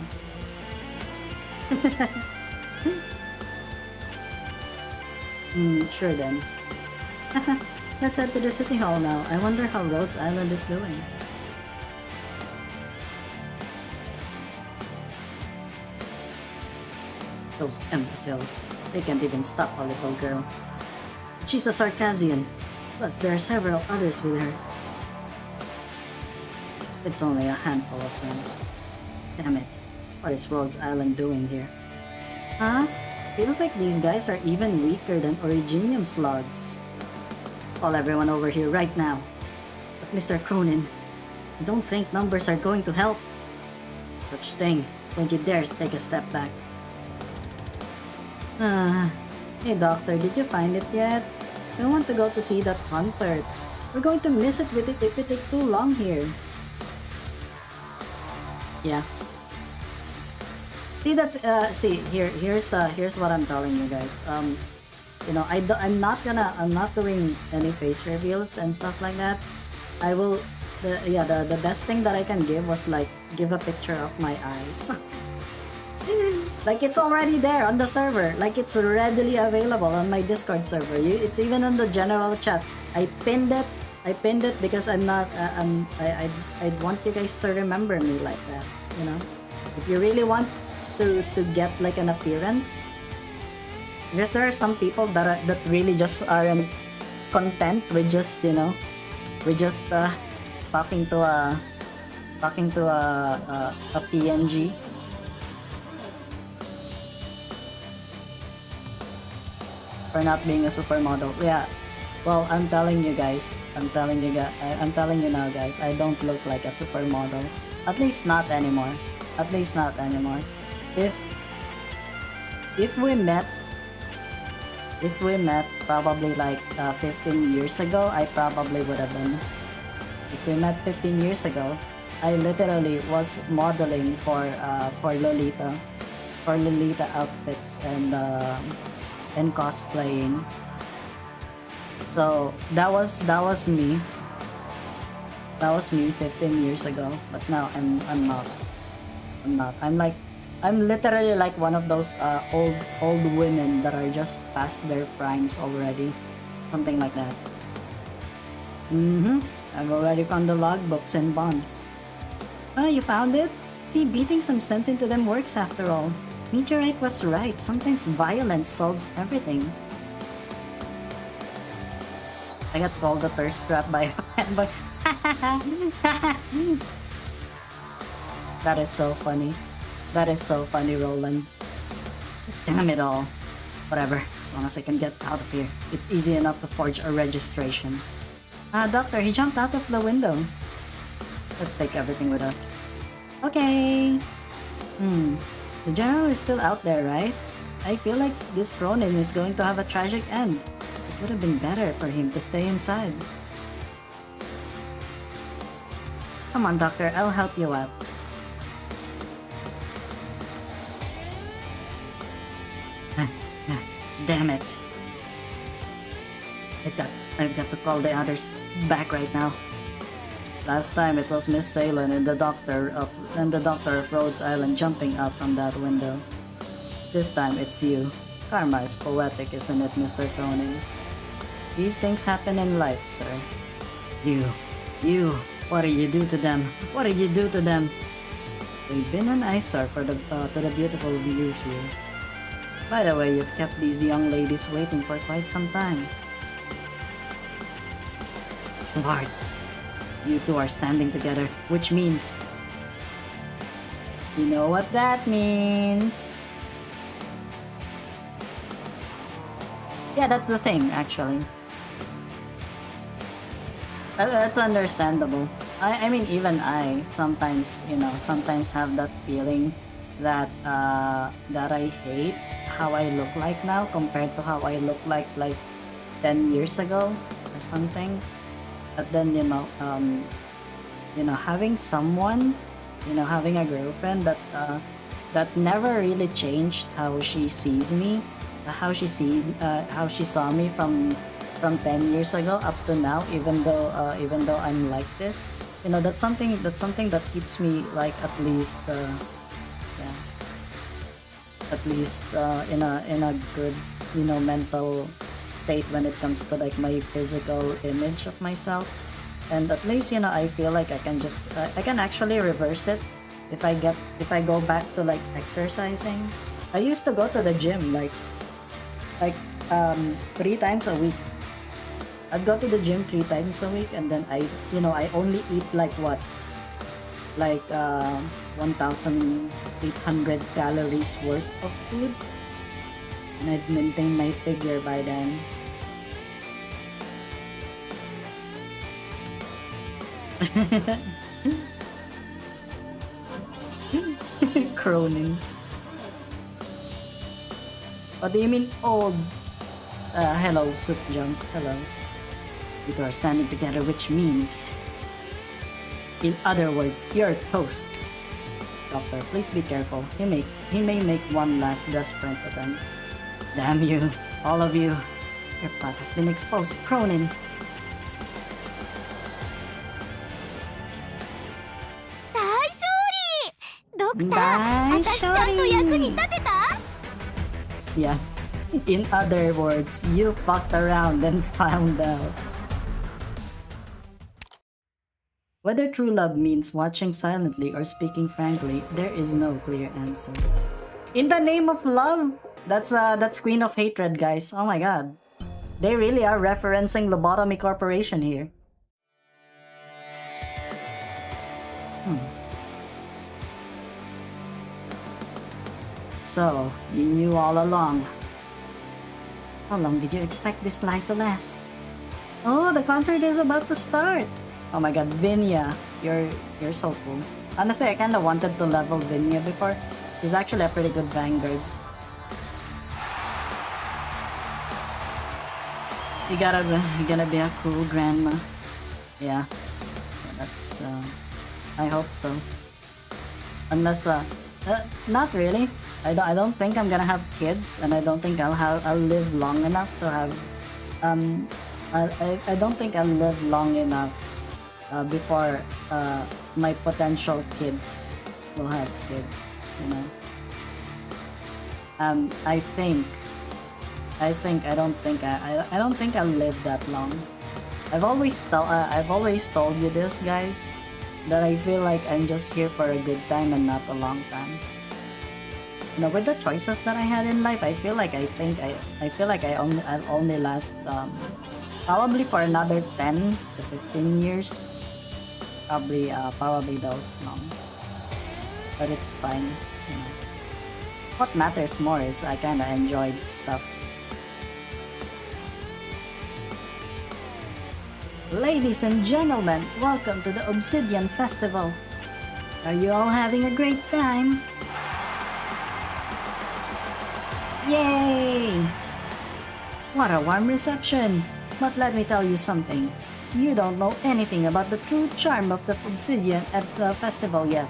Sure then. Let's head to the city hall now. I wonder how Rhodes Island is doing. Those imbeciles. They can't even stop a little girl. She's a Sarkazian. Plus, there are several others with her. It's only a handful of them. Damn it. What is Rhodes Island doing here? Huh? Feels like these guys are even weaker than Originium slugs. Call everyone over here right now. But Mr. Cronin, I don't think numbers are going to help. Such thing. Don't you dare take a step back. Hey doctor, did you find it yet? I want to go to see that concert. We're going to miss it if we take too long here. Yeah. See that? Here's what I'm telling you guys. You know, I'm not doing any face reveals and stuff like that. I will. The best thing that I can give was like give a picture of my eyes. Like it's already there on the server. Like it's readily available on my Discord server. It's even on the general chat. I pinned it because I'm not. I want you guys to remember me like that. You know, if you really want to get like an appearance, because there are some people that really just aren't content with just, you know, with just talking to a PNG. For not being a supermodel. Yeah. Well, I'm telling you now, guys, I don't look like a supermodel. At least not anymore. If we met probably like 15 years ago, I probably would have been. If we met 15 years ago, I literally was modeling for Lolita outfits and cosplaying. So that was me. That was me 15 years ago. But now I'm not. I'm literally like one of those old women that are just past their primes already. Something like that. I've already found the logbooks and bonds. Oh, you found it? See, beating some sense into them works after all. Meteorite was right. Sometimes violence solves everything. I got called a thirst trap by a fanboy. That is so funny. That is so funny, Roland. Damn it all. Whatever, as long as I can get out of here. It's easy enough to forge a registration. Doctor, he jumped out of the window. Let's take everything with us. Okay. The general is still out there, right? I feel like this Cronin is going to have a tragic end. It would have been better for him to stay inside. Come on, Doctor, I'll help you out. Damn it. I've got to call the others back right now. Last time it was Miss Salem and the Doctor of Rhodes Island jumping out from that window. This time it's you. Karma is poetic, isn't it, Mr. Cronin? These things happen in life, sir. You, what did you do to them? What did you do to them? They've been an eyesore to the beautiful view here. By the way, you've kept these young ladies waiting for quite some time. Schwartz, you two are standing together, which means... You know what that means. Yeah, that's the thing, actually. That's understandable. I mean, even I sometimes, sometimes have that feeling that that I hate how I look like now compared to how I look like 10 years ago or something. But then, having someone, having a girlfriend that never really changed how she sees me, how she saw me from 10 years ago up to now, even though I'm like this, that's something that keeps me like at least in a good mental state when it comes to like my physical image of myself. And at least I feel like I can actually reverse it if I go back to like exercising. I used to go to the gym like 3 times a week. I'd go to the gym 3 times a week, and then I only eat like 1,800 calories worth of food, and I'd maintain my figure by then. Cronin. What do you mean old? Hello, Soup Junk. Hello. You two are standing together, which means... In other words, you're toast. Doctor, please be careful. He may make one last desperate attempt. Damn you, all of you. Your plot has been exposed, Cronin. Yeah. In other words, you fucked around and found out. Whether true love means watching silently or speaking frankly, there is no clear answer. In the name of love? That's Queen of Hatred, guys. Oh my god. They really are referencing Lobotomy Corporation here. So, you knew all along. How long did you expect this life to last? Oh, the concert is about to start! Oh my god, Vinya, you're so cool. Honestly, I kinda wanted to level Vinya before. She's actually a pretty good Vanguard. You're gonna be a cool grandma. Yeah, that's, I hope so. Unless, not really. I don't think I'm gonna have kids, and I don't think I'll live long enough to have, I don't think I'll live long enough before my potential kids will have kids, I don't think I'll live that long. I've always told you this, guys, that I feel like I'm just here for a good time and not a long time. With the choices that I had in life, I feel like I'll only last probably for another 10 to 15 years. Probably those long. But it's fine. What matters more is I kinda enjoyed stuff. Ladies and gentlemen, welcome to the Obsidian Festival. Are you all having a great time? Yay! What a warm reception! But let me tell you something. You don't know anything about the true charm of the Obsidian Festival yet.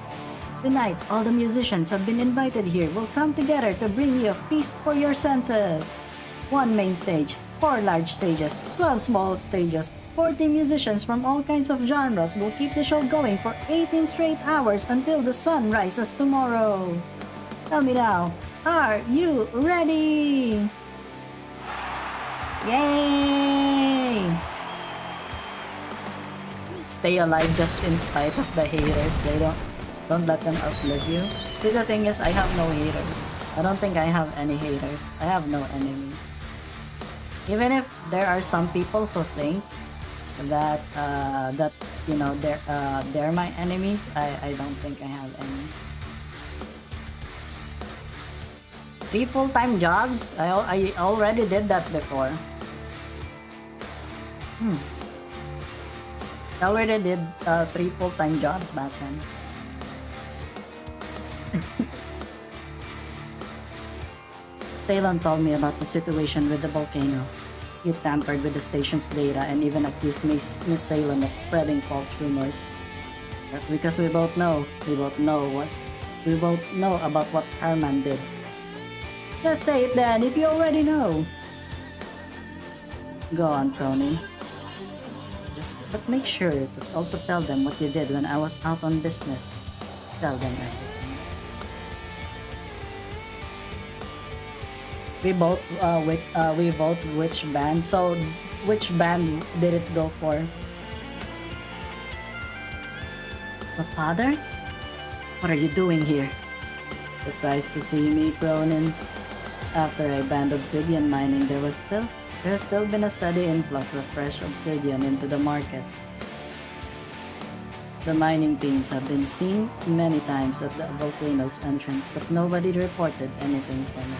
Tonight, all the musicians have been invited here will come together to bring you a feast for your senses. 1 main stage, 4 large stages, 12 small stages, 40 musicians from all kinds of genres will keep the show going for 18 straight hours until the sun rises tomorrow. Tell me now, are you ready? Yay! Stay alive just in spite of the haters. They don't let them outlive you. See, the thing is, I have no haters. I don't think I have any haters. I have no enemies. Even if there are some people who think that you know they're my enemies, I don't think I have any. 3 full-time jobs? I already did that before. I already did 3 full-time jobs back then. Ceylon told me about the situation with the volcano. He tampered with the station's data and even accused Miss Ceylon of spreading false rumors. That's because we both know about what Herman did. Just say it then if you already know. Go on, Cronin. But make sure to also tell them what you did when I was out on business. Tell them everything. We vote which band. So which band did it go for? The father? What are you doing here? Surprised to see me, Cronin. After I banned Obsidian mining, there has still been a steady influx of fresh Obsidian into the market. The mining teams have been seen many times at the volcano's entrance, but nobody reported anything for me.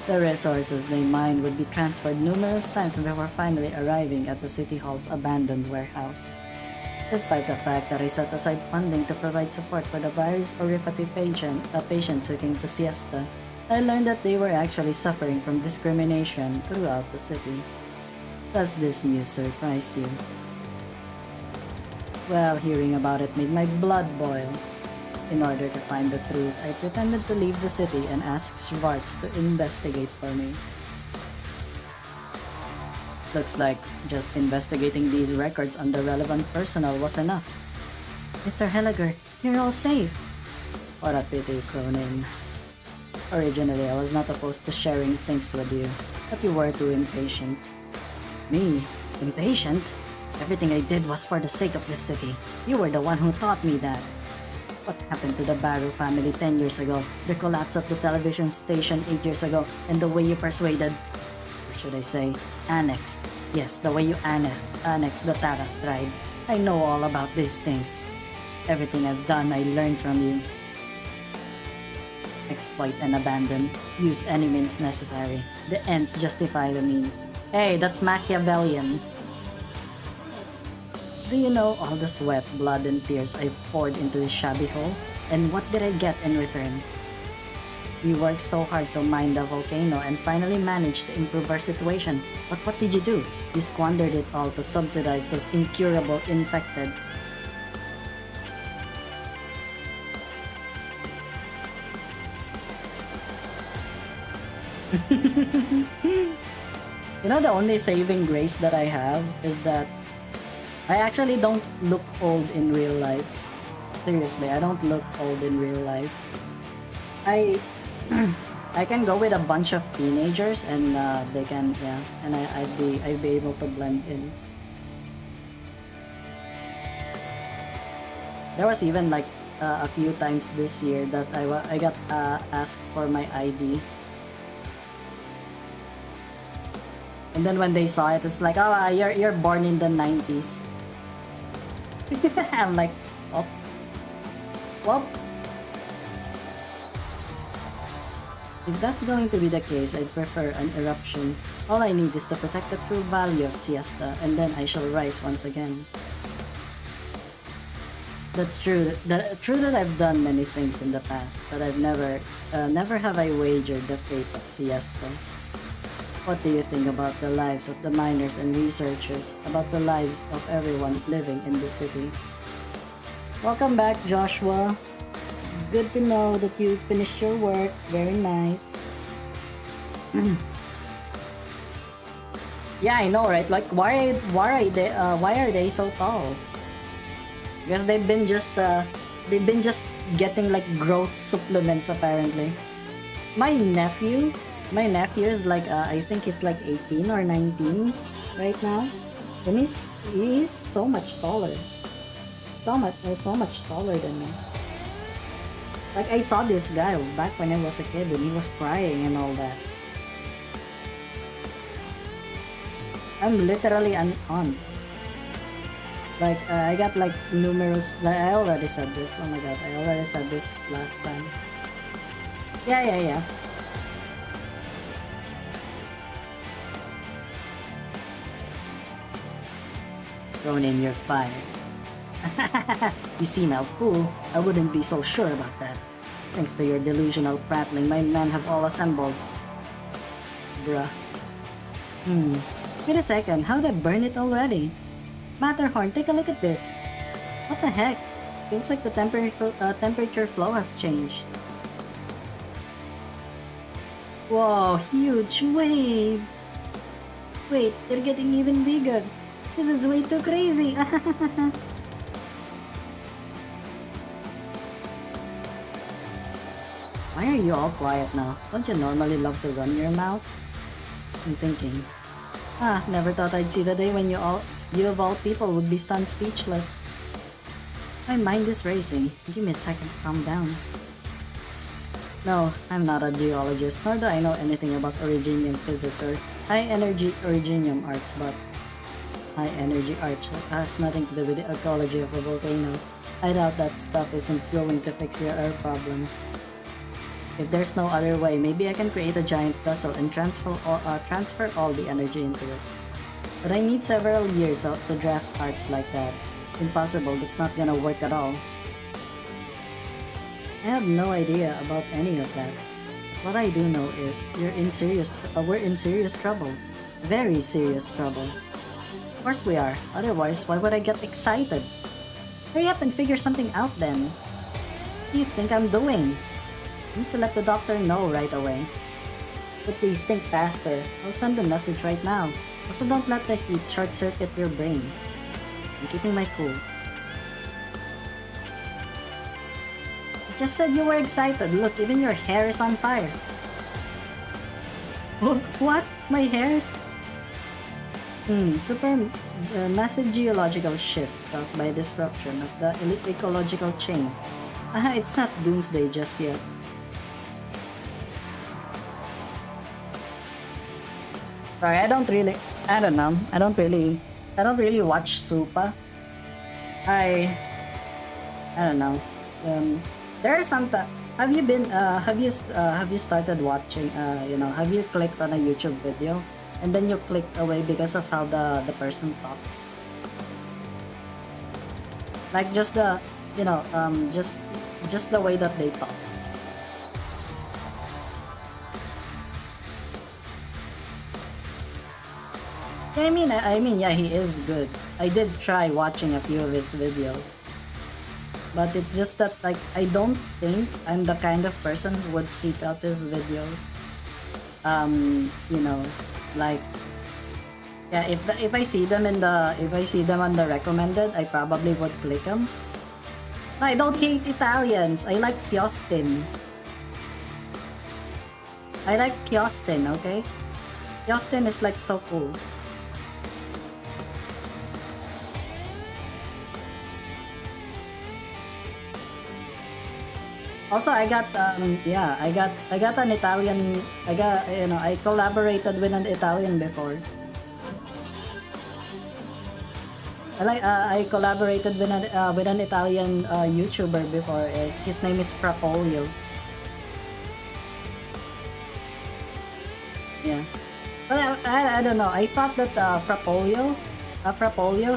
The resources they mined would be transferred numerous times before finally arriving at the City Hall's abandoned warehouse. Despite the fact that I set aside funding to provide support for the virus or refugee patients who came to Siesta, I learned that they were actually suffering from discrimination throughout the city. Does this news surprise you? Well, hearing about it made my blood boil. In order to find the truth, I pretended to leave the city and asked Schwartz to investigate for me. Looks like just investigating these records on the relevant personnel was enough. Mr. Helliger, you're all safe. What a pity, Cronin. Originally, I was not opposed to sharing things with you, but you were too impatient. Me? Impatient? Everything I did was for the sake of this city. You were the one who taught me that. What happened to the Barrow family 10 years ago, the collapse of the television station 8 years ago, and the way you persuaded, or should I say, annexed. Yes, the way you annexed the Tarak tribe. I know all about these things. Everything I've done, I learned from you. Exploit and abandon. Use any means necessary. The ends justify the means. Hey, that's Machiavellian. Do you know all the sweat, blood, and tears I poured into this shabby hole? And what did I get in return? We worked so hard to mine the volcano and finally managed to improve our situation. But what did you do? You squandered it all to subsidize those incurable infected. You know, the only saving grace that I have is that I actually don't look old in real life. Seriously, I don't look old in real life. I can go with a bunch of teenagers and they can, yeah, and I'd be able to blend in. There was even like a few times this year that I got asked for my ID. And then when they saw it, it's like, oh, you're born in the 90s. I'm like, oh, well, if that's going to be the case, I'd prefer an eruption. All I need is to protect the true value of Siesta, and then I shall rise once again. That's true. True that I've done many things in the past, but I've never have I wagered the fate of Siesta. What do you think about the lives of the miners and researchers, about the lives of everyone living in the city? Welcome back, Joshua. Good to know that you finished your work. Very nice. Yeah, I know, right? Like, why are they so tall? Because they've been just getting like growth supplements apparently. My nephew is like I think he's like 18 or 19 right now, and he's so much taller, so much taller than me. Like I saw this guy back when I was a kid, and he was crying and all that. I'm literally an aunt. Like, I got like numerous. Like, I already said this. Oh my god, I already said this last time. Yeah. Ronin, you're fired. You see now, fool. I wouldn't be so sure about that. Thanks to your delusional prattling, my men have all assembled. Bruh. Wait a second, how'd I burn it already? Matterhorn, take a look at this. What the heck? Feels like the temperature flow has changed. Whoa, huge waves! Wait, they're getting even bigger. This is way too crazy. Why are you all quiet now? Don't you normally love to run your mouth? I'm thinking. Never thought I'd see the day when you of all people would be stunned speechless. My mind is racing. Give me a second to calm down. No, I'm not a geologist, nor do I know anything about originium physics or high-energy originium arts, but high-energy arts has nothing to do with the ecology of a volcano. I doubt that stuff isn't going to fix your air problem. If there's no other way, maybe I can create a giant vessel and transfer all the energy into it. But I need several years to draft arts like that. Impossible, that's not gonna work at all. I have no idea about any of that. What I do know is we're in serious trouble. Very serious trouble. Of course we are, otherwise why would I get excited? Hurry up and figure something out then. What do you think I'm doing? I need to let the doctor know right away. But please think faster. I'll send a message right now. Also don't let the heat short-circuit your brain. I'm keeping my cool. I just said you were excited. Look, even your hair is on fire. What? My hair's... massive geological shifts caused by disruption of the ecological chain. It's not doomsday just yet. Sorry, I don't really watch Supa. I don't know. There are some have you started watching, have you clicked on a YouTube video and then you clicked away because of how the person talks? Like just the, just the way that they talk. I mean, yeah, he is good. I did try watching a few of his videos. But it's just that, like, I don't think I'm the kind of person who would seek out his videos. Like, yeah, if I see them on the recommended, I probably would click them. I don't hate Italians. I like Kyostin. Okay? Kyostin is like so cool. Also, I got an Italian. I collaborated with an Italian before. I collaborated with an Italian YouTuber before. His name is Frapolio. Yeah, but I don't know. I thought that Frapolio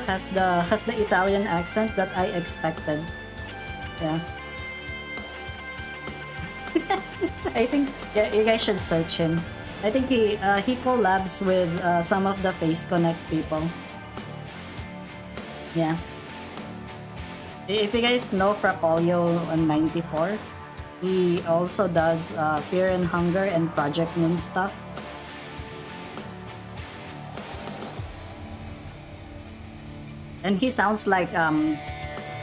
has the Italian accent that I expected. Yeah. I think, yeah, you guys should search him. I think he collabs with some of the Face Connect people. Yeah. If you guys know Frapolio on 94, he also does Fear and Hunger and Project Moon stuff. And he sounds like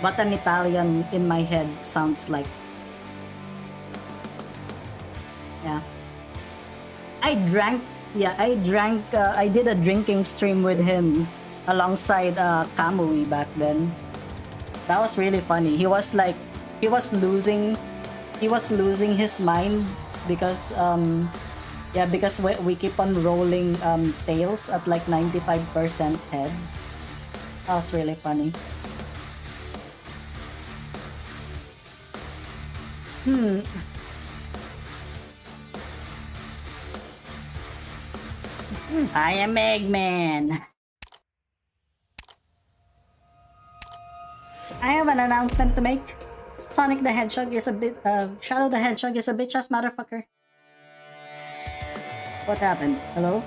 what an Italian in my head sounds like. Yeah. I did a drinking stream with him alongside Kamui back then. That was really funny. He was losing his mind because because we keep on rolling tails at like 95% heads. That was really funny. I am Eggman. I have an announcement to make. Sonic the Hedgehog is a bit, Shadow the Hedgehog is a bitch-ass motherfucker. What happened? Hello?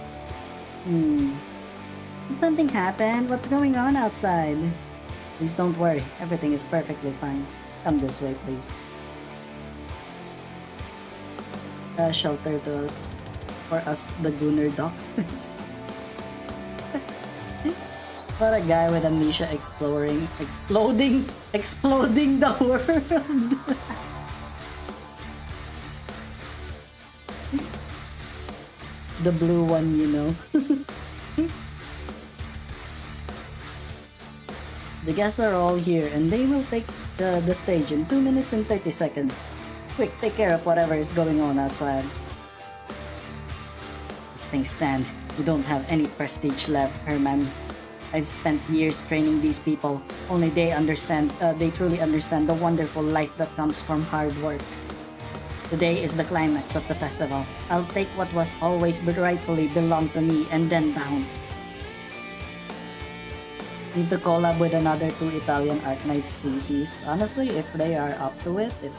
Did something happen? What's going on outside? Please don't worry, everything is perfectly fine. Come this way, please. Shelter to us. For us, the Gunner Doctors. What a guy with amnesia exploding the world. The blue one, you know. The guests are all here and they will take the stage in 2 minutes and 30 seconds. Quick, take care of whatever is going on outside. As things stand, we don't have any prestige left, Herman. I've spent years training these people. Only they truly understand the wonderful life that comes from hard work. Today is the climax of the festival. I'll take what was always rightfully belonged to me and then bounce. Need to collab with another 2 Italian ARKNIGHTS CCs. Honestly, if they are up to it, if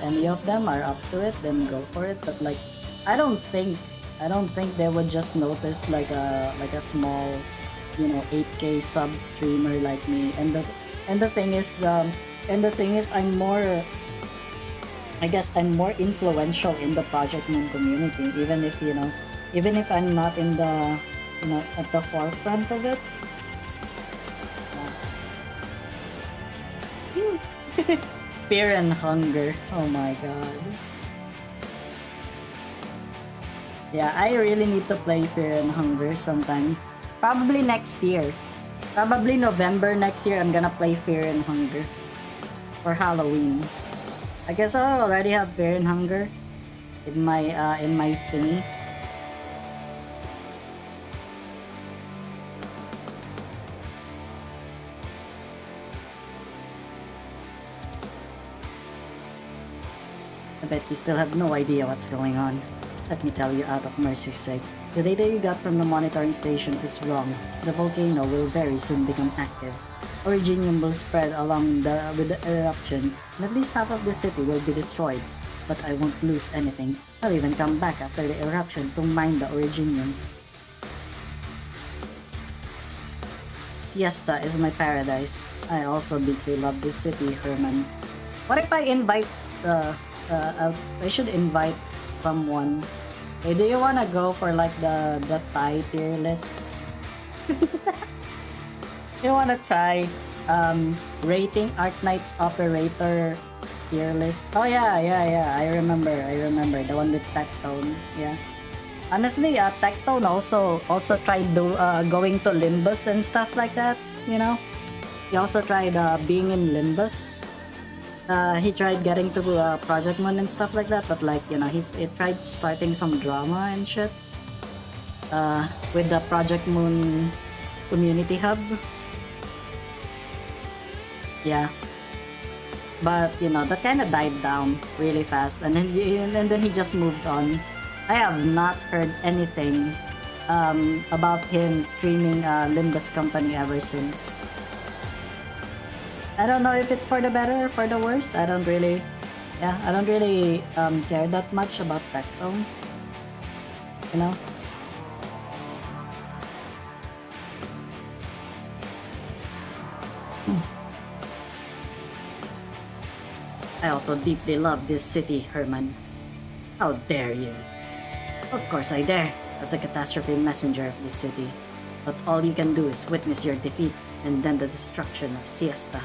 any of them are up to it, then go for it. But like, I don't think they would just notice like a small, 8K sub streamer like me. And the thing is I'm more, I guess I'm more influential in the Project Moon community, even if I'm not in the, at the forefront of it. Fear and hunger. Oh my god. Yeah, I really need to play Fear and Hunger sometime. Probably next year. Probably November next year I'm gonna play Fear and Hunger. For Halloween. I guess I already have Fear and Hunger in my thingy. I bet you still have no idea what's going on. Let me tell you out of mercy's sake. The data you got from the monitoring station is wrong. The volcano will very soon become active. Originium will spread along with the eruption, and at least half of the city will be destroyed. But I won't lose anything. I'll even come back after the eruption to mine the Originium. Siesta is my paradise. I also deeply love this city, Herman. What if I invite I should invite someone. Hey, do you wanna go for like the Thai tier list? You wanna try rating ARKNIGHTS operator tier list? Oh yeah, I remember the one with Tectone. Yeah. Honestly, Tectone also tried going to Limbus and stuff like that. He also tried being in Limbus. He tried getting to Project Moon and stuff like that, but like, he tried starting some drama and shit with the Project Moon community hub. Yeah. But, that kind of died down really fast, and then he just moved on. I have not heard anything about him streaming Limbus Company ever since. I don't know if it's for the better or for the worse. I don't really care that much about Tectone. I also deeply love this city, Herman. How dare you? Of course I dare, as the catastrophe messenger of this city. But all you can do is witness your defeat. and then the destruction of Siesta.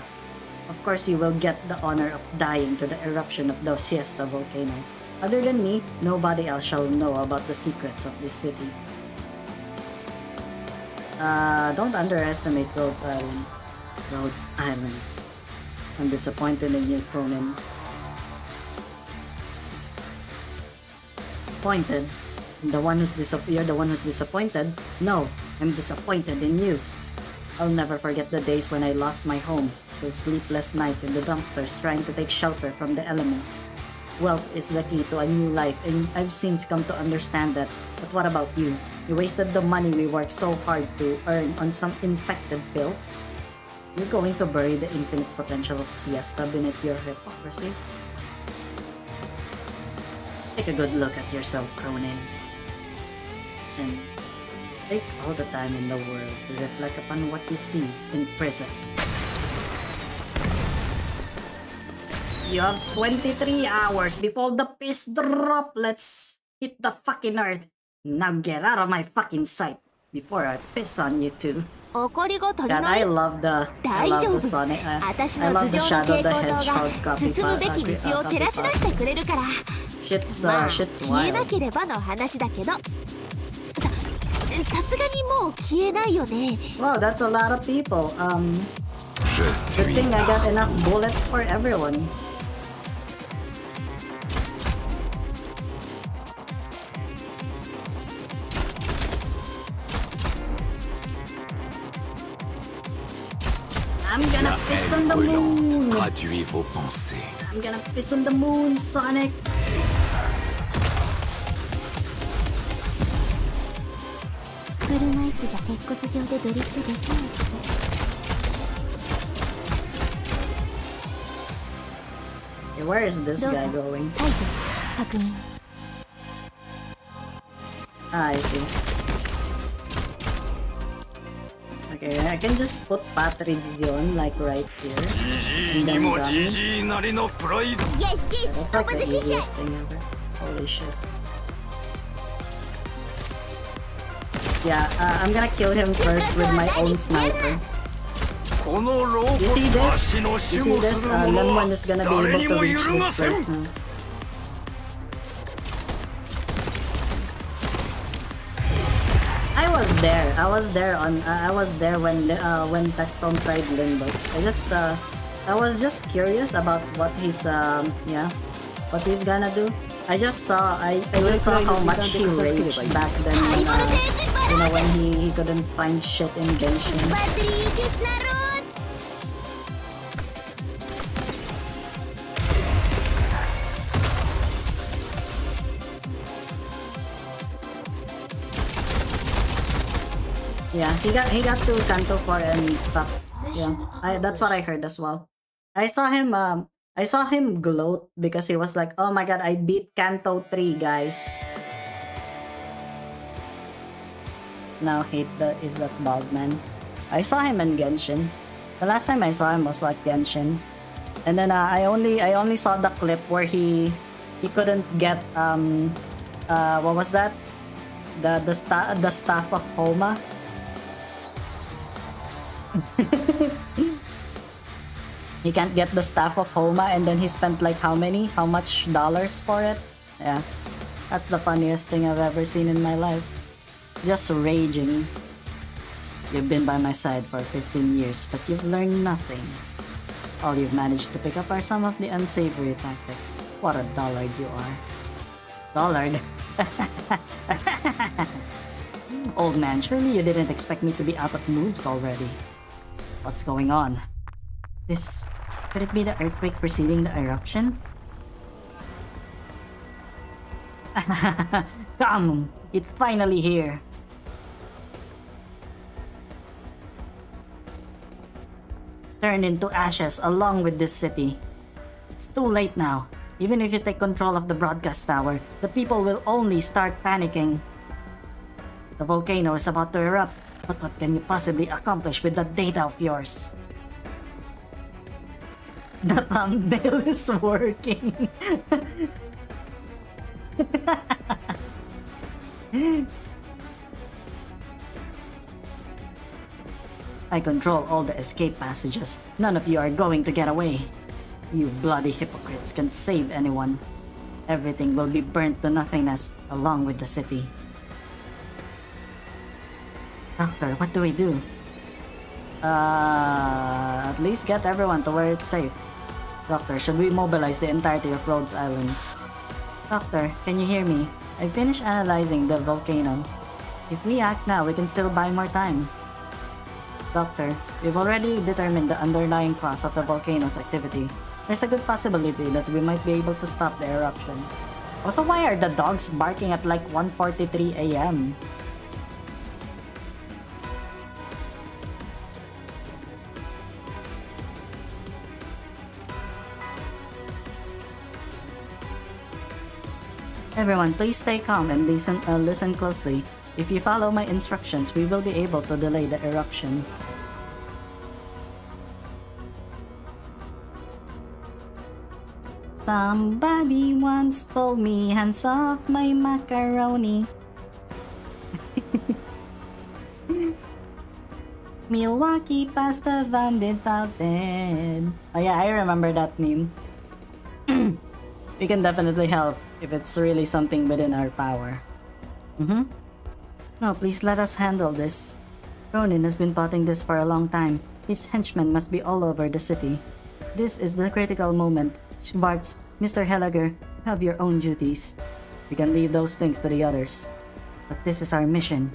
Of course, you will get the honor of dying to the eruption of the Siesta volcano. Other than me, nobody else shall know about the secrets of this city. Don't underestimate Rhodes Island. Rhodes Island. I'm disappointed in you, Conan. Disappointed? You're the one who's disappointed? No, I'm disappointed in you. I'll never forget the days when I lost my home, those sleepless nights in the dumpsters trying to take shelter from the elements. Wealth is the key to a new life, and I've since come to understand that. But what about you? You wasted the money we worked so hard to earn on some infected pill? You're going to bury the infinite potential of Siesta beneath your hypocrisy? Take a good look at yourself, Cronin. And take all the time in the world to reflect upon what you see in prison. You have 23 hours before the piss drop. Let's hit the fucking earth. Now get out of my fucking sight before I piss on you too. 怒りごとり God, の I よ love the 大丈夫 Sonic. 私 I の love 頭 the 上の Shadow 蛍 the 光灯 Hedgehog が copy 進むべき道を照らし出してくれるから Shit's まあ shit's 消えな wild. ければの話だけどさすがにもう消えないよね Wow, that's a lot of people. Je Good suis thing I got parti. enough bullets for everyone. I'm gonna La piss on haine the moon. brûlante traduit vos pensées. I'm gonna piss on the moon, Sonic. Hey, where is this guy going? 解除確認 Ah, I see. Okay, I can just put battery on like right here. じじいにもじじいなりのプライド Yes, That's like the easiest thing ever. Holy shit. Yeah, I'm gonna kill him first with my own sniper. このロー You see プ this? 足の You 守 see 護 this? する者 Lemon は is gonna be 誰 able に to も reach 揺る this がせん first now. I was there when Tectone tried Limbus. I was just curious about what what he's gonna do. I just saw how much he raged back then when he couldn't find shit in Genshin. バッテリーキスなろ Yeah, he got to Kanto 4 and stuff. Yeah, that's what I heard as well. I saw him gloat because he was like, "Oh my god, I beat Kanto 3, guys." Now hate is that bald man. I saw him in Genshin. The last time I saw him was like Genshin, and then I only saw the clip where he couldn't get what was that? The staff of Homa. He can't get the staff of Homa, and then he spent like how much dollars for it? Yeah, that's the funniest thing I've ever seen in my life. Just raging. You've been by my side for 15 years, but you've learned nothing. All you've managed to pick up are some of the unsavory tactics. What a dullard you are. Dullard? Old man, surely you didn't expect me to be out of moves already. What's going on? Could it be the earthquake preceding the eruption? Come! It's finally here! Turn into ashes along with this city. It's too late now. Even if you take control of the broadcast tower, the people will only start panicking. The volcano is about to erupt, but what can you possibly accomplish with that data of yours? The thumbnail is working. I control all the escape passages. None of you are going to get away. You bloody hypocrites can't save anyone. Everything will be burnt to nothingness along with the city. Doctor, what do we do? At least get everyone to where it's safe. Doctor, should we mobilize the entirety of Rhodes Island? Doctor, can you hear me? I finished analyzing the volcano. If we act now, we can still buy more time. Doctor, we've already determined the underlying cause of the volcano's activity. There's a good possibility that we might be able to stop the eruption. Also, why are the dogs barking at like 1:43 a.m.? Everyone, please stay calm and listen closely. If you follow my instructions, we will be able to delay the eruption. Somebody once told me, hands off my macaroni. Milwaukee pasta Vandit Fountain. Oh yeah, I remember that meme. We can definitely help if it's really something within our power. No, please let us handle this. Ronin has been plotting this for a long time. His henchmen must be all over the city. This is the critical moment. Schwartz, Mr. Helliger, have your own duties. We can leave those things to the others. But this is our mission.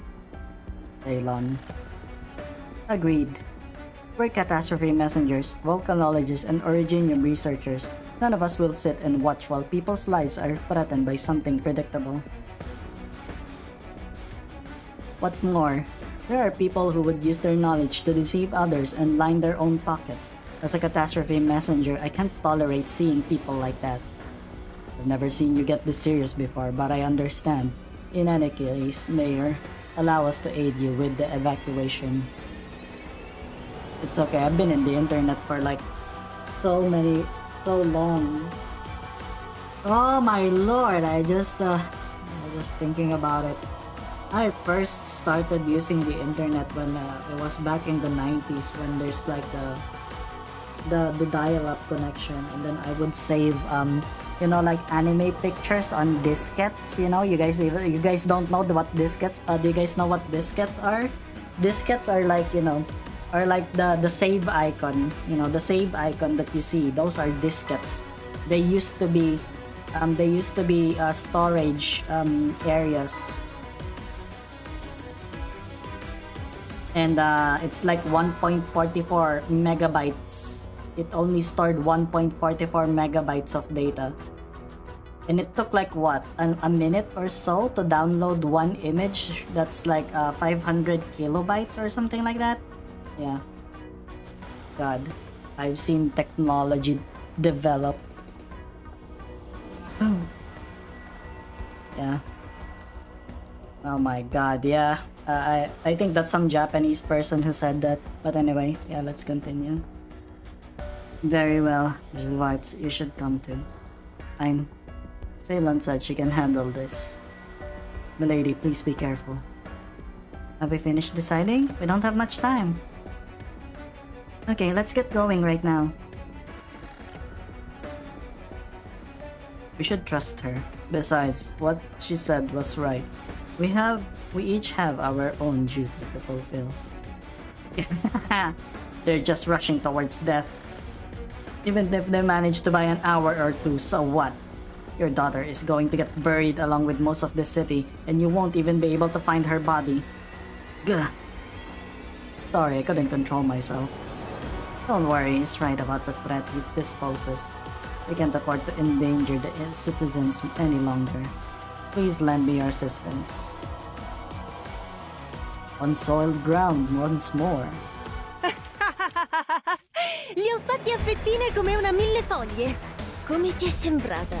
Talon. Agreed. We're catastrophe messengers, volcanologists, and originium researchers. None of us will sit and watch while people's lives are threatened by something predictable. What's more, there are people who would use their knowledge to deceive others and line their own pockets. As a catastrophe messenger, I can't tolerate seeing people like that. I've never seen you get this serious before, but I understand. In any case, Mayor, allow us to aid you with the evacuation. It's okay, I've been in the internet for like so long. Oh my lord, I was thinking about it. I first started using the internet when it was back in the 90s when there's like the dial-up connection, and then I would save you know, like anime pictures on diskettes. You know, you guys don't know what diskettes. Do you guys know what diskettes are? Diskettes are like, you know, are like the save icon. You know, the save icon that you see. Those are diskettes. They used to be storage areas. And it's like 1.44 megabytes. It only stored 1.44 megabytes of data. And it took like what, a minute or so to download one image that's like 500 kilobytes or something like that. Yeah. God, I've seen technology develop. Yeah. Oh my god, yeah. I think that's some Japanese person who said that. But anyway, yeah, let's continue. Very well, Schwartz, you should come too. Ceylon said she can handle this. Milady, please be careful. Have we finished deciding? We don't have much time. Okay, let's get going right now. We should trust her. Besides, what she said was right. We each have our own duty to fulfill. They're just rushing towards death. Even if they manage to buy an hour or two, so what? Your daughter is going to get buried along with most of the city, and you won't even be able to find her body. Gah. Sorry, I couldn't control myself. Don't worry, he's right about the threat this poses. We can't afford to endanger the citizens any longer. Please lend me your assistance. On soiled ground once more. Li ho fatti a fettine come una millefoglie. Come ti è sembrata?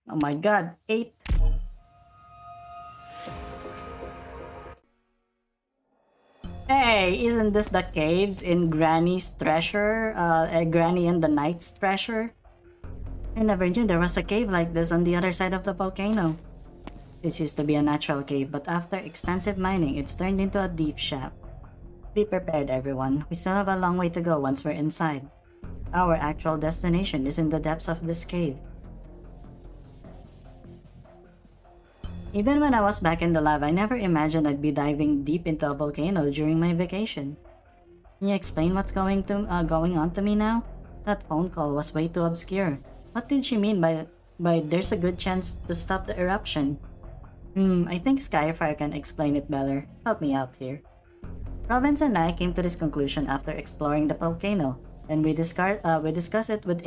Oh my god, 8. Hey, isn't this the caves in Granny's treasure? Granny and the Knight's treasure? I never knew there was a cave like this on the other side of the volcano. This used to be a natural cave, but after extensive mining, it's turned into a deep shaft. Be prepared, everyone. We still have a long way to go once we're inside. Our actual destination is in the depths of this cave. Even when I was back in the lab, I never imagined I'd be diving deep into a volcano during my vacation. Can you explain what's going on to me now? That phone call was way too obscure. What did she mean by there's a good chance to stop the eruption? I think Skyfire can explain it better. Help me out here. Province and I came to this conclusion after exploring the volcano, and we discussed it with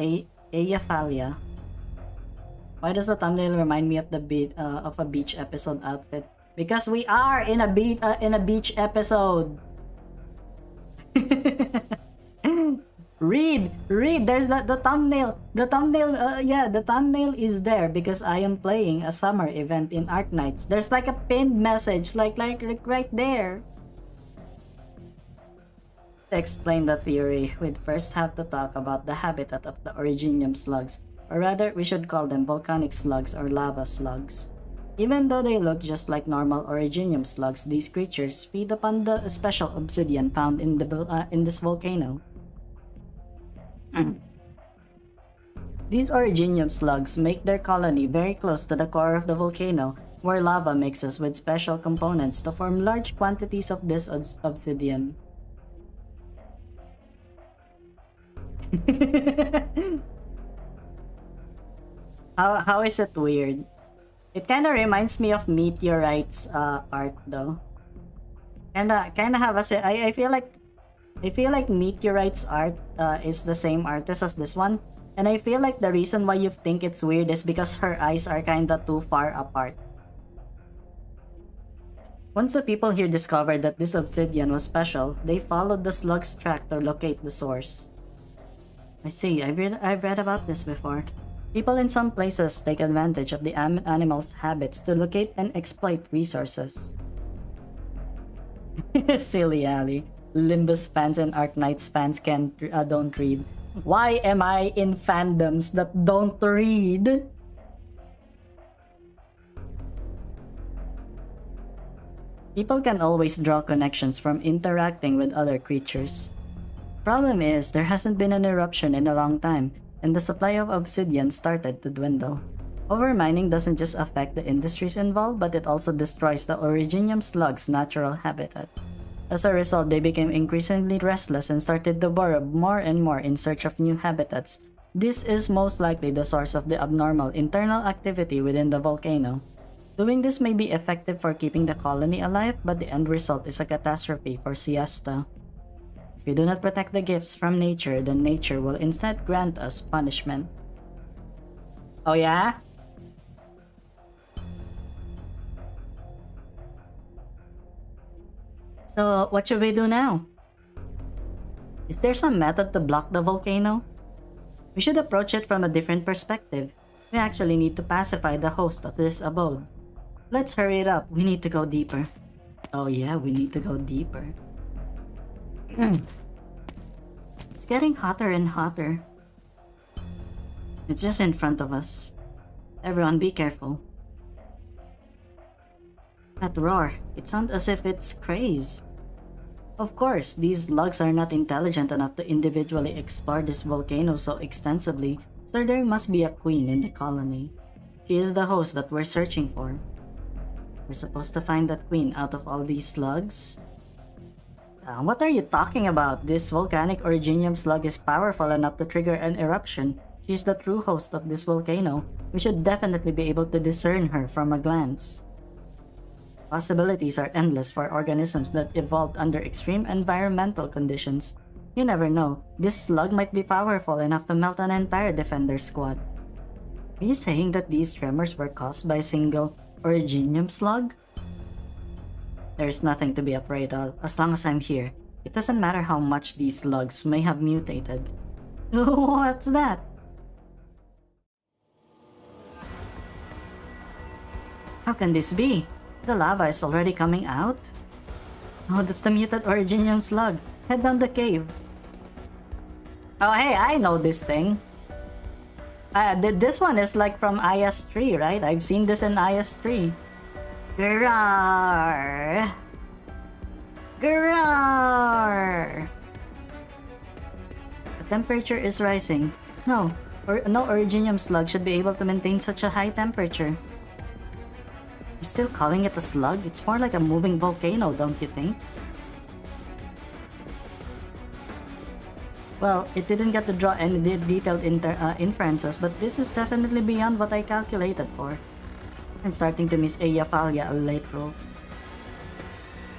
Ayaphalia. Why does the thumbnail remind me of a beach episode outfit? Because we are in a beach episode. Read. There's the thumbnail. The thumbnail is there because I am playing a summer event in ARKNIGHTS. There's like a pinned message, like right there. To explain the theory, we'd first have to talk about the habitat of the Originium slugs, or rather, we should call them volcanic slugs or lava slugs. Even though they look just like normal Originium slugs, these creatures feed upon the special obsidian found in this volcano. These Originium slugs make their colony very close to the core of the volcano, where lava mixes with special components to form large quantities of this obsidian. How is it weird? It kinda reminds me of Meteorite's art though. Kinda have I feel like Meteorite's art is the same artist as this one, and I feel like the reason why you think it's weird is because her eyes are kinda too far apart. Once the people here discovered that this obsidian was special, they followed the slug's track to locate the source. I see, I've read about this before. People in some places take advantage of the animals' habits to locate and exploit resources. Silly Ally. Limbus fans and ARKNIGHTS fans don't read. Why am I in fandoms that don't read? People can always draw connections from interacting with other creatures. Problem is, there hasn't been an eruption in a long time, and the supply of obsidian started to dwindle. Overmining doesn't just affect the industries involved, but it also destroys the Originium slug's natural habitat. As a result, they became increasingly restless and started to burrow more and more in search of new habitats. This is most likely the source of the abnormal internal activity within the volcano. Doing this may be effective for keeping the colony alive, but the end result is a catastrophe for Siesta. If we do not protect the gifts from nature, then nature will instead grant us punishment. Oh yeah? So, what should we do now? Is there some method to block the volcano? We should approach it from a different perspective. We actually need to pacify the host of this abode. Let's hurry it up. We need to go deeper. Oh yeah, we need to go deeper. It's getting hotter and hotter. It's just in front of us. Everyone be careful. That roar, it sounds as if it's crazed. Of course, these slugs are not intelligent enough to individually explore this volcano so extensively, so there must be a queen in the colony. She is the host that we're searching for. We're supposed to find that queen out of all these slugs? What are you talking about? This volcanic Originium slug is powerful enough to trigger an eruption. She's the true host of this volcano. We should definitely be able to discern her from a glance. Possibilities are endless for organisms that evolved under extreme environmental conditions. You never know, this slug might be powerful enough to melt an entire defender squad. Are you saying that these tremors were caused by a single Originium slug? There's nothing to be afraid of as long as I'm here. It doesn't matter how much these slugs may have mutated. What's that? How can this be? The lava is already coming out? Oh, that's the muted Originium slug. Head down the cave. Oh hey, I know this thing. This one is like from IS3, right? I've seen this in IS3. Grrrr. Grrrr. The temperature is rising. No, no Originium slug should be able to maintain such a high temperature. You're still calling it a slug? It's more like a moving volcano, don't you think? Well, it didn't get to draw any detailed inferences, but this is definitely beyond what I calculated for. I'm starting to miss Eyjafjallajökull a little.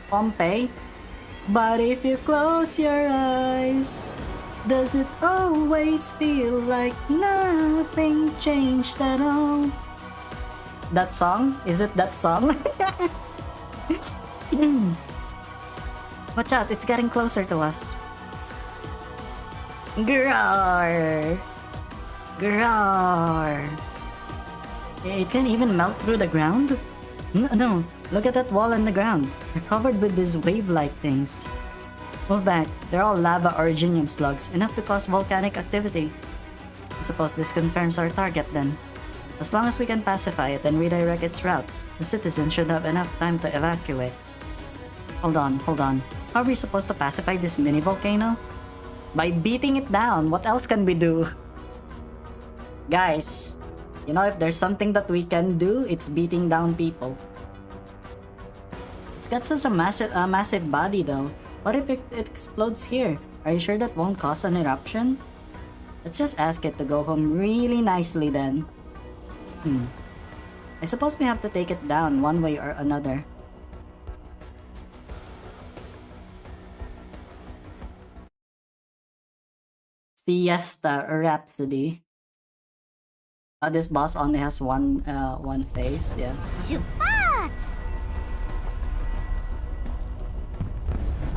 Pompeii? But if you close your eyes, does it always feel like nothing changed at all? That song? Is it that song? Watch out, it's getting closer to us. Grrrr. Grrrr. It can even melt through the ground? No, look at that wall in the ground. They're covered with these wave-like things. Move back. They're all lava Originium slugs, enough to cause volcanic activity. I suppose this confirms our target then. As long as we can pacify it and redirect its route, the citizens should have enough time to evacuate. Hold on. How are we supposed to pacify this mini volcano? By beating it down. What else can we do? Guys, you know, if there's something that we can do, it's beating down people. It's got such a massive body though. What if it explodes here? Are you sure that won't cause an eruption? Let's just ask it to go home really nicely then. I suppose we have to take it down one way or another. Siesta Rhapsody. This boss only has one face, yeah. 出発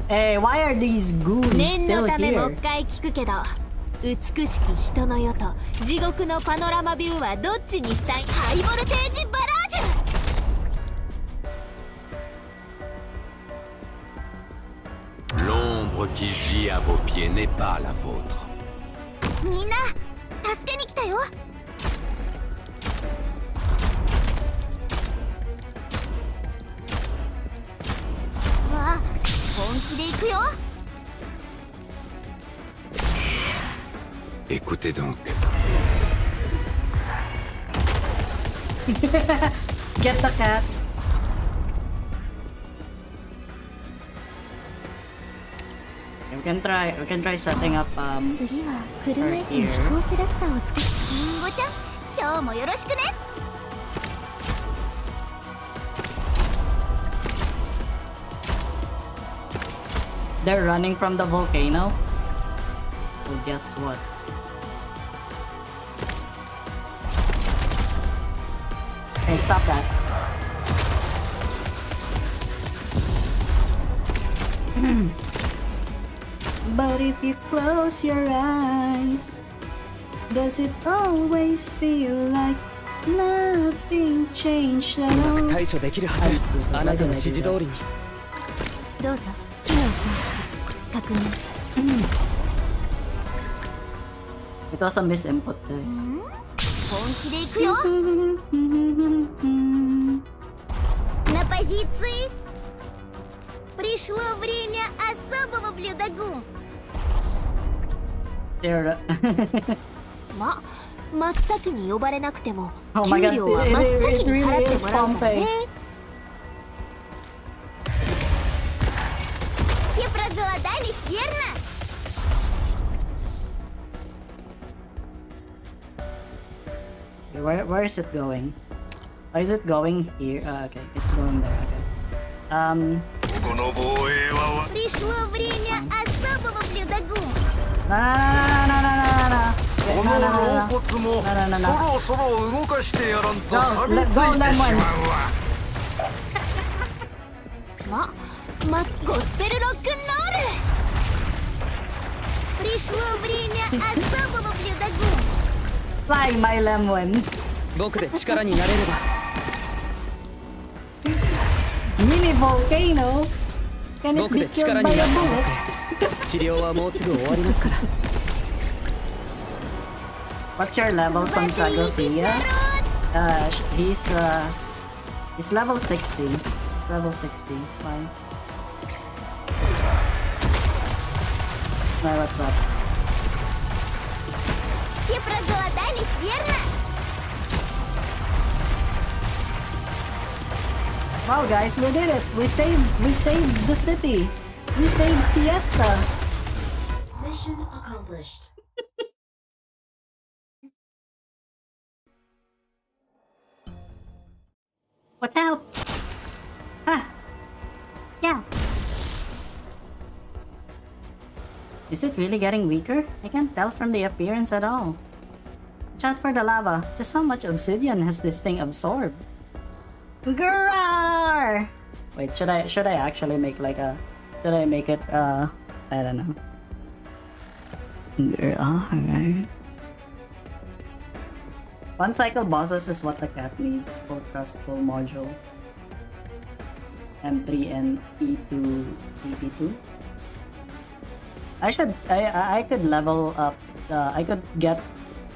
Hey, why are these goons 念の still ためもう here? 一回聞くけど、美しき人の世と地獄のパノラマビューはどっちにしたい？ハイボルテージバラージュ。 L'ombre qui gît à vos pieds n'est pas la vôtre. みんな助けに来たよ。わあ、本気で行くよ。 Écoutez donc. Get the cat. We can try setting up 次は車椅子に飛行スラスターを作る。りんごちゃん、今日もよろしくね。 They're running from the volcano. Well, guess what? Hey, stop that. But if you close your eyes, does it always feel like nothing changed at all? 対処できるはず。あなたの指示通りに。どうぞ機能喪失確認。 It was a misinput, guys. 本気で行くよ。На позиции. Пришло время особого блюда гум. They're 真っ先に呼ばれなくても Oh my god, 給料は真っ先に払 it って is もらうからね。 Все проголодались, верно? Where is it going? Oh, is it going here? Okay, it's going there. Okay. この防衛は Пришло время особого блюда гум. No. この肋骨もそろそろ動かしてやらんと錆びついてしまうわ。ゴスペルロックンロール。Пришло время особого блюда гум. Fly, my lemon. 僕で力になれれば。 Mini volcano. Can it 僕 be で killed 力 by にな a れ bullet? ば。治療はもうすぐ終わりますから。What's your levels on Tragothea? He's level 60. He's level 60. Fine. Why, what's up? Все проголодались, верно? Wow, guys, we did it! We saved the city! We saved Siesta! Mission accomplished. What now? Ah! Yeah! Is it really getting weaker? I can't tell from the appearance at all. Watch out for the lava. Just how much obsidian has this thing absorbed? Grrrr! Wait, should I actually make like a... Should I make it, I don't know. Grrrr. One cycle bosses is what the cat needs. Full thrust, full module. M3 and E2, EP2. I could level up, I could get...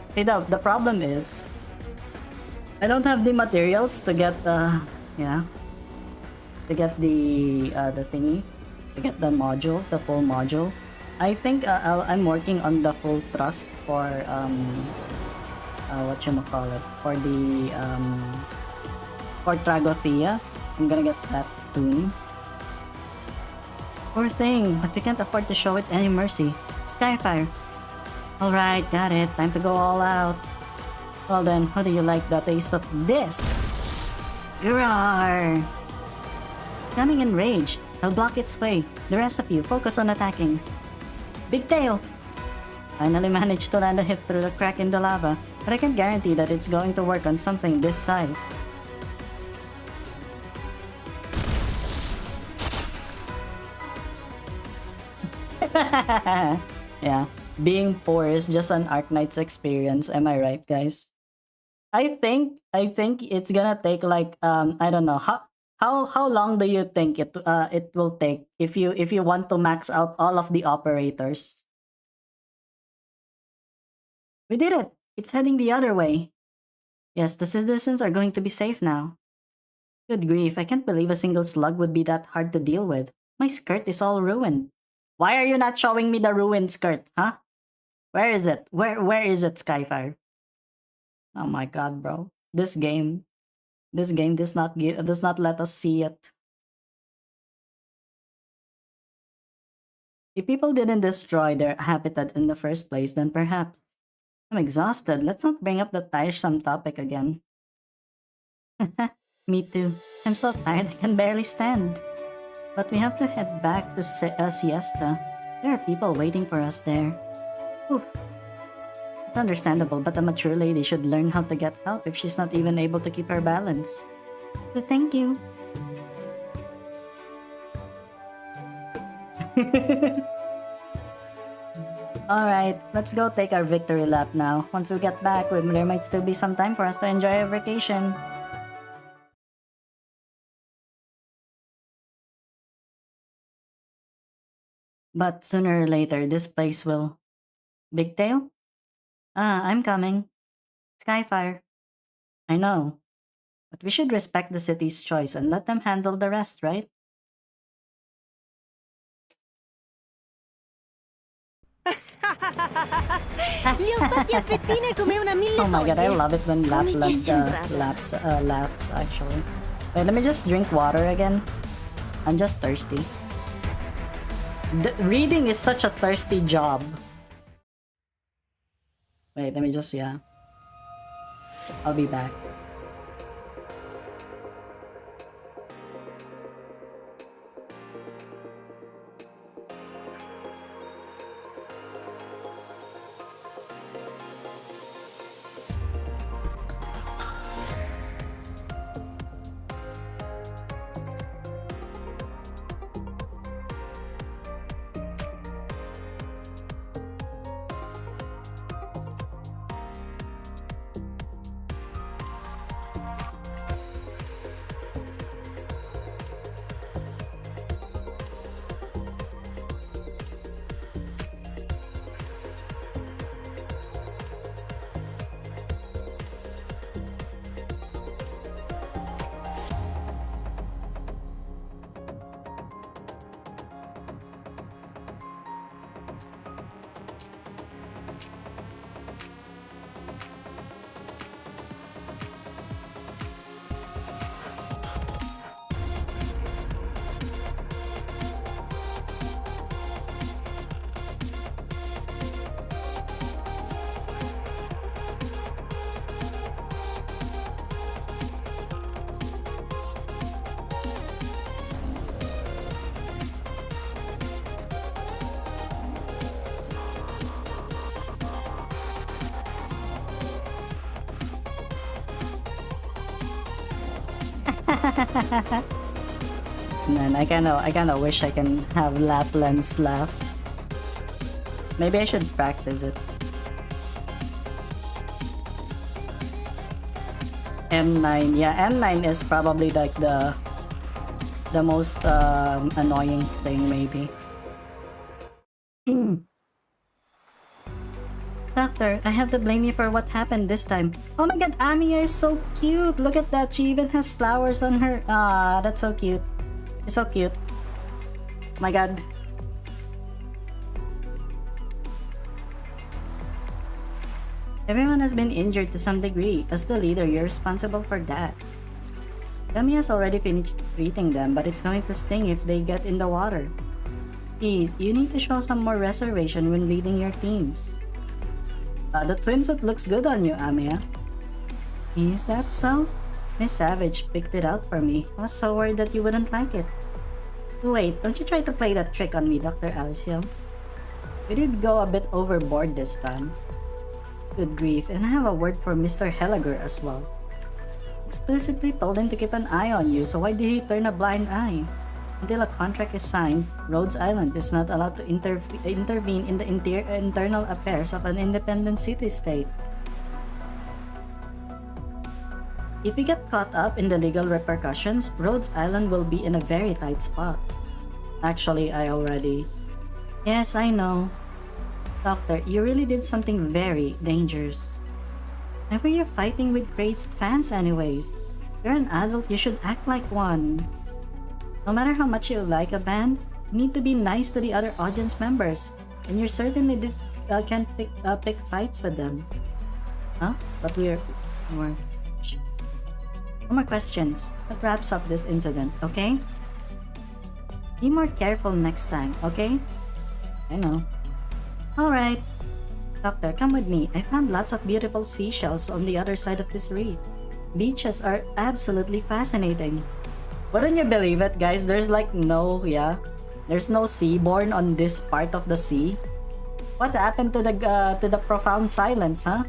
See, the problem is... I don't have the materials to get, yeah. To get the thingy. To get the module, the full module. I think I'm working on the full thrust for, whatchamacallit, for the, for Tragothea. I'm gonna get that soon. Poor thing, but we can't afford to show it any mercy. Skyfire. Alright, got it. Time to go all out. Well then, how do you like the taste of this? Grrrr! Coming in rage. I'll block its way. The rest of you, focus on attacking. Big Tail! Finally managed to land a hit through the crack in the lava, but I can't guarantee that it's going to work on something this size. Yeah, being poor is just an ARKNIGHTS experience, am I right, guys? I think it's gonna take like I don't know, how long do you think it will take if you want to max out all of the operators? We did it! It's heading the other way. Yes, the citizens are going to be safe now. Good grief, I can't believe a single slug would be that hard to deal with. My skirt is all ruined. Why are you not showing me the ruined skirt, huh? Where is it? Where is it, Skyfire? Oh my god, bro. This game does not let us see it. If people didn't destroy their habitat in the first place, then perhaps... I'm exhausted. Let's not bring up the tiresome topic again. Me too. I'm so tired I can barely stand. But we have to head back to Siesta. There are people waiting for us there. Whew. It's understandable, but a mature lady should learn how to get help if she's not even able to keep her balance. So thank you. Alright, let's go take our victory lap now. Once we get back, there might still be some time for us to enjoy our vacation. But sooner or later, this place will... Big Tail? I'm coming. Skyfire. I know. But we should respect the city's choice and let them handle the rest, right? Li ho fatti a fettine come una mille Oh my god, I foglie. love it when laps actually. Wait, let me just drink water again. I'm just thirsty. Reading is such a thirsty job. Wait, let me just, yeah. I'll be back. Man, I kinda wish I can have Lapland's laugh. Maybe I should practice it. M9, yeah, M9 is probably like the most annoying thing, maybe. Doctor, I have to blame you for what happened this time. Oh my god, Amiya is so cute! Look at that, she even has flowers on her. Ah, that's so cute. It's so cute. Oh my god. Everyone has been injured to some degree. As the leader, you're responsible for that. Amiya's already finished treating them, but it's going to sting if they get in the water. Please, you need to show some more reservation when leading your teams. That swimsuit looks good on you, Amiya. Is that so? Miss Savage picked it out for me. I was so worried that you wouldn't like it. Wait, don't you try to play that trick on me, Dr. Alyssciel. You did go a bit overboard this time. Good grief, and I have a word for Mr. Helliger as well. Explicitly told him to keep an eye on you, so why did he turn a blind eye? Until a contract is signed, Rhodes Island is not allowed to intervene in the internal affairs of an independent city-state. If we get caught up in the legal repercussions, Rhodes Island will be in a very tight spot. Actually, I already... Yes, I know. Doctor, you really did something very dangerous. Why were you fighting with crazed fans anyways? You're an adult, you should act like one. No matter how much you like a band, you need to be nice to the other audience members. And you certainly can't pick fights with them. Huh? But we're... No more questions. That wraps up this incident, okay? Be more careful next time, okay? I know. Alright. Doctor, come with me. I found lots of beautiful seashells on the other side of this reef. Beaches are absolutely fascinating. Wouldn't you believe it, guys? There's like no, there's no seaborn on this part of the sea. What happened to the profound silence, huh?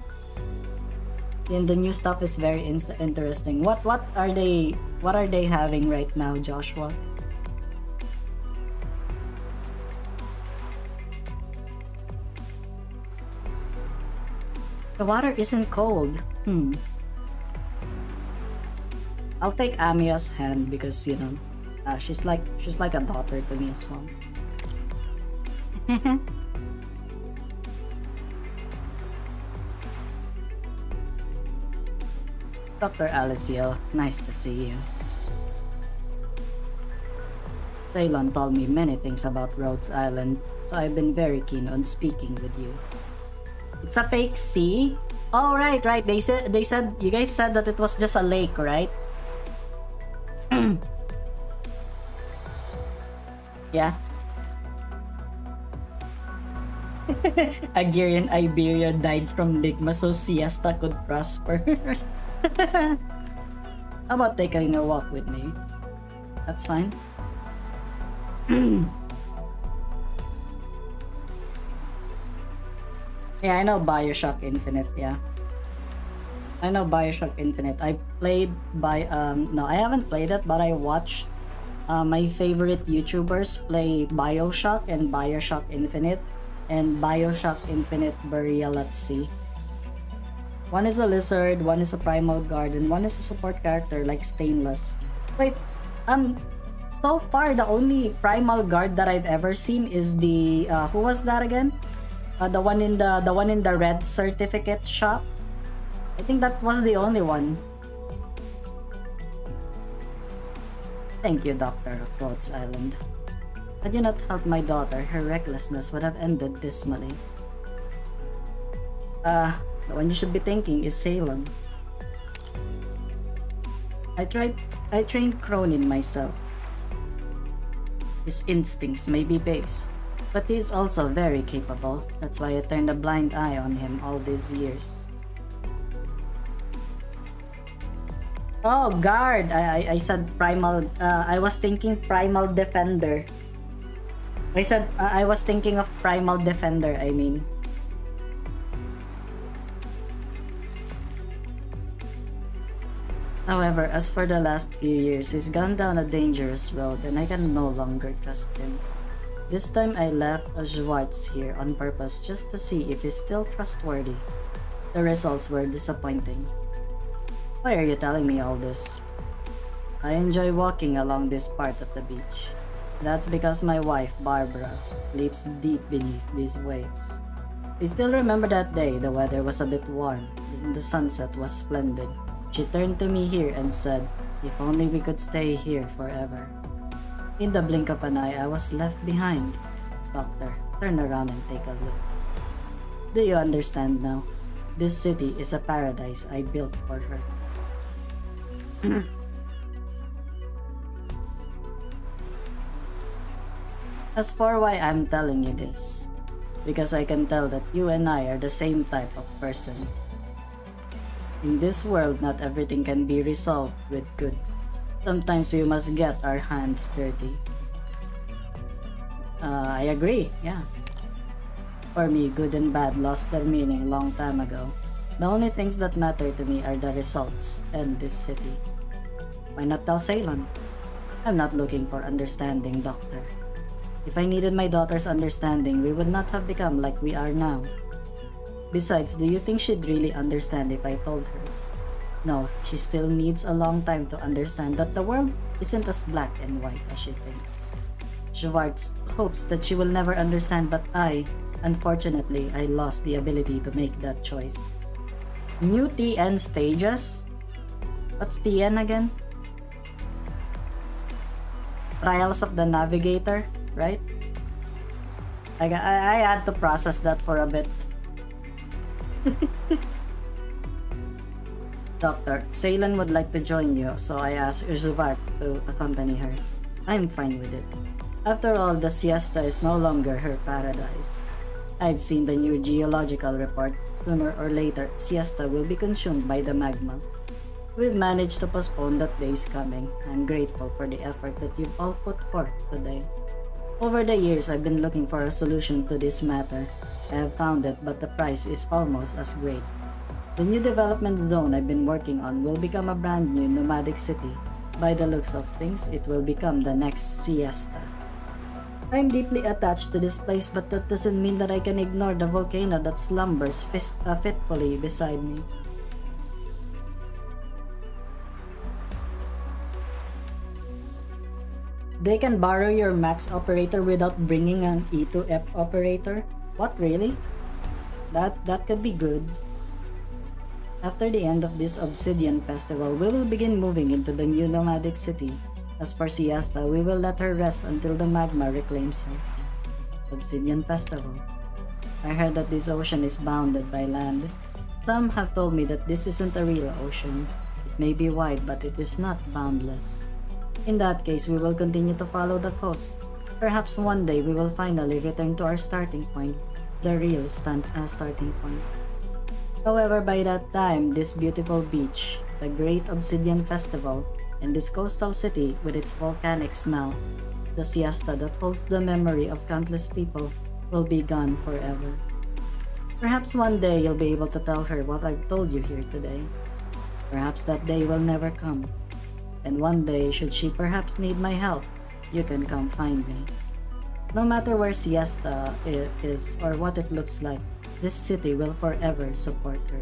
And the new stuff is very interesting. What are they having right now, Joshua? The water isn't cold. I'll take Amiya's hand because, you know, she's like a daughter to me as well. Dr. Alyssciel, nice to see you. Ceylon told me many things about Rhodes Island, so I've been very keen on speaking with you. It's a fake sea? Oh, right. They said you guys said that it was just a lake, right? Yeah. Agirian Iberia died from Ligma so Siesta could prosper. How about taking a walk with me? That's fine. Yeah, I know Bioshock Infinite, yeah. I know Bioshock Infinite. I played no, I haven't played it, but I watched my favorite YouTubers play Bioshock and Bioshock Infinite and Bioshock Infinite Burial at Sea. One is a lizard, one is a primal guard, and one is a support character like Stainless. Wait, so far the only primal guard that I've ever seen is the who was that again? The one in the red certificate shop. I think that was the only one. Thank you, Doctor of Rhodes Island. Had you not helped my daughter, her recklessness would have ended dismally. The one you should be thanking is Ceylon. I trained Cronin myself. His instincts may be base, but he is also very capable. That's why I turned a blind eye on him all these years. Oh, guard! I said primal. I was thinking primal defender. I was thinking of primal defender, I mean. However, as for the last few years, he's gone down a dangerous road and I can no longer trust him. This time I left a Schwartz here on purpose just to see if he's still trustworthy. The results were disappointing. Why are you telling me all this? I enjoy walking along this part of the beach. That's because my wife, Barbara, lives deep beneath these waves. I still remember that day. The weather was a bit warm and the sunset was splendid. She turned to me here and said, if only we could stay here forever. In the blink of an eye, I was left behind. Doctor, turn around and take a look. Do you understand now? This city is a paradise I built for her. As for why I'm telling you this, because I can tell that you and I are the same type of person. In this world, not everything can be resolved with good. Sometimes we must get our hands dirty. I agree, yeah. For me, good and bad lost their meaning long time ago. The only things that matter to me are the results and this city. Why not tell Ceylon? I'm not looking for understanding, Doctor. If I needed my daughter's understanding, we would not have become like we are now. Besides, do you think she'd really understand if I told her? No, she still needs a long time to understand that the world isn't as black and white as she thinks. Schwartz hopes that she will never understand, but unfortunately, I lost the ability to make that choice. New TN stages? What's TN again? Trials of the Navigator, right? I had to process that for a bit. Doctor, Ceylon would like to join you, so I asked Ujuvar to accompany her. I'm fine with it. After all, the siesta is no longer her paradise. I've seen the new geological report. Sooner or later, siesta will be consumed by the magma. We've managed to postpone that day's coming. I'm grateful for the effort that you've all put forth today. Over the years, I've been looking for a solution to this matter. I have found it, but the price is almost as great. The new development zone I've been working on will become a brand new nomadic city. By the looks of things, it will become the next siesta. I'm deeply attached to this place, but that doesn't mean that I can ignore the volcano that slumbers fitfully beside me. They can borrow your max operator without bringing an E2F operator? What, really? That could be good. After the end of this Obsidian festival, we will begin moving into the new nomadic city. As for Siesta, we will let her rest until the magma reclaims her. Obsidian Festival. I heard that this ocean is bounded by land. Some have told me that this isn't a real ocean. It may be wide, but it is not boundless. In that case, we will continue to follow the coast. Perhaps one day we will finally return to our starting point, the real starting point. However, by that time, this beautiful beach, the Great Obsidian Festival, and this coastal city with its volcanic smell, the siesta that holds the memory of countless people, will be gone forever. Perhaps one day you'll be able to tell her what I've told you here today. Perhaps that day will never come. And one day, should she perhaps need my help, you can come find me. No matter where Siesta is or what it looks like, this city will forever support her.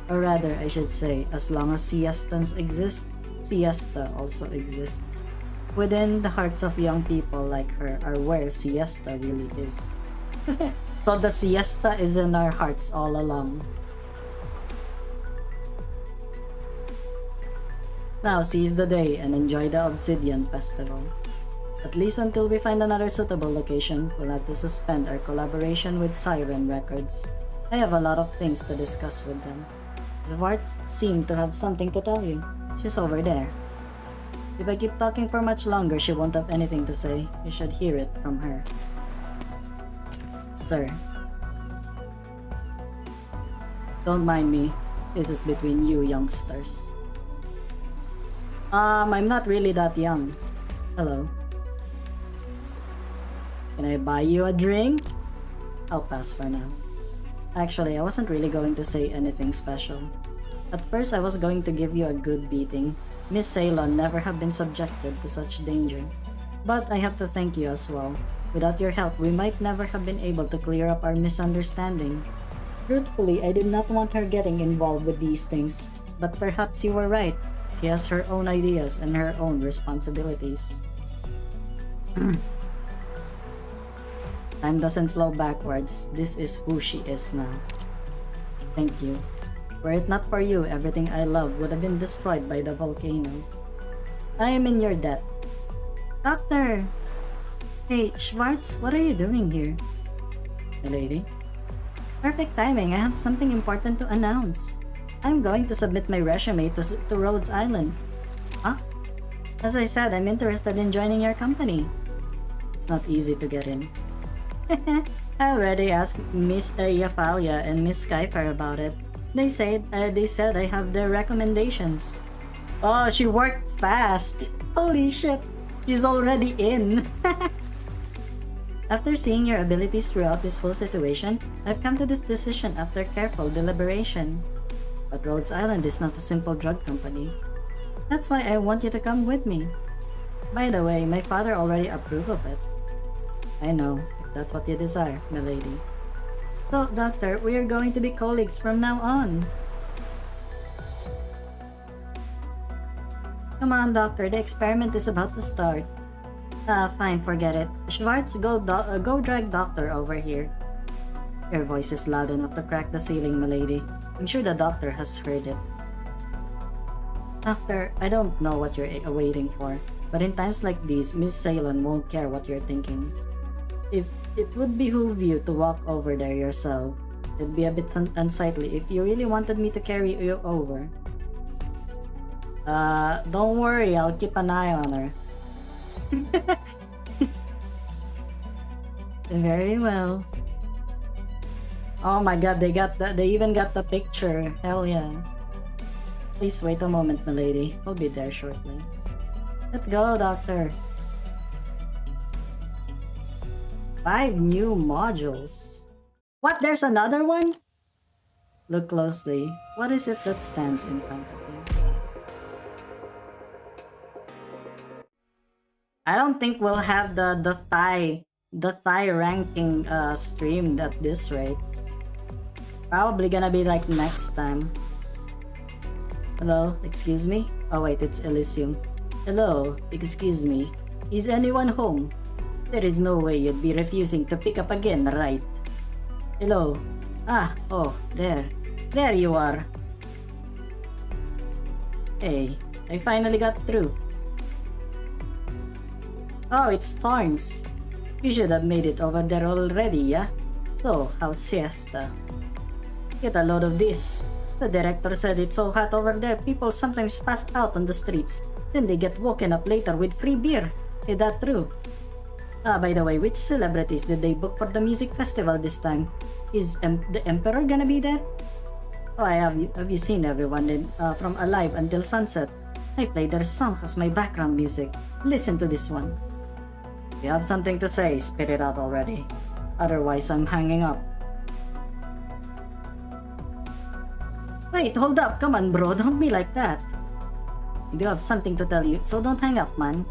Or rather, I should say, as long as Siestans exist, Siesta also exists. Within the hearts of young people like her are where Siesta really is. So the Siesta is in our hearts all along. Now seize the day and enjoy the Obsidian Festival. At least until we find another suitable location, we'll have to suspend our collaboration with Siren Records. I have a lot of things to discuss with them. The Warts seem to have something to tell you. She's over there. If I keep talking for much longer, she won't have anything to say. You should hear it from her. Sir. Don't mind me. This is between you youngsters. I'm not really that young. Hello. Can I buy you a drink? I'll pass for now. Actually, I wasn't really going to say anything special. At first I was going to give you a good beating. Miss Ceylon never have been subjected to such danger. But I have to thank you as well. Without your help, we might never have been able to clear up our misunderstanding. Truthfully, I did not want her getting involved with these things, but perhaps you were right. She has her own ideas and her own responsibilities. Time doesn't flow backwards. This is who she is now. Thank you. Were it not for you, everything I love would have been destroyed by the volcano. I am in your debt. Doctor! Hey, Schwartz, what are you doing here? Milady? Perfect timing. I have something important to announce. I'm going to submit my resume to Rhodes Island. Huh? As I said, I'm interested in joining your company. It's not easy to get in. I already asked Miss Yafalia and Miss Skyfire about it. They said I have their recommendations. Oh, she worked fast. Holy shit. She's already in. After seeing your abilities throughout this whole situation, I've come to this decision after careful deliberation. But Rhodes Island is not a simple drug company. That's why I want you to come with me. By the way, my father already approved of it. I know, if that's what you desire, milady. So, Doctor, we are going to be colleagues from now on. Come on, Doctor, the experiment is about to start. Fine, forget it. Schwartz, go drag Doctor over here. Your voice is loud enough to crack the ceiling, milady. I'm sure the Doctor has heard it. Doctor, I don't know what you're waiting for, but in times like these, Miss Ceylon won't care what you're thinking. If it would behoove you to walk over there yourself, it'd be a bit unsightly if you really wanted me to carry you over. Don't worry, I'll keep an eye on her. Very well. Oh my god, they even got the picture. Hell yeah. Please wait a moment, milady. We'll be there shortly. Let's go, Doctor. 5 new modules. What? There's another one? Look closely. What is it that stands in front of you? I don't think we'll have the Thai ranking streamed at this rate. Probably gonna be like next time. Hello, excuse me? Oh wait, it's Elysium. Hello, excuse me. Is anyone home? There is no way you'd be refusing to pick up again, right? Hello? Ah, oh, there. There you are. Hey, I finally got through. Oh, it's Thorns. You should have made it over there already, yeah? So, how's siesta? Get a load of this. The director said it's so hot over there, people sometimes pass out on the streets. Then they get woken up later with free beer. Is that true? By the way, which celebrities did they book for the music festival this time? Is the Emperor gonna be there? Oh, have you seen everyone from Alive until Sunset? I play their songs as my background music. Listen to this one. If you have something to say, spit it out already. Otherwise, I'm hanging up. Wait, hold up. Come on, bro. Don't be like that. I do have something to tell you, so don't hang up, man.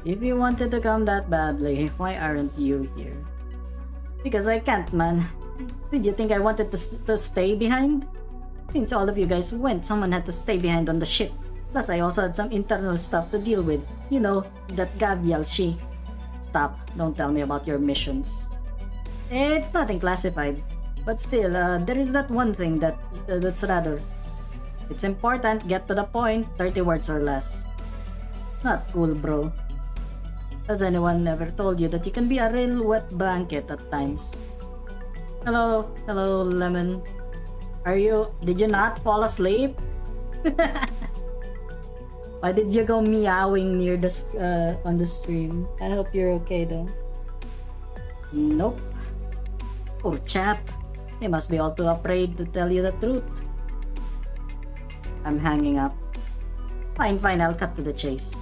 If you wanted to come that badly, why aren't you here? Because I can't, man. Did you think I wanted to stay behind? Since all of you guys went, someone had to stay behind on the ship. Plus, I also had some internal stuff to deal with. You know, that Gabriel, she... Stop. Don't tell me about your missions. It's nothing classified. But still, there is that one thing that's rather... It's important, get to the point, 30 words or less. Not cool, bro. Has anyone ever told you that you can be a real wet blanket at times? Hello, Lemon. Did you not fall asleep? Why did you go meowing near on the stream? I hope you're okay though. Nope. Poor chap. He must be all too afraid to tell you the truth. I'm hanging up. Fine, I'll cut to the chase.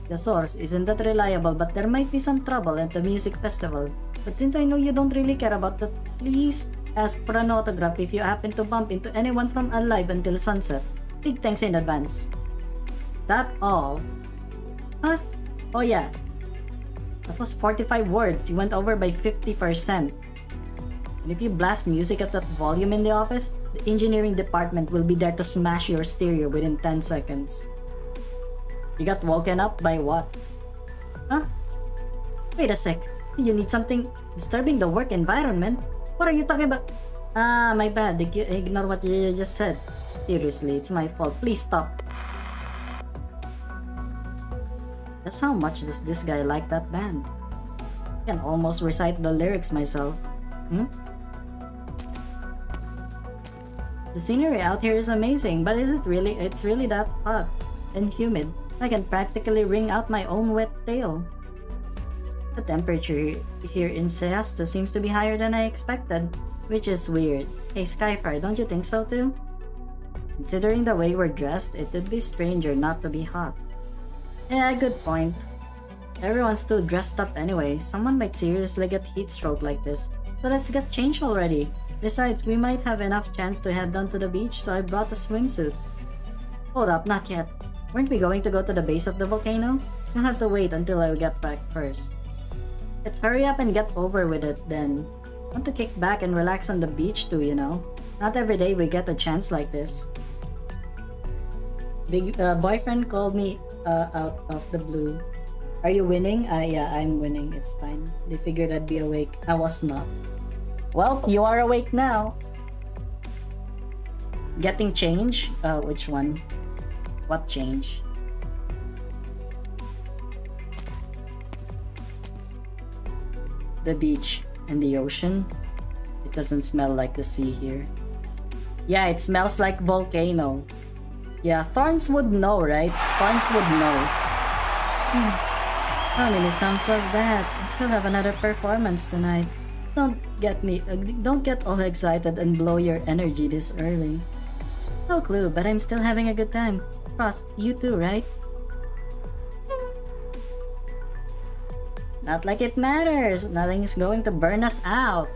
The source isn't that reliable, but there might be some trouble at the music festival. But since I know you don't really care about that, please ask for an autograph if you happen to bump into anyone from Alive until sunset. Big thanks in advance. Is that all? Huh? Oh yeah. That was 45 words. You went over by 50%. And if you blast music at that volume in the office, the engineering department will be there to smash your stereo within 10 seconds. You got woken up by what? Huh? Wait a sec. You need something disturbing the work environment? What are you talking about? Ah, my bad. Ignore what you just said. Seriously, it's my fault. Please stop. That's how much does this guy like that band. I can almost recite the lyrics myself. The scenery out here is amazing, but is it really? It's really that hot and humid. I can practically wring out my own wet tail. The temperature here in Siesta seems to be higher than I expected, which is weird. Hey Skyfire, don't you think so too? Considering the way we're dressed, it would be stranger not to be hot. Yeah, good point. Everyone's too dressed up anyway. Someone might seriously get heat stroke like this. So let's get changed already. Besides, we might have enough chance to head down to the beach, so I brought a swimsuit. Hold up, not yet. Weren't we going to go to the base of the volcano? You'll have to wait until I get back first. Let's hurry up and get over with it then. Want to kick back and relax on the beach too, you know? Not every day we get a chance like this. Big boyfriend called me out of the blue. Are you winning? Yeah, I'm winning. It's fine. They figured I'd be awake. I was not. Well, you are awake now. Getting change? Which one? What change? The beach and the ocean. It doesn't smell like the sea here. Yeah, it smells like volcano. Yeah, Thorns would know, right? Thorns would know. How many songs was that? I still have another performance tonight. Don't get all excited and blow your energy this early. No clue, but I'm still having a good time. Frost, you too, right? Not like it matters. Nothing is going to burn us out.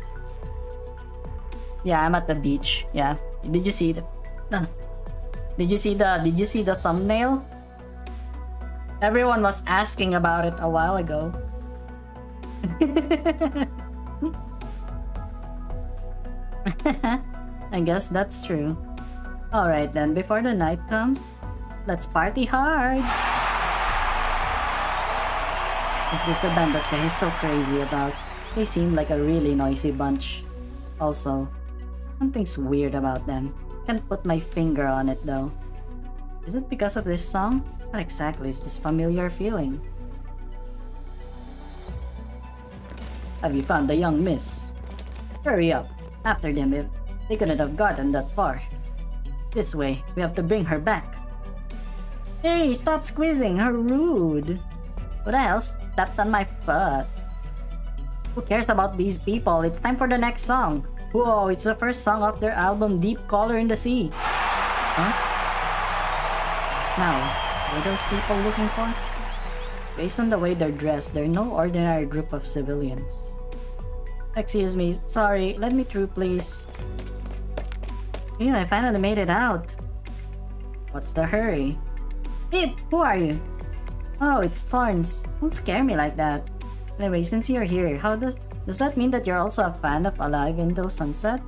Yeah, I'm at the beach. Yeah. Did you see the Did you see the thumbnail? Everyone was asking about it a while ago. I guess that's true. Alright then, before the night comes, let's party hard! Is this the band that guy is so crazy about? They seem like a really noisy bunch. Also, something's weird about them. Can't put my finger on it though. Is it because of this song? What exactly is this familiar feeling? Have you found the young miss? Hurry up. After them, if they couldn't have gotten that far. This way, we have to bring her back. Hey, stop squeezing, how rude. Who the hell stepped on my foot? Who cares about these people? It's time for the next song. Whoa, it's the first song off their album Deep Color in the Sea. Huh? Just now, what are those people looking for? Based on the way they're dressed, they're no ordinary group of civilians. Excuse me, sorry, let me through please. Yeah, I finally made it out. What's the hurry? Hey, who are you? Oh, it's Thorns. Don't scare me like that. Anyway, since you're here, how does that mean that you're also a fan of Alive Until Sunset?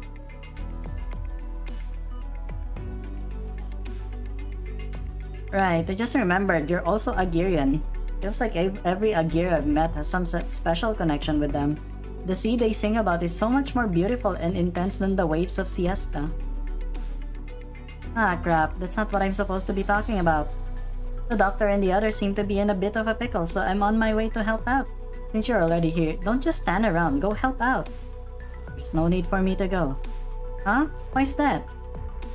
Right, I just remembered you're also Agirian. Feels like every Agir I've met has some special connection with them. The sea they sing about is so much more beautiful and intense than the waves of Siesta. Ah crap, that's not what I'm supposed to be talking about. The doctor and the others seem to be in a bit of a pickle, so I'm on my way to help out. Since you're already here, don't just stand around, go help out. There's no need for me to go. Huh? Why's that?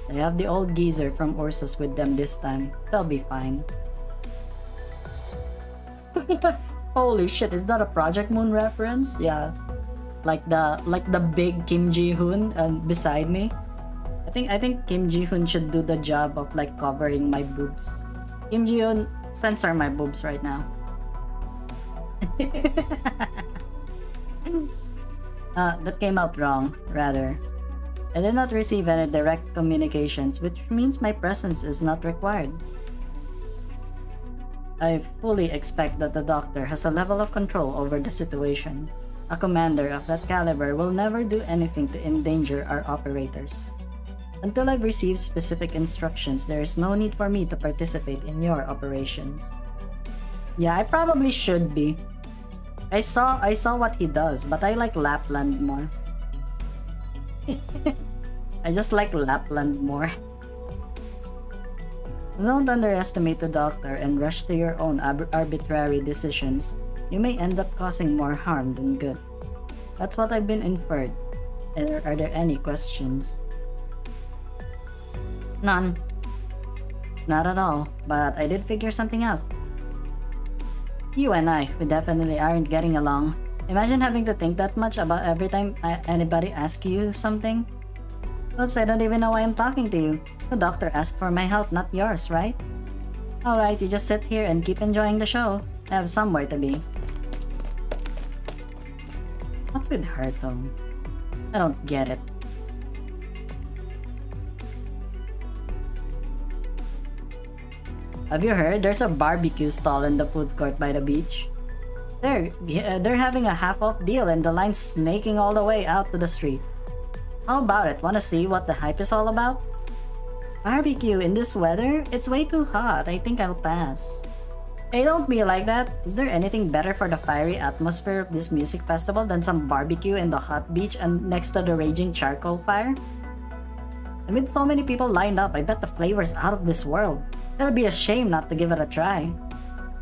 They have the old geezer from Ursus with them this time. They'll be fine. Holy shit, is that a Project Moon reference? Yeah. Like the big Kim Ji-hoon beside me. I think Kim Ji-hoon should do the job of like covering my boobs. Kim Ji-hoon, censor my boobs right now. That came out wrong, rather. I did not receive any direct communications, which means my presence is not required. I fully expect that the doctor has a level of control over the situation. A commander of that caliber will never do anything to endanger our operators. Until I've received specific instructions, there is no need for me to participate in your operations. Yeah, I probably should be. I saw what he does, but I like Lapland more. I just like Lapland more. Don't underestimate the doctor and rush to your own arbitrary decisions. You may end up causing more harm than good. That's what I've been inferred. Are there any questions? None. Not at all, but I did figure something out. You and we definitely aren't getting along. Imagine having to think that much about every time anybody asks you something. Oops, I don't even know why I'm talking to you. The doctor asked for my help, not yours, right? Alright, you just sit here and keep enjoying the show. I have somewhere to be. What's with her, Tom? I don't get it. Have you heard? There's a barbecue stall in the food court by the beach. They're having a half-off deal and the line's snaking all the way out to the street. How about it? Wanna see what the hype is all about? Barbecue in this weather? It's way too hot. I think I'll pass. Hey, don't be like that. Is there anything better for the fiery atmosphere of this music festival than some barbecue in the hot beach and next to the raging charcoal fire? Amid so many people lined up, I bet the flavor's out of this world. It'll be a shame not to give it a try.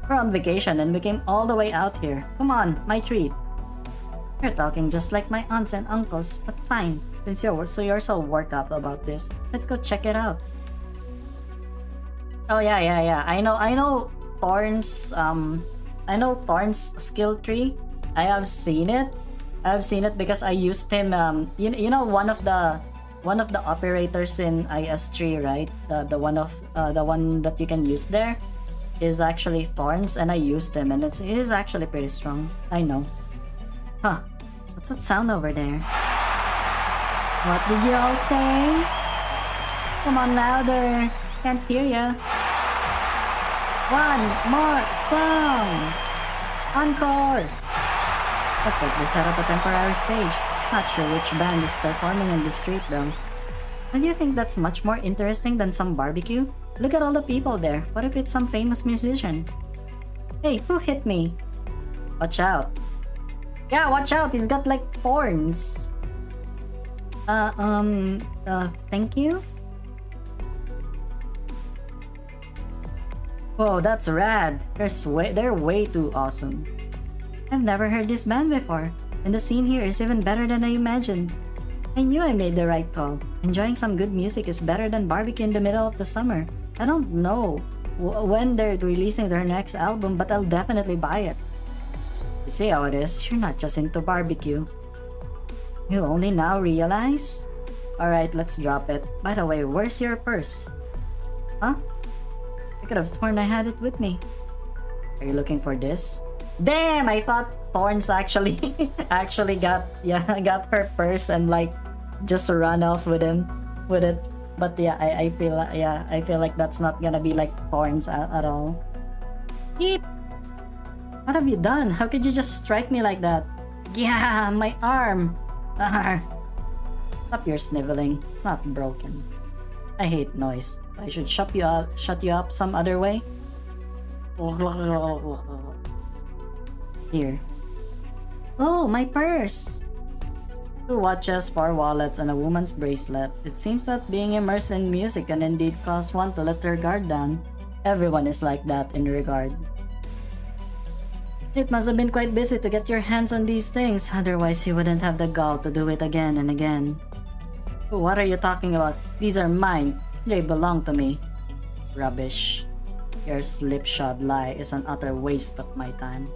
We're on vacation and we came all the way out here. Come on, my treat. You're talking just like my aunts and uncles, but fine. Since you're so worked up about this, let's go check it out. Oh yeah. I know Thorn's skill tree. I have seen it. Because I used him. You know one of the operators in IS3, right? The one that you can use there is actually Thorns, and I used him, and it is actually pretty strong. I know. Huh? What's that sound over there? What did you all say? Come on louder. Can't hear ya. One more song. Encore. Looks like they set up a temporary stage. Not sure which band is performing in the street though. Don't you think that's much more interesting than some barbecue? Look at all the people there. What if it's some famous musician? Hey, who hit me? Watch out. Yeah, watch out. He's got like thorns. Thank you? Whoa, that's rad. They're way too awesome. I've never heard this band before, and the scene here is even better than I imagined. I knew I made the right call. Enjoying some good music is better than barbecue in the middle of the summer. I don't know when they're releasing their next album, but I'll definitely buy it. You see how it is, you're not just into barbecue. You only now realize? Alright, let's drop it. By the way, where's your purse? Huh? I could have sworn I had it with me. Are you looking for this? Damn, I thought Thorns actually got her purse and like just run off with it. But yeah, I feel like that's not gonna be like Thorns at all. Eep! What have you done? How could you just strike me like that? Yeah, my arm. Stop your sniveling. It's not broken. I hate noise. I should shut you up some other way. Here. Oh, my purse! 2 watches, 4 wallets, and a woman's bracelet. It seems that being immersed in music can indeed cause one to let their guard down. Everyone is like that in regard. It must have been quite busy to get your hands on these things, otherwise you wouldn't have the gall to do it again and again. What are you talking about? These are mine. They belong to me. Rubbish. Your slipshod lie is an utter waste of my time.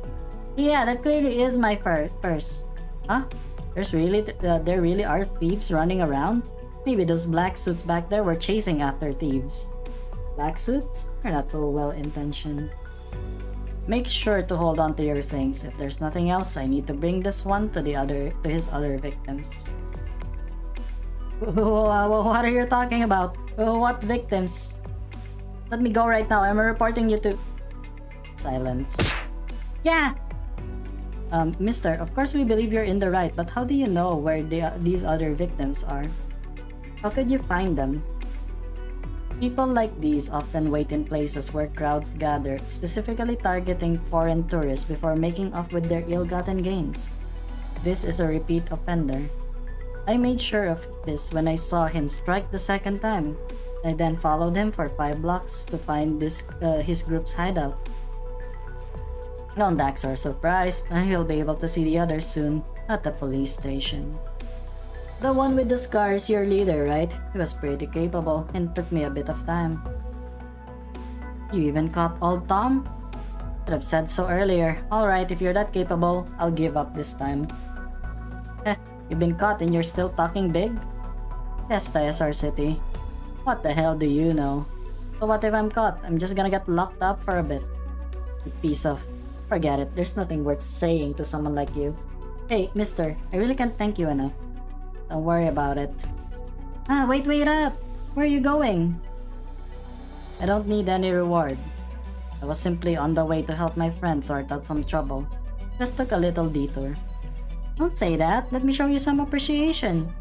Yeah, that clearly is my purse. Huh? There really are thieves running around? Maybe those black suits back there were chasing after thieves. Black suits? They're not so well-intentioned. Make sure to hold on to your things. If there's nothing else, I need to bring this one to his other victims. What are you talking about? What victims? Let me go right now. I'm reporting you to... Silence. Yeah! Mister, of course we believe you're in the right, but how do you know where these other victims are? How could you find them? People like these often wait in places where crowds gather, specifically targeting foreign tourists before making off with their ill-gotten gains. This is a repeat offender. I made sure of this when I saw him strike the second time. I then followed him for 5 blocks to find his group's hideout. Don't act so surprised, he'll be able to see the others soon at the police station. The one with the scars, your leader, right? He was pretty capable and took me a bit of time. You even caught old Tom? Should have said so earlier. Alright, if you're that capable, I'll give up this time. You've been caught and you're still talking big? Yes, TSR City. What the hell do you know? So what if I'm caught? I'm just gonna get locked up for a bit. You piece of... Forget it, there's nothing worth saying to someone like you. Hey, mister, I really can't thank you enough. Don't worry about it. Wait up! Where are you going? I don't need any reward. I was simply on the way to help my friend sort out some trouble. Just took a little detour. Don't say that, let me show you some appreciation.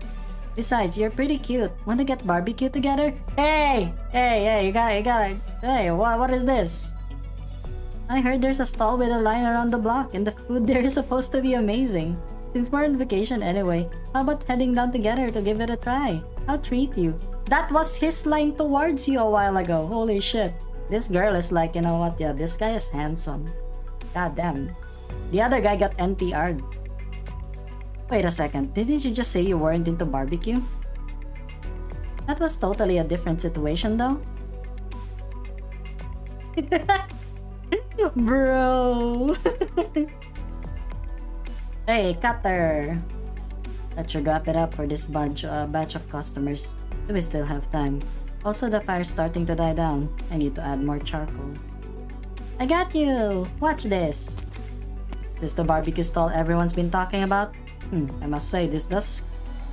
Besides, you're pretty cute. Want to get barbecue together? Hey, you got it. Hey, what is this? I heard there's a stall with a line around the block and the food there is supposed to be amazing. Since we're on vacation anyway, how about heading down together to give it a try? I'll treat you. That was his line towards you a while ago. Holy shit. This girl is like, you know what, yeah, this guy is handsome. God damn. The other guy got NTR'd. Wait a second, didn't you just say you weren't into barbecue? That was totally a different situation though. Bro. Hey, Cutter. That should wrap it up for this batch of customers. Do we still have time? Also, the fire's starting to die down. I need to add more charcoal. I got you! Watch this! Is this the barbecue stall everyone's been talking about? I must say, this does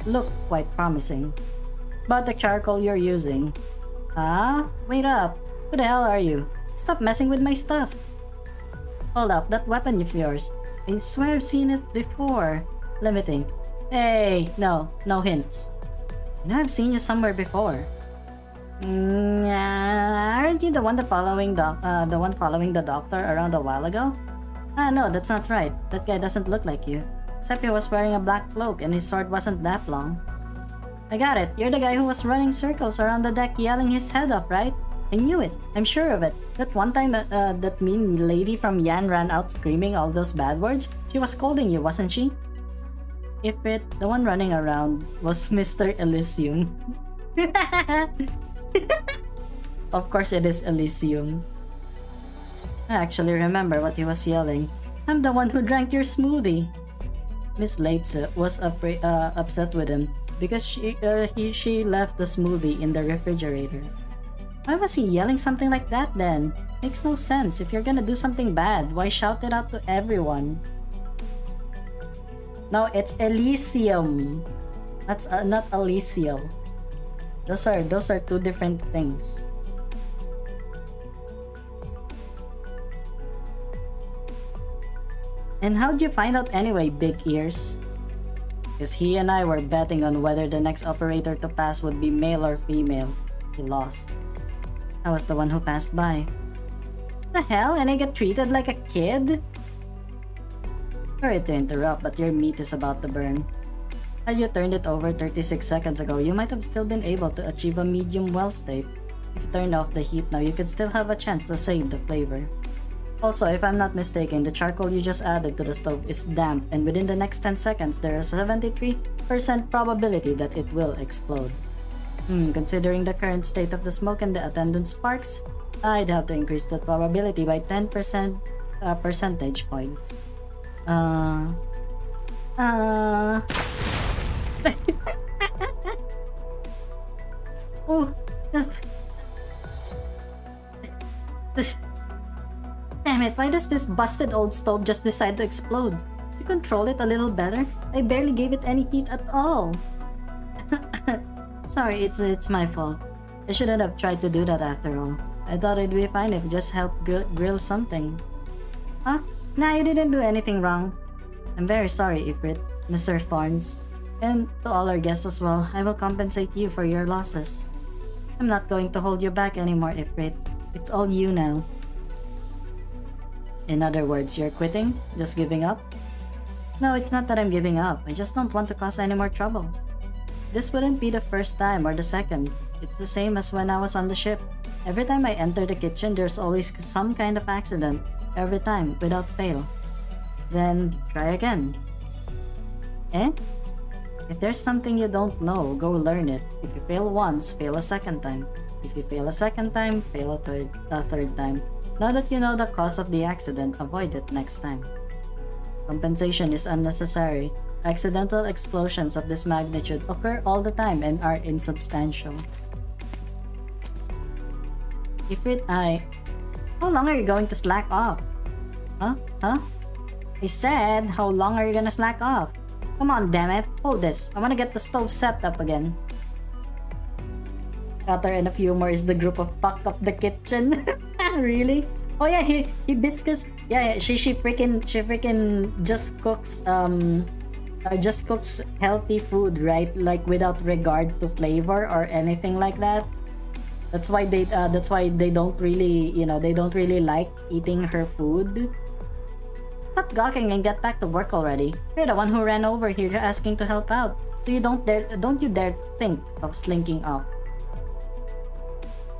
look quite promising. But the charcoal you're using... Wait up! Who the hell are you? Stop messing with my stuff! Hold up, that weapon of yours. I swear I've seen it before. Let me think. Hey, no hints. You know I've seen you somewhere before. Aren't you the one following the doctor around a while ago? No, that's not right. That guy doesn't look like you. Except he was wearing a black cloak and his sword wasn't that long. I got it. You're the guy who was running circles around the deck yelling his head off, right? I knew it. I'm sure of it. That one time that mean lady from Yan ran out screaming all those bad words, she was scolding you, wasn't she? If the one running around was Mr. Elysium. Of course it is Elysium. I actually remember what he was yelling. I'm the one who drank your smoothie. Miss Leitze was upset with him because she left the smoothie in the refrigerator. Why was he yelling something like that then? Makes no sense. If you're gonna do something bad, why shout it out to everyone? No, it's Elysium. That's not Alyssciel. Those are two different things. And how'd you find out anyway, Big Ears? Because he and I were betting on whether the next operator to pass would be male or female. He lost. I was the one who passed by. The hell? And I get treated like a kid? Sorry to interrupt, but your meat is about to burn. Had you turned it over 36 seconds ago, you might have still been able to achieve a medium well state. If you turned off the heat now, you could still have a chance to save the flavor. Also, if I'm not mistaken, the charcoal you just added to the stove is damp, and within the next 10 seconds, there is a 73% probability that it will explode. Considering the current state of the smoke and the attendant sparks, I'd have to increase that probability by 10% percentage points. Oh. Damn it, why does this busted old stove just decide to explode? You control it a little better? I barely gave it any heat at all. Sorry, it's my fault. I shouldn't have tried to do that after all. I thought it'd be fine if you just helped grill something. Huh? Nah, you didn't do anything wrong. I'm very sorry, Ifrit, Mr. Thorns. And to all our guests as well, I will compensate you for your losses. I'm not going to hold you back anymore, Ifrit. It's all you now. In other words, you're quitting? Just giving up? No, it's not that I'm giving up. I just don't want to cause any more trouble. This wouldn't be the first time or the second. It's the same as when I was on the ship. Every time I enter the kitchen, there's always some kind of accident. Every time, without fail. Then, try again. Eh? If there's something you don't know, go learn it. If you fail once, fail a second time. If you fail a second time, fail a third time. Now that you know the cause of the accident, avoid it next time. Compensation is unnecessary. Accidental explosions of this magnitude occur all the time and are insubstantial. How long are you going to slack off? Huh? I said, how long are you gonna slack off? Come on, damn it. Hold this. I wanna get the stove set up again. Cutter and a few more is the group of fuck up the kitchen. Really? Oh yeah, hibiscus. Yeah, she freaking just cooks healthy food, right? Like without regard to flavor or anything like that. That's why they don't really like eating her food. Stop gawking and get back to work already. You're the one who ran over here asking to help out. So don't you dare think of slinking off.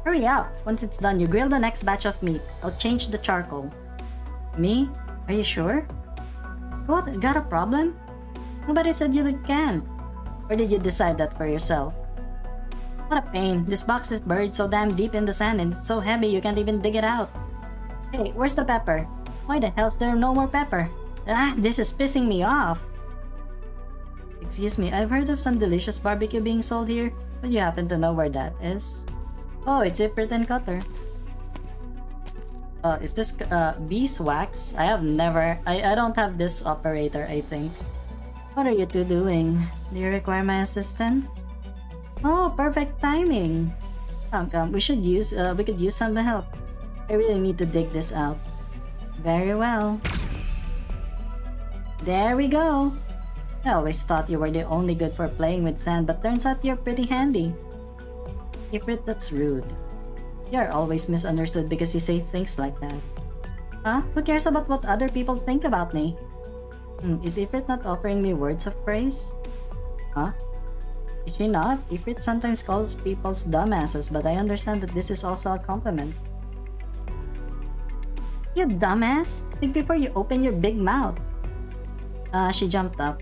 Hurry up! Once it's done, you grill the next batch of meat. I'll change the charcoal. Me? Are you sure? What? Got a problem? Nobody said you can't. Or did you decide that for yourself? What a pain. This box is buried so damn deep in the sand and it's so heavy you can't even dig it out. Hey, where's the pepper? Why the hell's there no more pepper? This is pissing me off. Excuse me, I've heard of some delicious barbecue being sold here. Would you happen to know where that is? Oh, it's Ifrit and Cutter. Is this beeswax? I don't have this operator, I think. What are you two doing? Do you require my assistant? Oh, perfect timing. Come, we could use some help. I really need to dig this out. Very well. There we go. I always thought you were the only good for playing with sand, but turns out you're pretty handy. Ifrit, that's rude. You're always misunderstood because you say things like that. Huh? Who cares about what other people think about me? Is Ifrit not offering me words of praise? Huh? Is she not? Ifrit sometimes calls people dumbasses, but I understand that this is also a compliment. You dumbass! Think before you open your big mouth. She jumped up.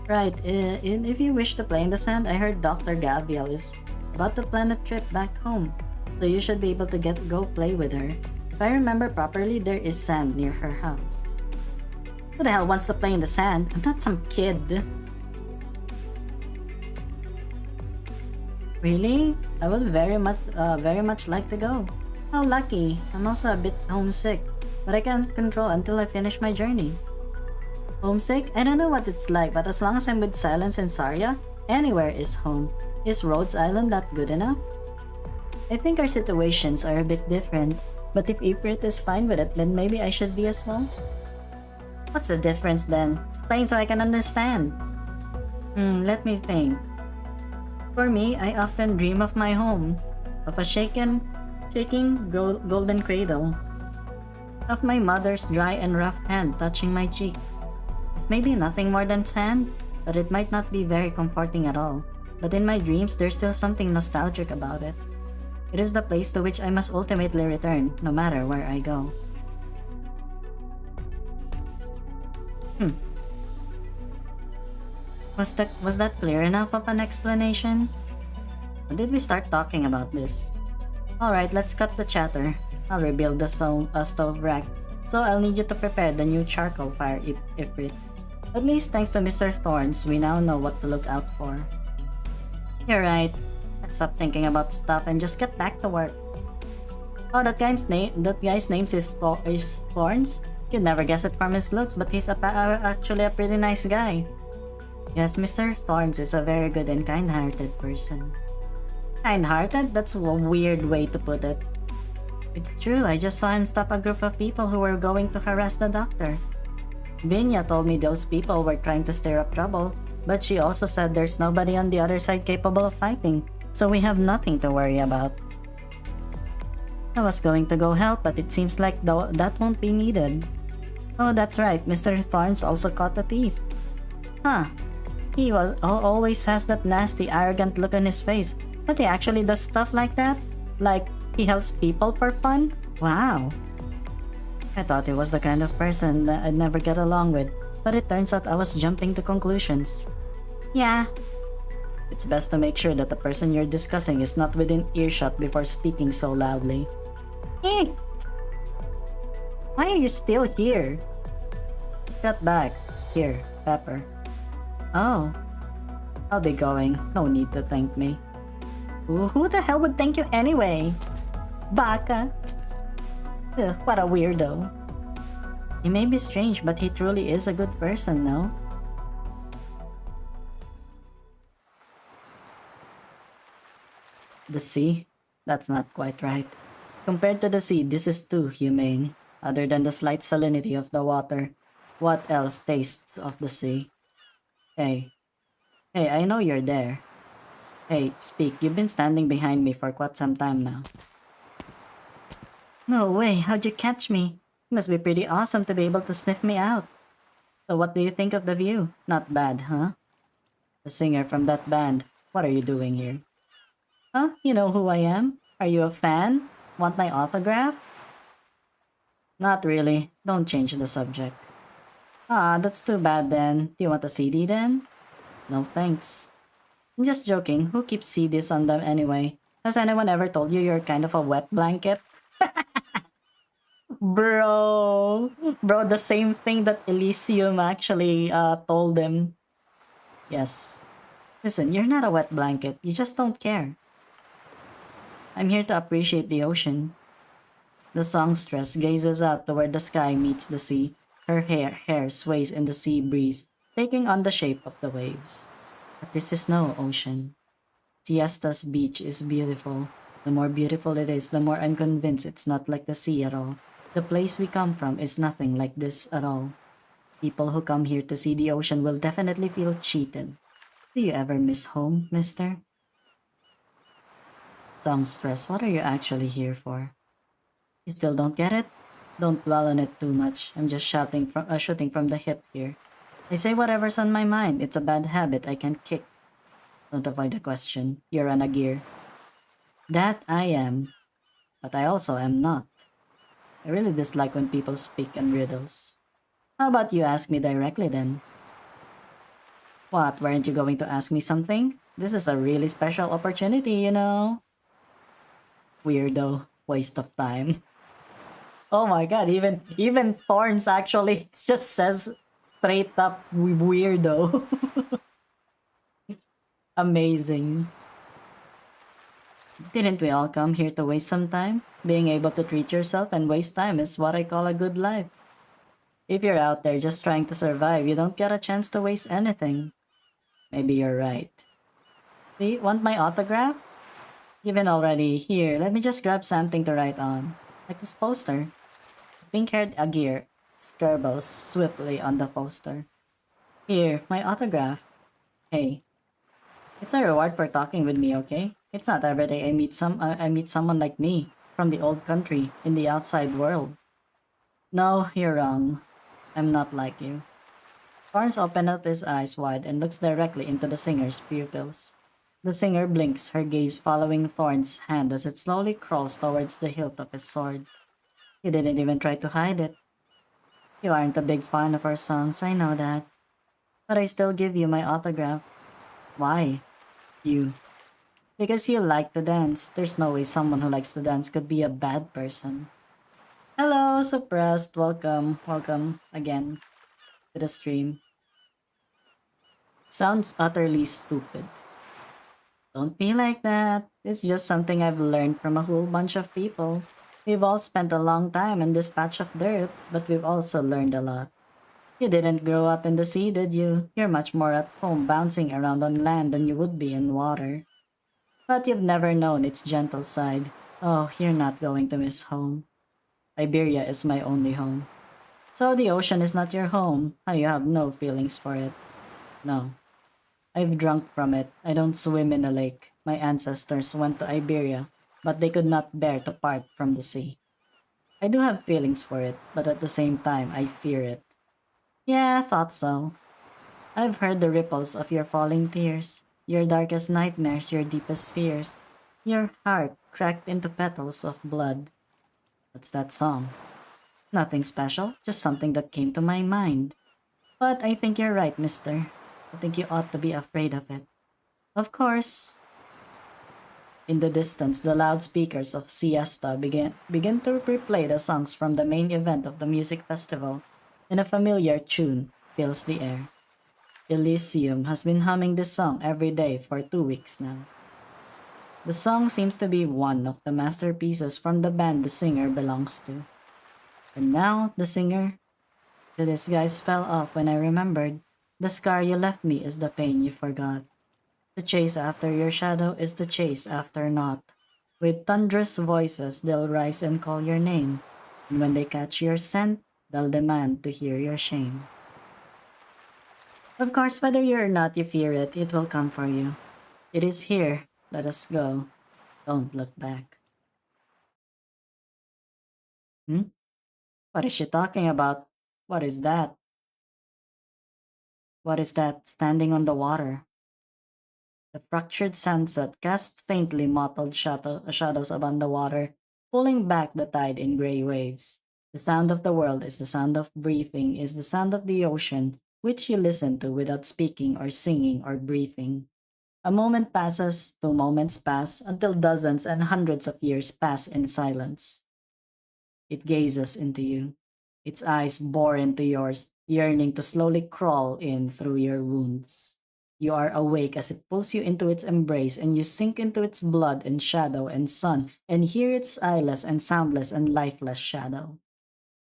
Right, if you wish to play in the sand, I heard Dr. Gabriel is about to plan a trip back home. So you should be able to go play with her. If I remember properly, there is sand near her house. Who the hell wants to play in the sand? I'm not some kid. Really? I would very much like to go. How lucky. I'm also a bit homesick, but I can't control until I finish my journey. Homesick? I don't know what it's like, but as long as I'm with Silence and Saria, anywhere is home. Is Rhodes Island not good enough? I think our situations are a bit different, but if Ifrit is fine with it, then maybe I should be as well. What's the difference then? Explain so I can understand. Let me think. For me, I often dream of my home, of a shaking golden cradle, of my mother's dry and rough hand touching my cheek. It's maybe nothing more than sand, but it might not be very comforting at all. But in my dreams, there's still something nostalgic about it. It is the place to which I must ultimately return, no matter where I go. Was that clear enough of an explanation? Or did we start talking about this? Alright, let's cut the chatter. I'll rebuild the stove rack, so I'll need you to prepare the new charcoal fire, Ifrit. At least thanks to Mr. Thorns, we now know what to look out for. You're right. Let's stop thinking about stuff and just get back to work. Oh, that guy's name is Thorns? You'd never guess it from his looks, but he's actually a pretty nice guy. Yes, Mr. Thorns is a very good and kind-hearted person. Kind-hearted? That's a weird way to put it. It's true, I just saw him stop a group of people who were going to harass the doctor. Vinya told me those people were trying to stir up trouble, but she also said there's nobody on the other side capable of fighting, so we have nothing to worry about. I was going to go help, but it seems like that won't be needed. Oh, that's right, Mr. Thorns also caught a thief. Huh. He always has that nasty, arrogant look on his face, but he actually does stuff like that? Like, he helps people for fun? Wow. I thought he was the kind of person that I'd never get along with, but it turns out I was jumping to conclusions. Yeah. It's best to make sure that the person you're discussing is not within earshot before speaking so loudly. Eh! Why are you still here? Just got back. Here, Pepper. Oh. I'll be going. No need to thank me. Who the hell would thank you anyway? Baka. Ugh, what a weirdo. He may be strange, but he truly is a good person, no? The sea? That's not quite right. Compared to the sea, this is too humane. Other than the slight salinity of the water, what else tastes of the sea? Hey. Hey, I know you're there. Hey, speak. You've been standing behind me for quite some time now. No way, how'd you catch me? It must be pretty awesome to be able to sniff me out. So what do you think of the view? Not bad, huh? The singer from that band. What are you doing here? Huh? You know who I am? Are you a fan? Want my autograph? Not really. Don't change the subject. Ah, that's too bad then. Do you want a CD then? No thanks. I'm just joking. Who keeps CDs on them anyway? Has anyone ever told you you're kind of a wet blanket? Bro, the same thing that Elysium actually told them. Yes. Listen, you're not a wet blanket. You just don't care. I'm here to appreciate the ocean. The songstress gazes out toward the sky meets the sea. Her hair sways in the sea breeze, taking on the shape of the waves. But this is no ocean. Siesta's beach is beautiful. The more beautiful it is, the more I'm convinced it's not like the sea at all. The place we come from is nothing like this at all. People who come here to see the ocean will definitely feel cheated. Do you ever miss home, mister? Songstress, what are you actually here for? You still don't get it? Don't dwell on it too much. I'm just shooting from the hip here. I say whatever's on my mind. It's a bad habit I can't kick. Don't avoid the question. You're on a gear. That I am. But I also am not. I really dislike when people speak in riddles. How about you ask me directly then? What, weren't you going to ask me something? This is a really special opportunity, you know? Weirdo. Waste of time. Oh my god, even Thorns actually just says straight up weirdo. Amazing. Didn't we all come here to waste some time? Being able to treat yourself and waste time is what I call a good life. If you're out there just trying to survive, you don't get a chance to waste anything. Maybe you're right. See, want my autograph? Given already, here, let me just grab something to write on. Like this poster. Pink-haired Agir scribbles swiftly on the poster. Here, my autograph. Hey. It's a reward for talking with me, okay? It's not every day I meet someone like me, from the old country, in the outside world. No, you're wrong. I'm not like you. Barnes opened up his eyes wide and looks directly into the singer's pupils. The singer blinks, her gaze following Thorn's hand as it slowly crawls towards the hilt of his sword. You didn't even try to hide it. You aren't a big fan of our songs, I know that. But I still give you my autograph. Why? You. Because you like to dance. There's no way someone who likes to dance could be a bad person. Hello, Suppressed. Welcome again to the stream. Sounds utterly stupid. Don't be like that. It's just something I've learned from a whole bunch of people. We've all spent a long time in this patch of dirt, but we've also learned a lot. You didn't grow up in the sea, did you? You're much more at home bouncing around on land than you would be in water. But you've never known its gentle side. Oh, you're not going to miss home. Iberia is my only home. So the ocean is not your home. You have no feelings for it. No. I've drunk from it. I don't swim in a lake. My ancestors went to Iberia, but they could not bear to part from the sea. I do have feelings for it, but at the same time, I fear it. Yeah, I thought so. I've heard the ripples of your falling tears, your darkest nightmares, your deepest fears. Your heart cracked into petals of blood. What's that song? Nothing special, just something that came to my mind. But I think you're right, mister. I think you ought to be afraid of it. Of course. In the distance, the loudspeakers of Siesta begin to replay the songs from the main event of the music festival, and a familiar tune fills the air. Elysium has been humming this song every day for 2 weeks now. The song seems to be one of the masterpieces from the band the singer belongs to. And now, the disguise fell off when I remembered. The scar you left me is the pain you forgot. To chase after your shadow is to chase after naught. With thunderous voices, they'll rise and call your name. And when they catch your scent, they'll demand to hear your shame. Of course, whether you or not you fear it, it will come for you. It is here. Let us go. Don't look back. What is she talking about? What is that? What is that standing on the water? The fractured sunset casts faintly mottled shadows upon the water, pulling back the tide in grey waves. The sound of the world is the sound of breathing, is the sound of the ocean, which you listen to without speaking or singing or breathing. A moment passes, 2 moments pass, until dozens and hundreds of years pass in silence. It gazes into you. Its eyes bore into yours, yearning to slowly crawl in through your wounds. You are awake as it pulls you into its embrace, and you sink into its blood and shadow and sun, and hear its eyeless and soundless and lifeless shadow,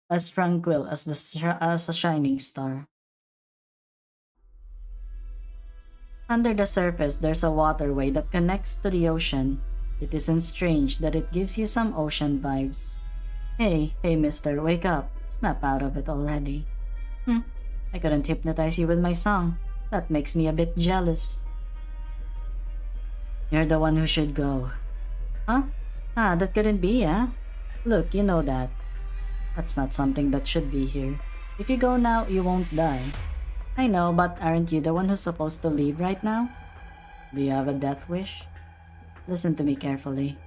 as tranquil as as a shining star. Under the surface, there's a waterway that connects to the ocean. It isn't strange that it gives you some ocean vibes. Hey, mister, wake up. Snap out of it already. I couldn't hypnotize you with my song. That makes me a bit jealous. You're the one who should go. Huh? That couldn't be, huh? Look, you know that. That's not something that should be here. If you go now, you won't die. I know, but aren't you the one who's supposed to leave right now? Do you have a death wish? Listen to me carefully.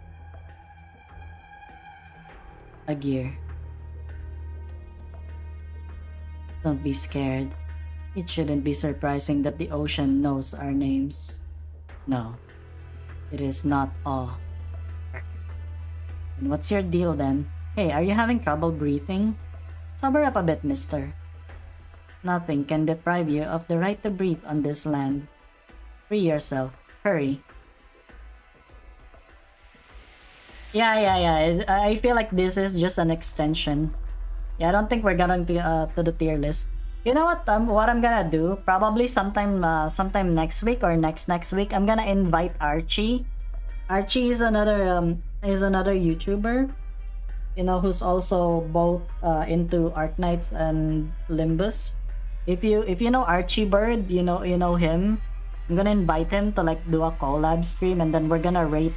A gear. Don't be scared. It shouldn't be surprising that the ocean knows our names. No, it is not all. And what's your deal then? Hey, are you having trouble breathing? Sober up a bit, mister. Nothing can deprive you of the right to breathe on this land. Free yourself. Hurry. Yeah. I feel like this is just an extension. Yeah, I don't think we're going to the tier list. You know what? What I'm gonna do? Probably sometime next week or next week. I'm gonna invite Archie. Archie is another YouTuber. You know, who's also both into ARKNIGHTS and Limbus. If you know Archie Bird, you know him. I'm gonna invite him to like do a collab stream, and then we're gonna rate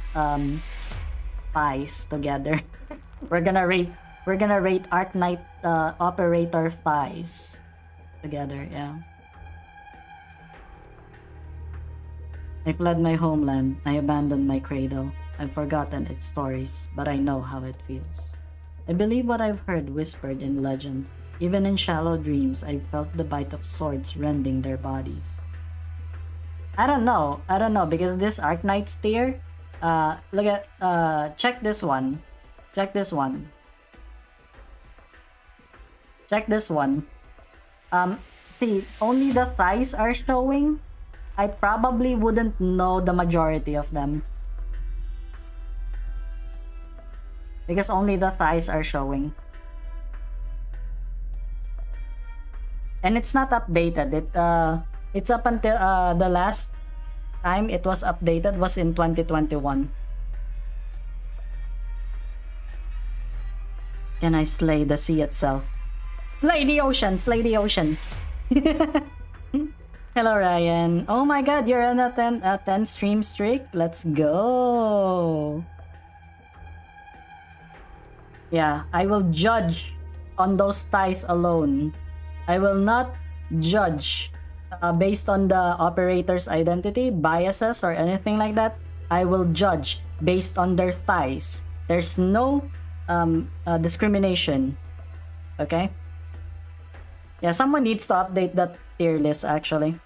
thighs together. we're gonna rate ARKNIGHT operator thighs together. Yeah. I fled my homeland. I abandoned my cradle. I've forgotten its stories, but I know how it feels. I believe what I've heard whispered in legend. Even in shallow dreams, I felt the bite of swords rending their bodies. I don't know, because this ARKNIGHTS tier, look at, check this one. Check this one. See, only the thighs are showing. I probably wouldn't know the majority of them. Because only the thighs are showing. And it's not updated. It's up until the last time it was updated was in 2021. Can I slay the sea itself? Slay the ocean! Slay the ocean! Hello, Ryan. Oh my god, you're on a 10 stream streak? Let's go! Yeah, I will judge on those ties alone. I will not judge based on the operator's identity, biases, or anything like that. I will judge based on their ties. There's no discrimination. Okay? Yeah, someone needs to update that tier list actually.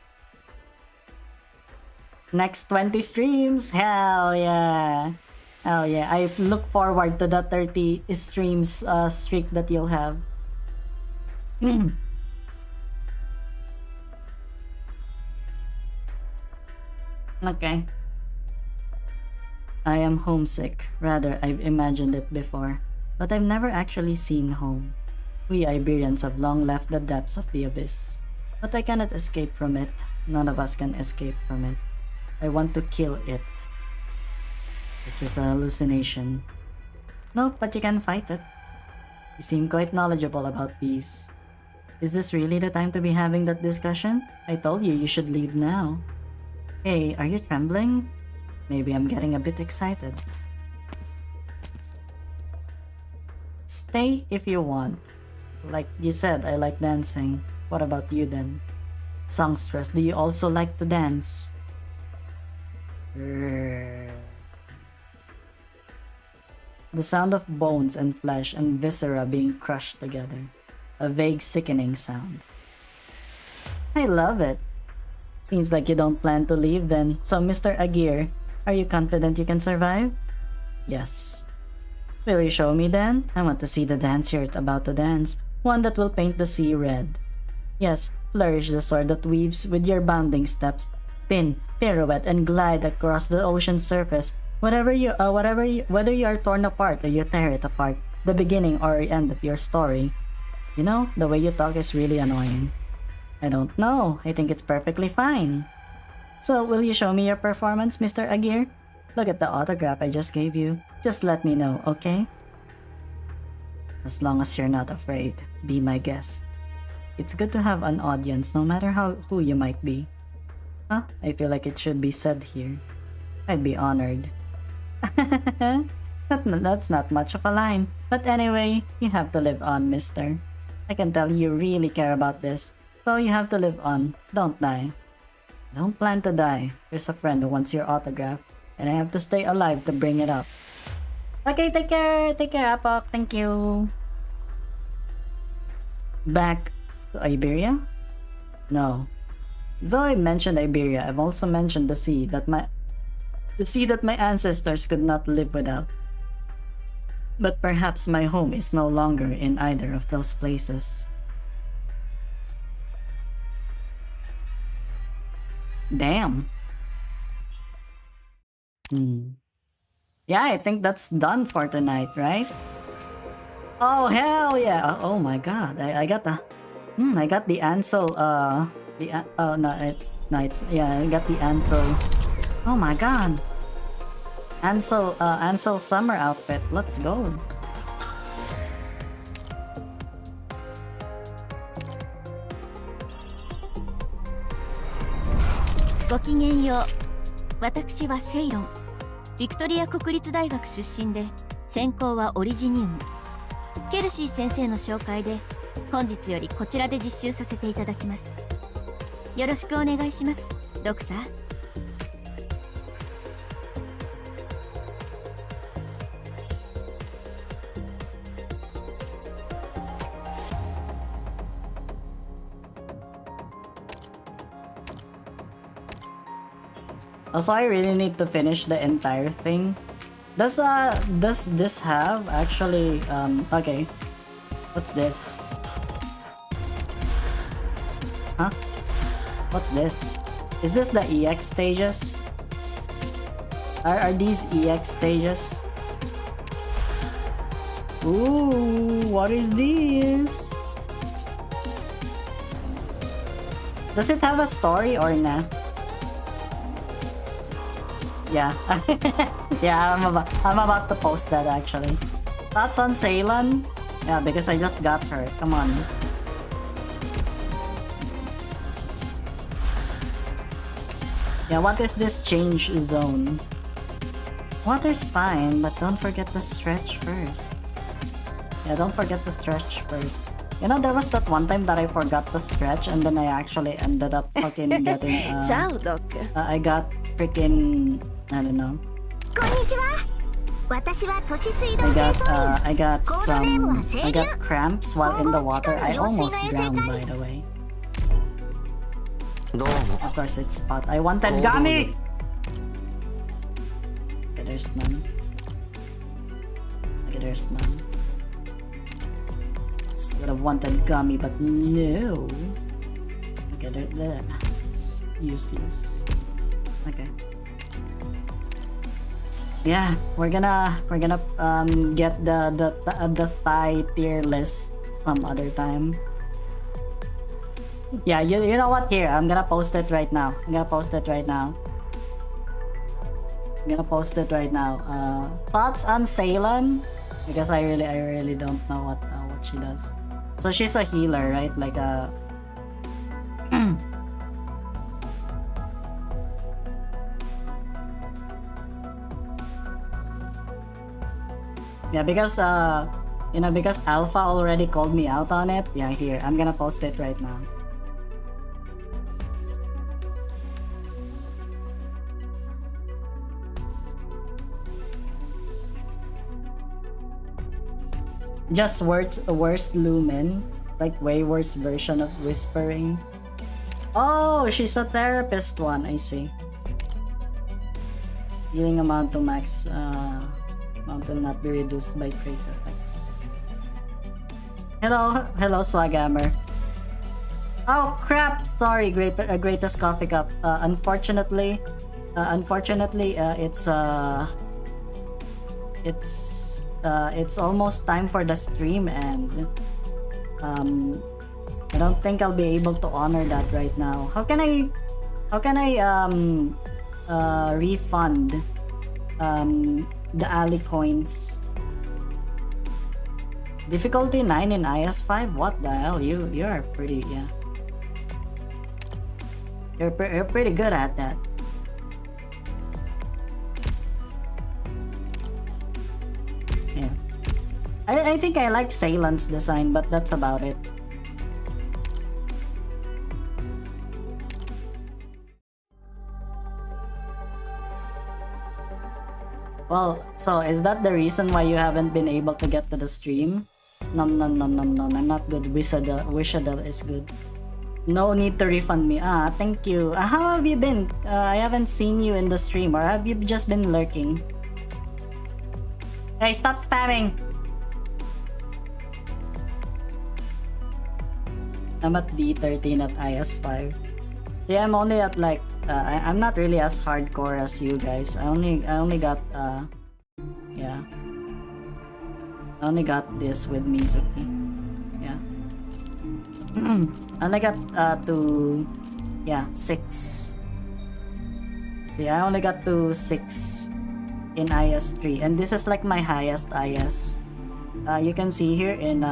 Next 20 streams? Hell yeah! Hell yeah, I look forward to the 30 streams streak that you'll have. Okay. I am homesick. Rather, I've imagined it before. But I've never actually seen home. We Iberians have long left the depths of the abyss. But I cannot escape from it. None of us can escape from it. I want to kill it. Is this a hallucination? Nope, but you can fight it. You seem quite knowledgeable about these. Is this really the time to be having that discussion? I told you you should leave now. Hey, are you trembling? Maybe I'm getting a bit excited. Stay if you want. Like you said, I like dancing. What about you then? Songstress, do you also like to dance? The sound of bones and flesh and viscera being crushed together. A vague sickening sound. I love it. Seems like you don't plan to leave then. So Mr. Agir, are you confident you can survive? Yes. Will you show me then? I want to see the dance you're about to dance. One that will paint the sea red. Yes, flourish the sword that weaves with your bounding steps. Spin, pirouette, and glide across the ocean's surface. Whether you are torn apart or you tear it apart, the beginning or end of your story. You know, the way you talk is really annoying. I don't know. I think it's perfectly fine. So, will you show me your performance, Mr. Agir? Look at the autograph I just gave you. Just let me know, okay? As long as you're not afraid, be my guest. It's good to have an audience no matter who you might be. Huh? I feel like it should be said here. I'd be honored. That's not much of a line. But anyway, you have to live on, mister. I can tell you really care about this. So you have to live on. Don't die. Don't plan to die. There's a friend who wants your autograph. And I have to stay alive to bring it up. Okay, take care. Take care, Apok. Thank you. Back to Iberia? No. Though I mentioned Iberia, I've also mentioned the sea that my ancestors could not live without. But perhaps my home is no longer in either of those places. Damn. Yeah, I think that's done for tonight, right? Oh hell yeah! Oh my god, I got the I got the Ansel I got the Ansel. Oh my god. Ansel summer outfit. Let's go.ごきげんよう。私はシェイロン。ビクトリア国立大学出身で、専攻はオリジニウム。ケルシー先生の紹介で、本日よりこちらで実習させていただきます。よろしくお願いします、ドクター。Also, I really need to finish the entire thing. Does this have actually okay. What's this? Huh? What's this? Is this the EX stages? Are these EX stages? Ooh, what is this? Does it have a story or nah? Yeah. Yeah, I'm about to post that actually. Thoughts on Ceylon? Yeah, because I just got her. Come on. Yeah, what is this change zone? Water's fine, but don't forget to stretch first. Yeah, don't forget to stretch first. You know, there was that one time that I forgot to stretch and then I actually ended up fucking getting, Ciao, Doc. I got freaking, I don't know. こんにちは。私は都市水道清掃員。 I got cramps while in the water. I almost drowned, by the way. どうも Of course, it's spot. I wanted gummy! Okay, there's none. Okay, there's none. I would have wanted gummy, but no. Okay, there. It's useless. Okay. Yeah, we're gonna get the Thai tier list some other time. Yeah, you know what? Here, I'm gonna post it right now. Thoughts on Ceylon? Because I really don't know what she does. So she's a healer, right? Like a yeah, because you know, because Alpha already called me out on it. Yeah, here, I'm gonna post it right now. Just worse Lumen, like way worse version of whispering. Oh, she's a therapist one, I see. Healing amount to max amount will not be reduced by trait effects. Hello Swaghammer. Oh crap! Sorry, greatest coffee cup. Unfortunately, it's almost time for the stream, and I don't think I'll be able to honor that right now. How can I refund the Ally coins? Difficulty 9 in IS5? What the hell? You're pretty, yeah. You're pretty good at that. Yeah. I think I like Ceylon's design, but that's about it. Well, so is that the reason why you haven't been able to get to the stream? Nom, I'm not good. Wishadel is good. No need to refund me. Ah, thank you. How have you been? I haven't seen you in the stream, or have you just been lurking? Hey, stop spamming! I'm at D13 at IS5. See, I'm only at like I'm not really as hardcore as you guys. I only got yeah. I only got this with Mizuki. Yeah. I only got to 6. See, I only got to 6 in IS3, and this is like my highest IS. You can see here in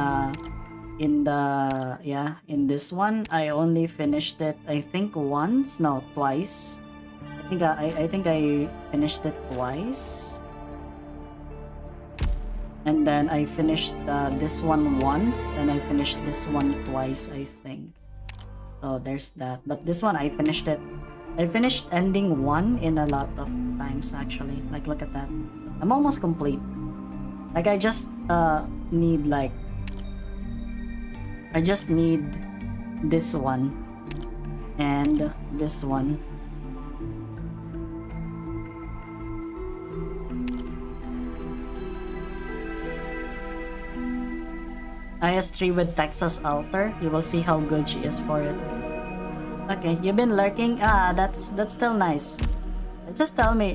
this one I only finished it, I think twice. I think I finished it twice, and then I finished this one once, and I finished this one twice, I think. So there's that. But this one I finished ending 1 in a lot of times actually. Like, look at that. I'm almost complete. Like, I just need this one and this one. IS3 with Texas Alter. You will see how good she is for it. Okay, you've been lurking. That's still nice. Just tell me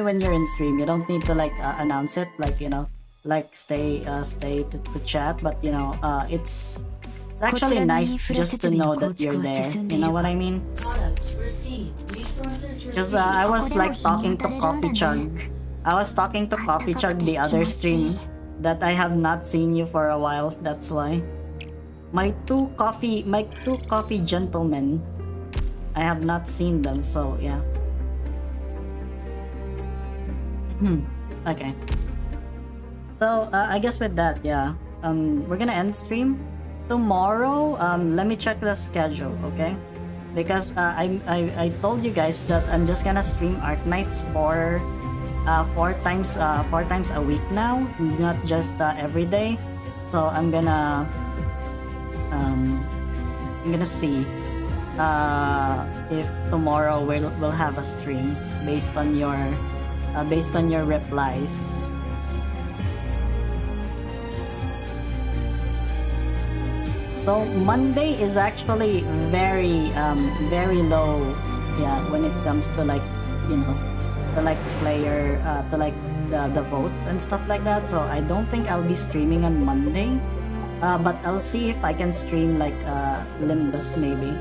when you're in stream. You don't need to like announce it, like, you know, like stay to chat, but you know, it's It's actually nice just to know that you're there. You know what I mean? Because I was like talking to Coffee Chug. I was talking to Coffee Chug the other stream that I have not seen you for a while. That's why. My two coffee gentlemen. I have not seen them, so yeah. Okay. So I guess with that, yeah. We're gonna end stream tomorrow. Let me check the schedule, okay? Because I told you guys that I'm just gonna stream Arknights for four times a week now, not just every day. So I'm gonna see if tomorrow we'll have a stream based on your replies. So Monday is actually very low, yeah, when it comes to like, you know, the like player to like the votes and stuff like that. So I don't think I'll be streaming on Monday, but I'll see if I can stream like Limbus maybe.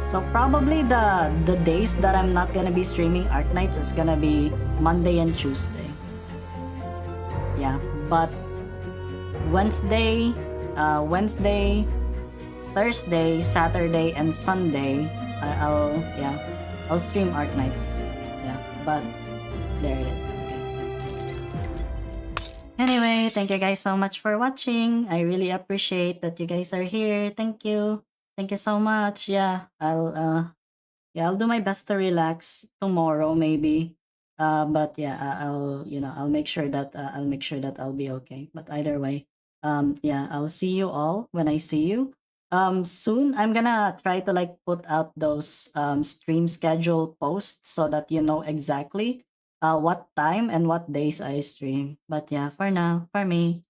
So probably the days that I'm not gonna be streaming Arknights is gonna be Monday and Tuesday. Yeah, but Wednesday, Thursday, Saturday, and Sunday, I'll stream Arknights. Yeah, but there it is. Okay. Anyway, thank you guys so much for watching. I really appreciate that you guys are here. Thank you so much. Yeah, I'll do my best to relax tomorrow maybe. But yeah, I'll make sure that I'll be okay. But either way, yeah, I'll see you all when I see you. Soon I'm gonna try to like put out those stream schedule posts so that you know exactly what time and what days I stream. But yeah, for now, for me,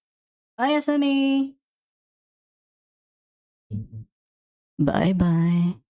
bye SME. Bye bye.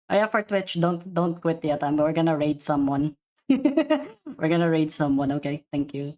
Oh yeah, for Twitch, don't quit yet. We're gonna raid someone. We're gonna raid someone. Okay, thank you.